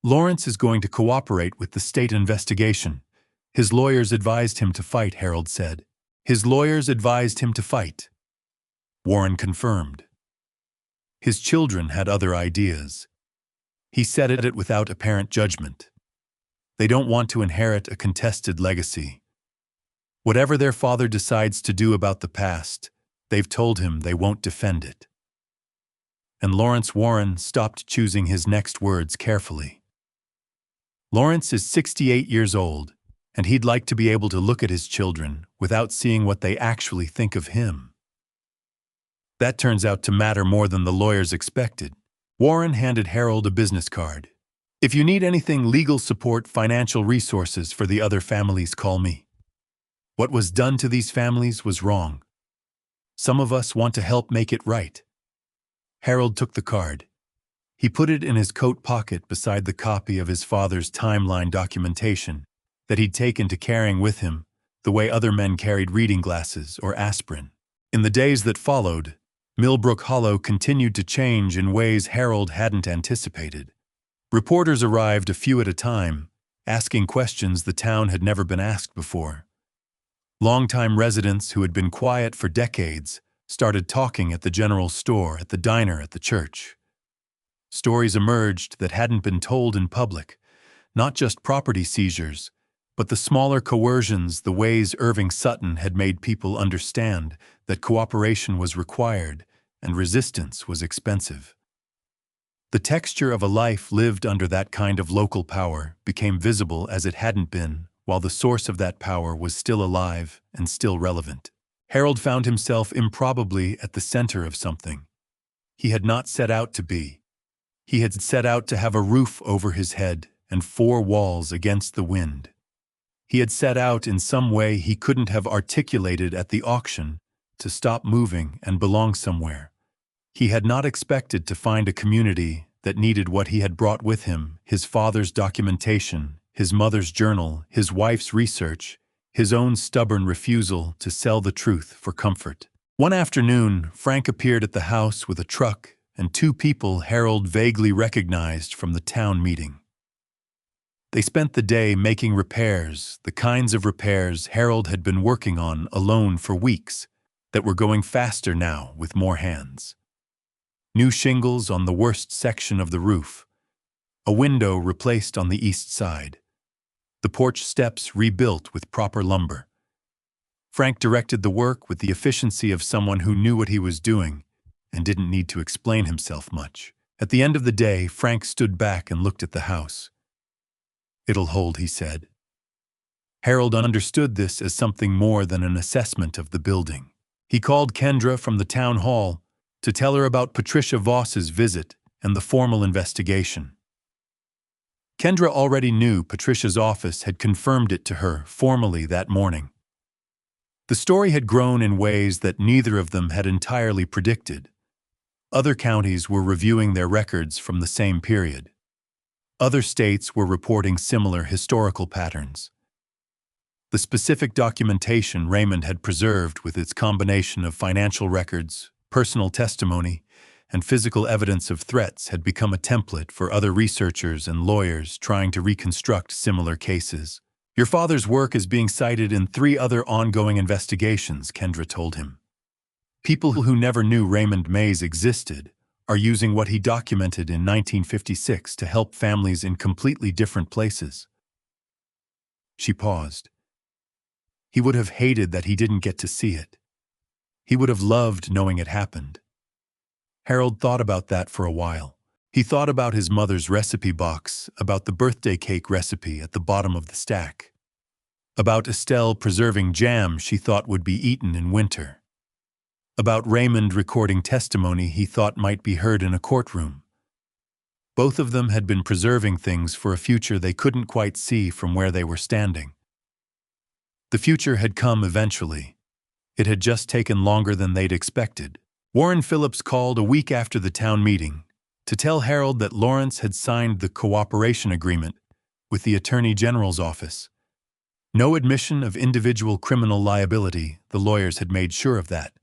"Lawrence is going to cooperate with the state investigation. His lawyers advised him to fight," Harold said. "His lawyers advised him to fight." Warren confirmed. His children had other ideas. He said it without apparent judgment. They don't want to inherit a contested legacy. Whatever their father decides to do about the past, they've told him they won't defend it. And Lawrence Warren stopped choosing his next words carefully. Lawrence is 68 years old, and he'd like to be able to look at his children without seeing what they actually think of him. That turns out to matter more than the lawyers expected. Warren handed Harold a business card. "If you need anything, legal support, financial resources for the other families, call me. What was done to these families was wrong. Some of us want to help make it right." Harold took the card. He put it in his coat pocket beside the copy of his father's timeline documentation that he'd taken to carrying with him, the way other men carried reading glasses or aspirin. In the days that followed, Millbrook Hollow continued to change in ways Harold hadn't anticipated. Reporters arrived a few at a time, asking questions the town had never been asked before. Longtime residents who had been quiet for decades started talking at the general store, at the diner, at the church. Stories emerged that hadn't been told in public, not just property seizures, but the smaller coercions, the ways Irving Sutton had made people understand that cooperation was required and resistance was expensive. The texture of a life lived under that kind of local power became visible as it hadn't been, while the source of that power was still alive and still relevant. Harold found himself improbably at the center of something he had not set out to be. He had set out to have a roof over his head and 4 walls against the wind. He had set out in some way he couldn't have articulated at the auction to stop moving and belong somewhere. He had not expected to find a community that needed what he had brought with him: his father's documentation, his mother's journal, his wife's research, his own stubborn refusal to sell the truth for comfort. One afternoon, Frank appeared at the house with a truck and 2 people Harold vaguely recognized from the town meeting. They spent the day making repairs, the kinds of repairs Harold had been working on alone for weeks, that were going faster now with more hands. New shingles on the worst section of the roof. A window replaced on the east side. The porch steps rebuilt with proper lumber. Frank directed the work with the efficiency of someone who knew what he was doing and didn't need to explain himself much. At the end of the day, Frank stood back and looked at the house. "It'll hold," he said. Harold understood this as something more than an assessment of the building. He called Kendra from the town hall to tell her about Patricia Voss's visit and the formal investigation. Kendra already knew Patricia's office had confirmed it to her formally that morning. The story had grown in ways that neither of them had entirely predicted. Other counties were reviewing their records from the same period. Other states were reporting similar historical patterns. The specific documentation Raymond had preserved, with its combination of financial records, personal testimony, and physical evidence of threats, had become a template for other researchers and lawyers trying to reconstruct similar cases. "Your father's work is being cited in 3 other ongoing investigations," Kendra told him. "People who never knew Raymond Mays existed are using what he documented in 1956 to help families in completely different places." She paused. He would have hated that he didn't get to see it. He would have loved knowing it happened. Harold thought about that for a while. He thought about his mother's recipe box, about the birthday cake recipe at the bottom of the stack, about Estelle preserving jam she thought would be eaten in winter, about Raymond recording testimony he thought might be heard in a courtroom. Both of them had been preserving things for a future they couldn't quite see from where they were standing. The future had come eventually. It had just taken longer than they'd expected. Warren Phillips called a week after the town meeting to tell Harold that Lawrence had signed the cooperation agreement with the Attorney General's office. No admission of individual criminal liability, the lawyers had made sure of that,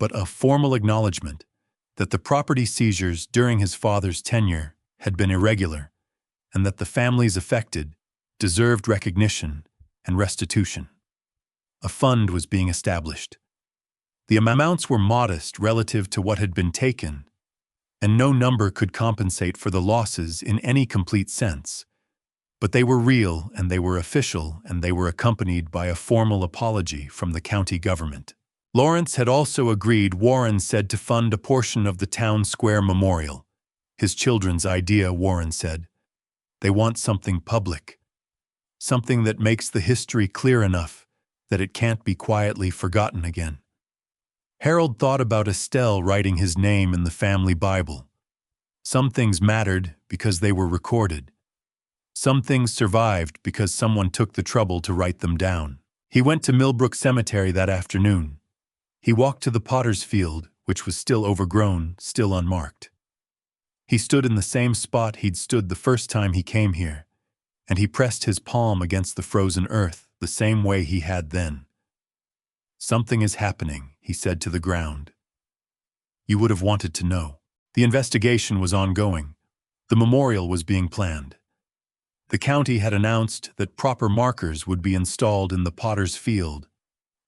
but a formal acknowledgement that the property seizures during his father's tenure had been irregular and that the families affected deserved recognition and restitution. A fund was being established. The amounts were modest relative to what had been taken, and no number could compensate for the losses in any complete sense. But they were real, and they were official, and they were accompanied by a formal apology from the county government. Lawrence had also agreed, Warren said, to fund a portion of the town square memorial. His children's idea, Warren said. They want something public. Something that makes the history clear enough that it can't be quietly forgotten again. Harold thought about Estelle writing his name in the family Bible. Some things mattered because they were recorded. Some things survived because someone took the trouble to write them down. He went to Millbrook Cemetery that afternoon. He walked to the potter's field, which was still overgrown, still unmarked. He stood in the same spot he'd stood the first time he came here, and he pressed his palm against the frozen earth the same way he had then. "Something is happening," he said to the ground. "You would have wanted to know." The investigation was ongoing. The memorial was being planned. The county had announced that proper markers would be installed in the potter's field,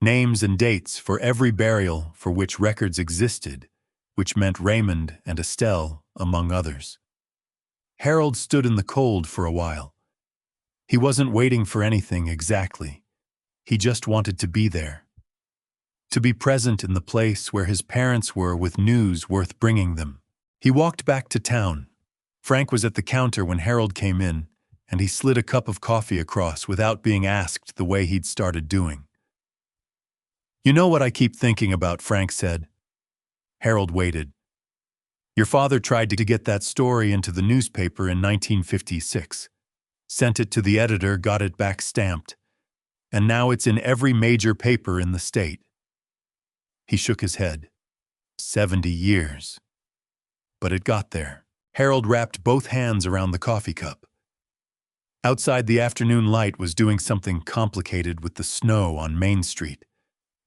names and dates for every burial for which records existed, which meant Raymond and Estelle, among others. Harold stood in the cold for a while. He wasn't waiting for anything exactly. He just wanted to be there. To be present in the place where his parents were with news worth bringing them. He walked back to town. Frank was at the counter when Harold came in, and he slid a cup of coffee across without being asked the way he'd started doing. "You know what I keep thinking about," Frank said. Harold waited. "Your father tried to get that story into the newspaper in 1956. Sent it to the editor, got it back stamped. And now it's in every major paper in the state." He shook his head. 70 years. But it got there. Harold wrapped both hands around the coffee cup. Outside, the afternoon light was doing something complicated with the snow on Main Street,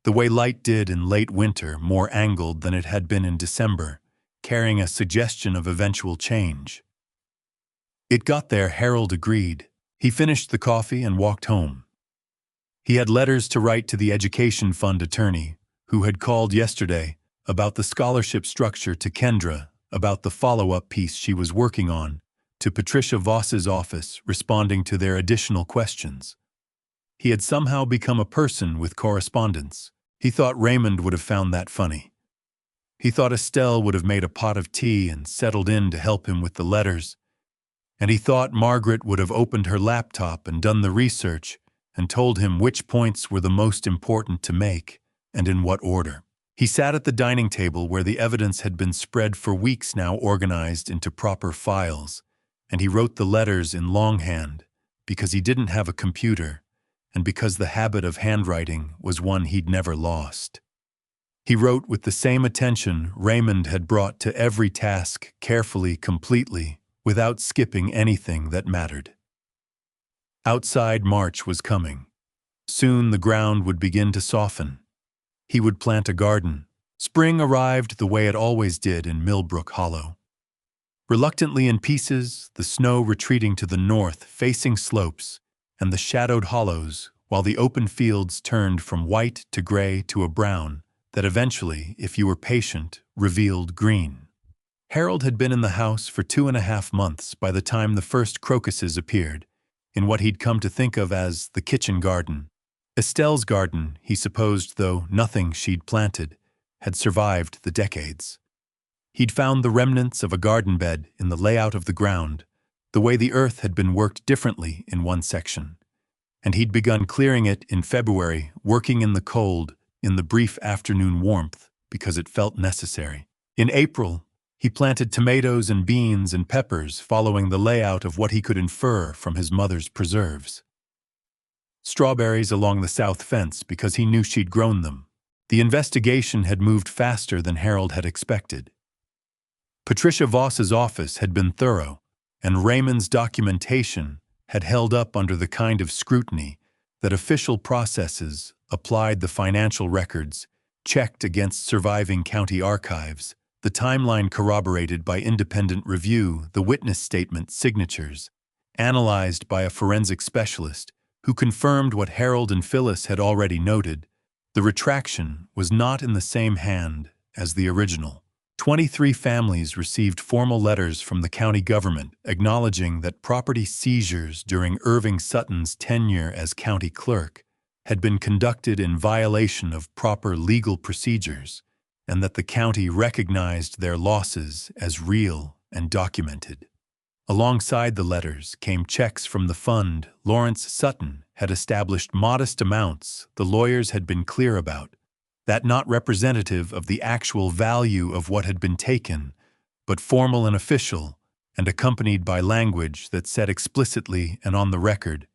the way light did in late winter, more angled than it had been in December, carrying a suggestion of eventual change. It got there, Harold agreed. He finished the coffee and walked home. He had letters to write to the education fund attorney, who had called yesterday about the scholarship structure, to Kendra about the follow-up piece she was working on, to Patricia Voss's office responding to their additional questions. He had somehow become a person with correspondence. He thought Raymond would have found that funny. He thought Estelle would have made a pot of tea and settled in to help him with the letters. And he thought Margaret would have opened her laptop and done the research and told him which points were the most important to make and in what order. He sat at the dining table where the evidence had been spread for weeks now, organized into proper files, and he wrote the letters in longhand because he didn't have a computer and because the habit of handwriting was one he'd never lost. He wrote with the same attention Raymond had brought to every task, carefully, completely, without skipping anything that mattered. Outside, March was coming. Soon the ground would begin to soften. He would plant a garden. Spring arrived the way it always did in Millbrook Hollow. Reluctantly in pieces, the snow retreating to the north, facing slopes, and the shadowed hollows, while the open fields turned from white to gray to a brown that eventually, if you were patient, revealed green. Harold had been in the house for 2.5 months by the time the first crocuses appeared, in what he'd come to think of as the kitchen garden. Estelle's garden, he supposed, though nothing she'd planted, had survived the decades. He'd found the remnants of a garden bed in the layout of the ground, the way the earth had been worked differently in one section. And he'd begun clearing it in February, working in the cold, in the brief afternoon warmth, because it felt necessary. In April, he planted tomatoes and beans and peppers, following the layout of what he could infer from his mother's preserves. Strawberries along the south fence because he knew she'd grown them. The investigation had moved faster than Harold had expected. Patricia Voss's office had been thorough, and Raymond's documentation had held up under the kind of scrutiny that official processes applied. The financial records, checked against surviving county archives, the timeline corroborated by independent review, the witness statement signatures, analyzed by a forensic specialist who confirmed what Harold and Phyllis had already noted. The retraction was not in the same hand as the original. 23 families received formal letters from the county government acknowledging that property seizures during Irving Sutton's tenure as county clerk had been conducted in violation of proper legal procedures, and that the county recognized their losses as real and documented. Alongside the letters came checks from the fund Lawrence Sutton had established, modest amounts the lawyers had been clear about, that not representative of the actual value of what had been taken, but formal and official, and accompanied by language that said explicitly and on the record,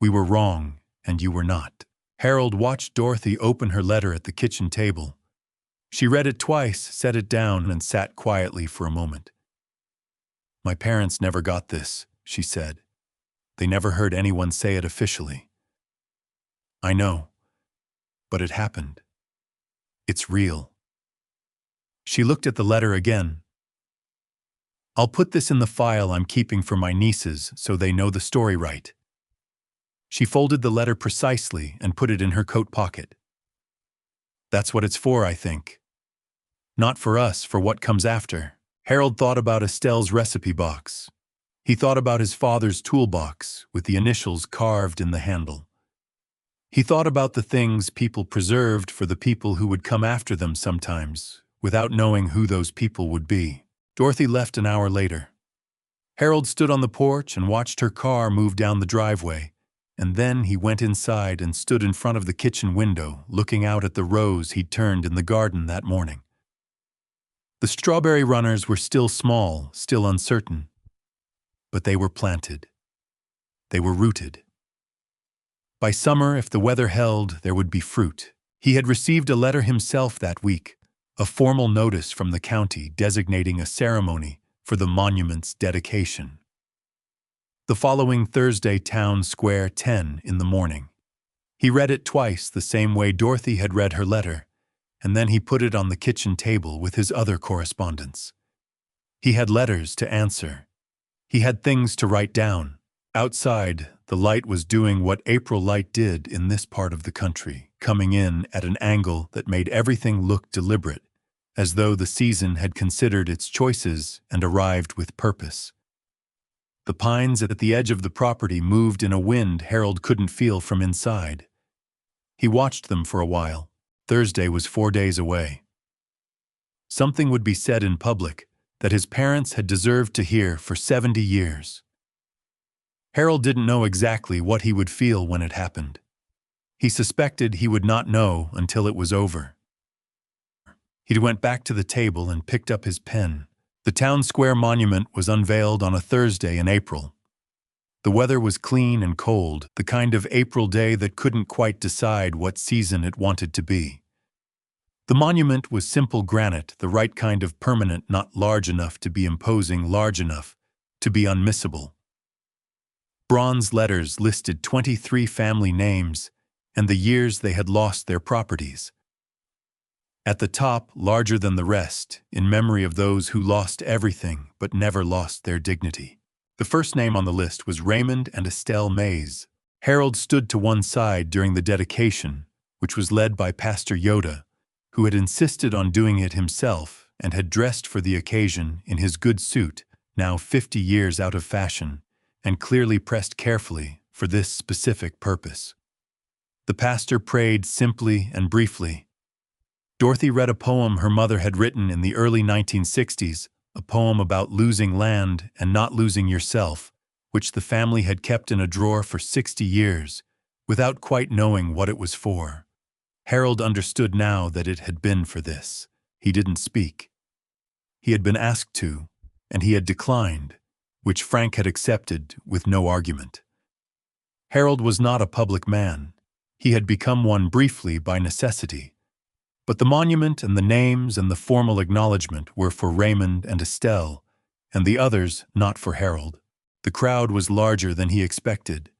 "We were wrong, and you were not." Harold watched Dorothy open her letter at the kitchen table. She read it twice, set it down, and sat quietly for a moment. "My parents never got this," she said. "They never heard anyone say it officially. I know, but it happened. It's real." She looked at the letter again. "I'll put this in the file I'm keeping for my nieces so they know the story right." She folded the letter precisely and put it in her coat pocket. "That's what it's for, I think. Not for us, for what comes after." Harold thought about Estelle's recipe box. He thought about his father's toolbox with the initials carved in the handle. He thought about the things people preserved for the people who would come after them sometimes, without knowing who those people would be. Dorothy left an hour later. Harold stood on the porch and watched her car move down the driveway, and then he went inside and stood in front of the kitchen window, looking out at the rows he'd turned in the garden that morning. The strawberry runners were still small, still uncertain, but they were planted. They were rooted. By summer, if the weather held, there would be fruit. He had received a letter himself that week, a formal notice from the county designating a ceremony for the monument's dedication. The following Thursday, Town Square, 10 in the morning. He read it twice the same way Dorothy had read her letter, and then he put it on the kitchen table with his other correspondence. He had letters to answer. He had things to write down. Outside, The light was doing what April light did in this part of the country, coming in at an angle that made everything look deliberate, as though the season had considered its choices and arrived with purpose. The pines at the edge of the property moved in a wind Harold couldn't feel from inside. He watched them for a while. Thursday was 4 days away. Something would be said in public that his parents had deserved to hear for 70 years. Harold didn't know exactly what he would feel when it happened. He suspected he would not know until it was over. He went back to the table and picked up his pen. The town square monument was unveiled on a Thursday in April. The weather was clean and cold, the kind of April day that couldn't quite decide what season it wanted to be. The monument was simple granite, the right kind of permanent, not large enough to be imposing, large enough to be unmissable. Bronze letters listed 23 family names and the years they had lost their properties. At the top, larger than the rest, in memory of those who lost everything but never lost their dignity. The first name on the list was Raymond and Estelle Mays. Harold stood to one side during the dedication, which was led by Pastor Yoda, who had insisted on doing it himself and had dressed for the occasion in his good suit, now 50 years out of fashion, and clearly pressed carefully for this specific purpose. The pastor prayed simply and briefly. Dorothy read a poem her mother had written in the early 1960s, a poem about losing land and not losing yourself, which the family had kept in a drawer for 60 years, without quite knowing what it was for. Harold understood now that it had been for this. He didn't speak. He had been asked to, and he had declined, which Frank had accepted with no argument. Harold was not a public man. He had become one briefly by necessity. But the monument and the names and the formal acknowledgement were for Raymond and Estelle, and the others not for Harold. The crowd was larger than he expected.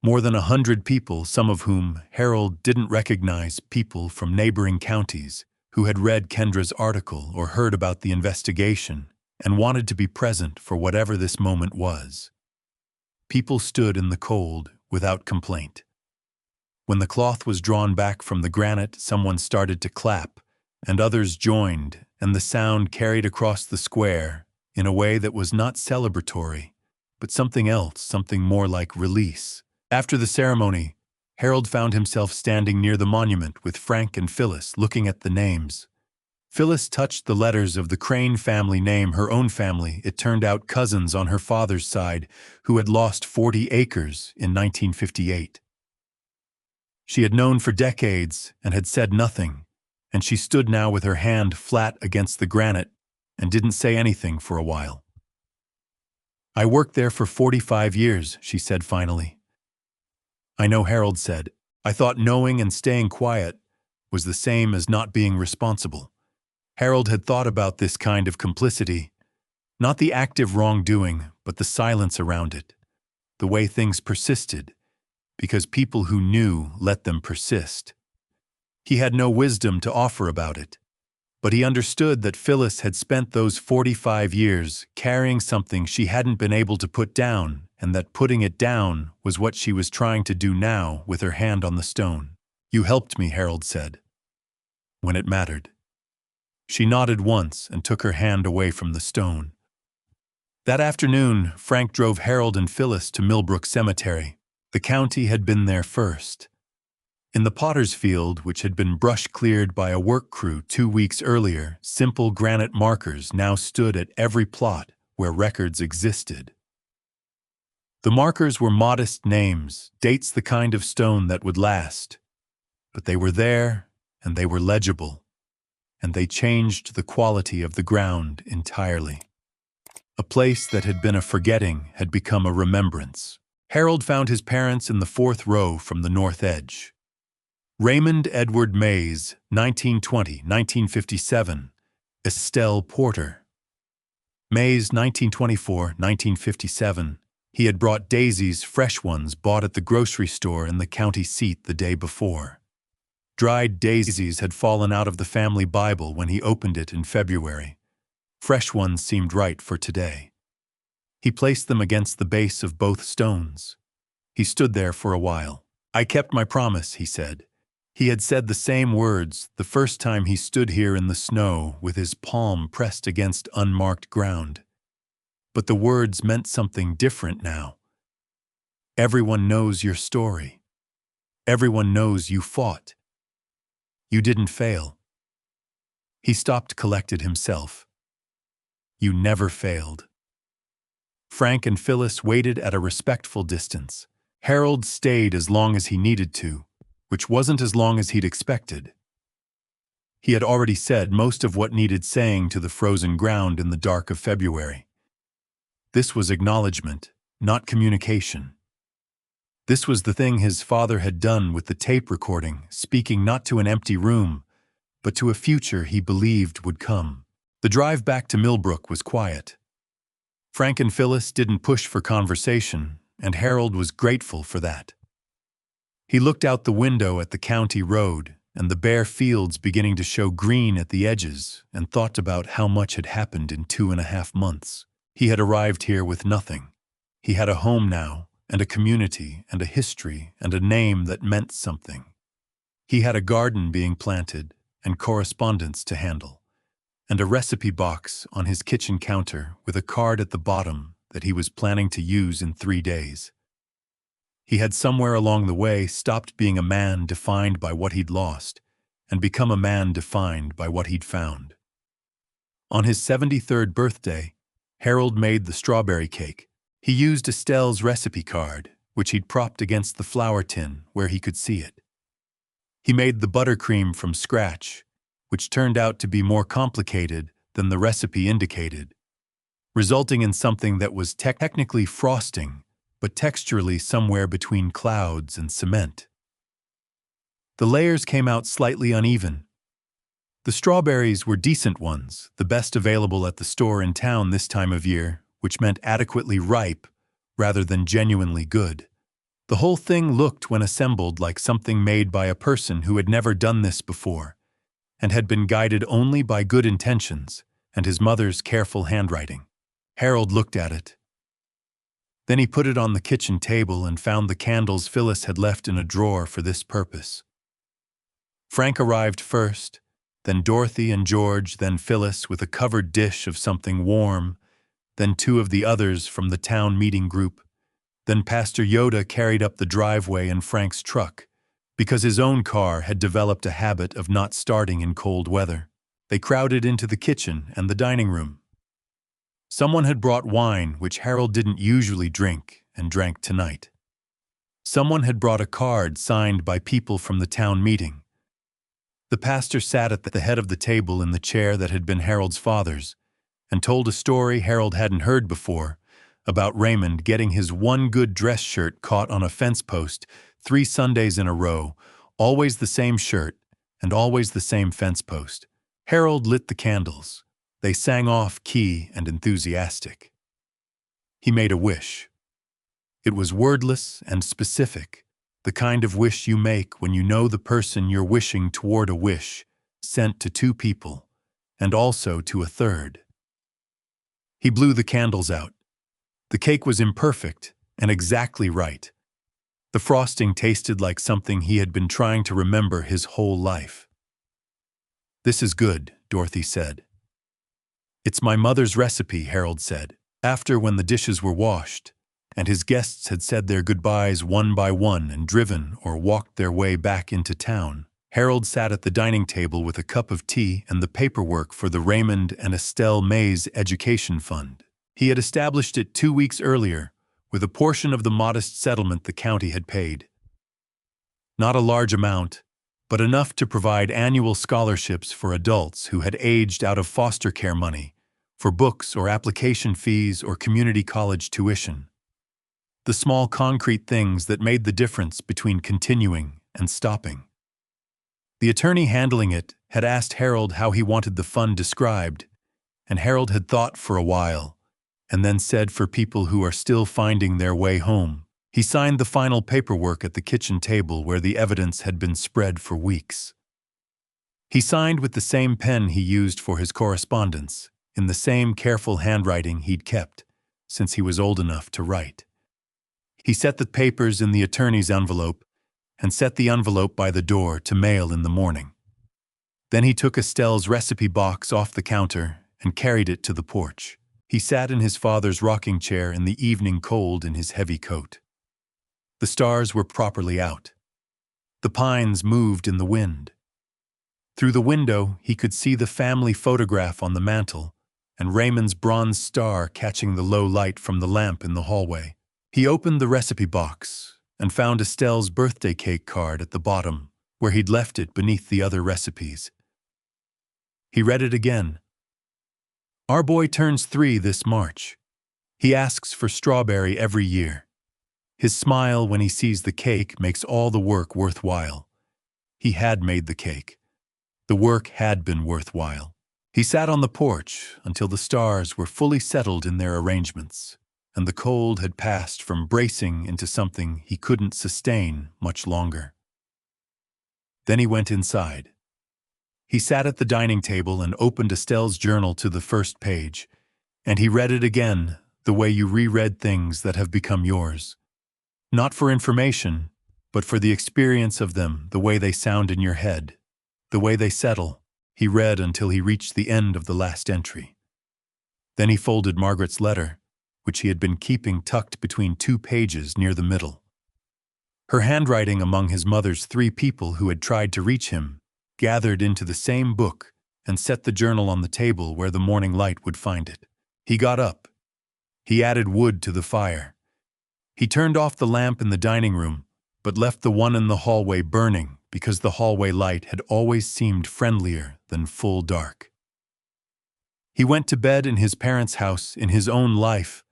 More than 100 people, some of whom Harold didn't recognize, people from neighboring counties who had read Kendra's article or heard about the investigation and wanted to be present for whatever this moment was. People stood in the cold without complaint. When the cloth was drawn back from the granite, someone started to clap, and others joined, and the sound carried across the square in a way that was not celebratory, but something else, something more like release. After the ceremony, Harold found himself standing near the monument with Frank and Phyllis looking at the names. Phyllis touched the letters of the Crane family name, her own family. It turned out cousins on her father's side who had lost 40 acres in 1958. She had known for decades and had said nothing, and she stood now with her hand flat against the granite and didn't say anything for a while. "I worked there for 45 years, she said finally. "I know," Harold said. "I thought knowing and staying quiet was the same as not being responsible." Harold had thought about this kind of complicity, not the active wrongdoing, but the silence around it, the way things persisted, because people who knew let them persist. He had no wisdom to offer about it, but he understood that Phyllis had spent those 45 years carrying something she hadn't been able to put down, and that putting it down was what she was trying to do now with her hand on the stone. "You helped me," Harold said, "when it mattered." She nodded once and took her hand away from the stone. That afternoon, Frank drove Harold and Phyllis to Millbrook Cemetery. The county had been there first. In the potter's field, which had been brush-cleared by a work crew 2 weeks earlier, simple granite markers now stood at every plot where records existed. The markers were modest names, dates, the kind of stone that would last. But they were there, and they were legible, and they changed the quality of the ground entirely. A place that had been a forgetting had become a remembrance. Harold found his parents in the 4th row from the north edge. Raymond Edward Mays, 1920–1957. Estelle Porter. Mays, 1924–1957. He had brought daisies, fresh ones bought at the grocery store in the county seat the day before. Dried daisies had fallen out of the family Bible when he opened it in February. Fresh ones seemed right for today. He placed them against the base of both stones. He stood there for a while. "I kept my promise," he said. He had said the same words the first time he stood here in the snow with his palm pressed against unmarked ground. But the words meant something different now. Everyone knows your story. Everyone knows you fought. You didn't fail. He stopped, collected himself. You never failed. Frank and Phyllis waited at a respectful distance. Harold stayed as long as he needed to, which wasn't as long as he'd expected. He had already said most of what needed saying to the frozen ground in the dark of February. This was acknowledgement, not communication. This was the thing his father had done with the tape recording, speaking not to an empty room, but to a future he believed would come. The drive back to Millbrook was quiet. Frank and Phyllis didn't push for conversation, and Harold was grateful for that. He looked out the window at the county road and the bare fields beginning to show green at the edges and thought about how much had happened in 2.5 months. He had arrived here with nothing. He had a home now, and a community, and a history, and a name that meant something. He had a garden being planted, and correspondence to handle, and a recipe box on his kitchen counter with a card at the bottom that he was planning to use in 3 days. He had somewhere along the way stopped being a man defined by what he'd lost, and become a man defined by what he'd found. On his 73rd birthday, Harold made the strawberry cake. He used Estelle's recipe card, which he'd propped against the flour tin where he could see it. He made the buttercream from scratch, which turned out to be more complicated than the recipe indicated, resulting in something that was technically frosting, but texturally somewhere between clouds and cement. The layers came out slightly uneven. The strawberries were decent ones, the best available at the store in town this time of year, which meant adequately ripe rather than genuinely good. The whole thing looked, when assembled, like something made by a person who had never done this before, and had been guided only by good intentions and his mother's careful handwriting. Harold looked at it. Then he put it on the kitchen table and found the candles Phyllis had left in a drawer for this purpose. Frank arrived first, then Dorothy and George, then Phyllis with a covered dish of something warm, then 2 of the others from the town meeting group. Then Pastor Yoda carried up the driveway in Frank's truck, because his own car had developed a habit of not starting in cold weather. They crowded into the kitchen and the dining room. Someone had brought wine, which Harold didn't usually drink, and drank tonight. Someone had brought a card signed by people from the town meeting. The pastor sat at the head of the table in the chair that had been Harold's father's, and told a story Harold hadn't heard before, about Raymond getting his one good dress shirt caught on a fence post 3 Sundays in a row, always the same shirt, and always the same fence post. Harold lit the candles. They sang off key and enthusiastic. He made a wish. It was wordless and specific, the kind of wish you make when you know the person you're wishing toward a wish, sent to 2 people, and also to a third. He blew the candles out. The cake was imperfect and exactly right. The frosting tasted like something he had been trying to remember his whole life. "This is good," Dorothy said. "It's my mother's recipe," Harold said, after, when the dishes were washed, and his guests had said their goodbyes one by one and driven or walked their way back into town. Harold sat at the dining table with a cup of tea and the paperwork for the Raymond and Estelle Mays Education Fund. He had established it 2 weeks earlier, with a portion of the modest settlement the county had paid. Not a large amount, but enough to provide annual scholarships for adults who had aged out of foster care money, for books or application fees or community college tuition. The small concrete things that made the difference between continuing and stopping. The attorney handling it had asked Harold how he wanted the fund described, and Harold had thought for a while, and then said for people who are still finding their way home. He signed the final paperwork at the kitchen table where the evidence had been spread for weeks. He signed with the same pen he used for his correspondence, in the same careful handwriting he'd kept since he was old enough to write. He set the papers in the attorney's envelope and set the envelope by the door to mail in the morning. Then he took Estelle's recipe box off the counter and carried it to the porch. He sat in his father's rocking chair in the evening cold in his heavy coat. The stars were properly out. The pines moved in the wind. Through the window, he could see the family photograph on the mantel and Raymond's bronze star catching the low light from the lamp in the hallway. He opened the recipe box and found Estelle's birthday cake card at the bottom, where he'd left it beneath the other recipes. He read it again. Our boy turns 3 this March. He asks for strawberry every year. His smile when he sees the cake makes all the work worthwhile. He had made the cake. The work had been worthwhile. He sat on the porch until the stars were fully settled in their arrangements, and the cold had passed from bracing into something he couldn't sustain much longer. Then he went inside. He sat at the dining table and opened Estelle's journal to the first page, and he read it again the way you reread things that have become yours. Not for information, but for the experience of them, the way they sound in your head, the way they settle. He read until he reached the end of the last entry. Then he folded Margaret's letter, which he had been keeping tucked between 2 pages near the middle. Her handwriting among his mother's 3 people who had tried to reach him gathered into the same book and set the journal on the table where the morning light would find it. He got up. He added wood to the fire. He turned off the lamp in the dining room, but left the one in the hallway burning because the hallway light had always seemed friendlier than full dark. He went to bed in his parents' house in his own life,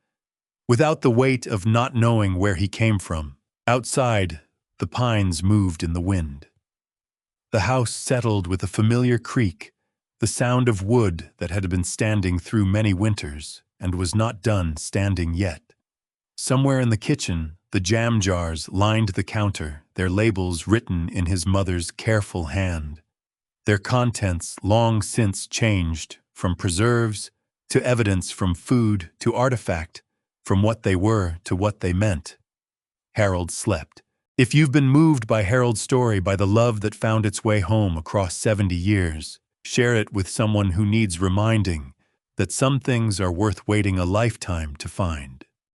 without the weight of not knowing where he came from. Outside, the pines moved in the wind. The house settled with a familiar creak, the sound of wood that had been standing through many winters and was not done standing yet. Somewhere in the kitchen, the jam jars lined the counter, their labels written in his mother's careful hand. Their contents long since changed from preserves to evidence, from food to artifact, from what they were to what they meant. Harold slept. If you've been moved by Harold's story, by the love that found its way home across 70 years, share it with someone who needs reminding that some things are worth waiting a lifetime to find.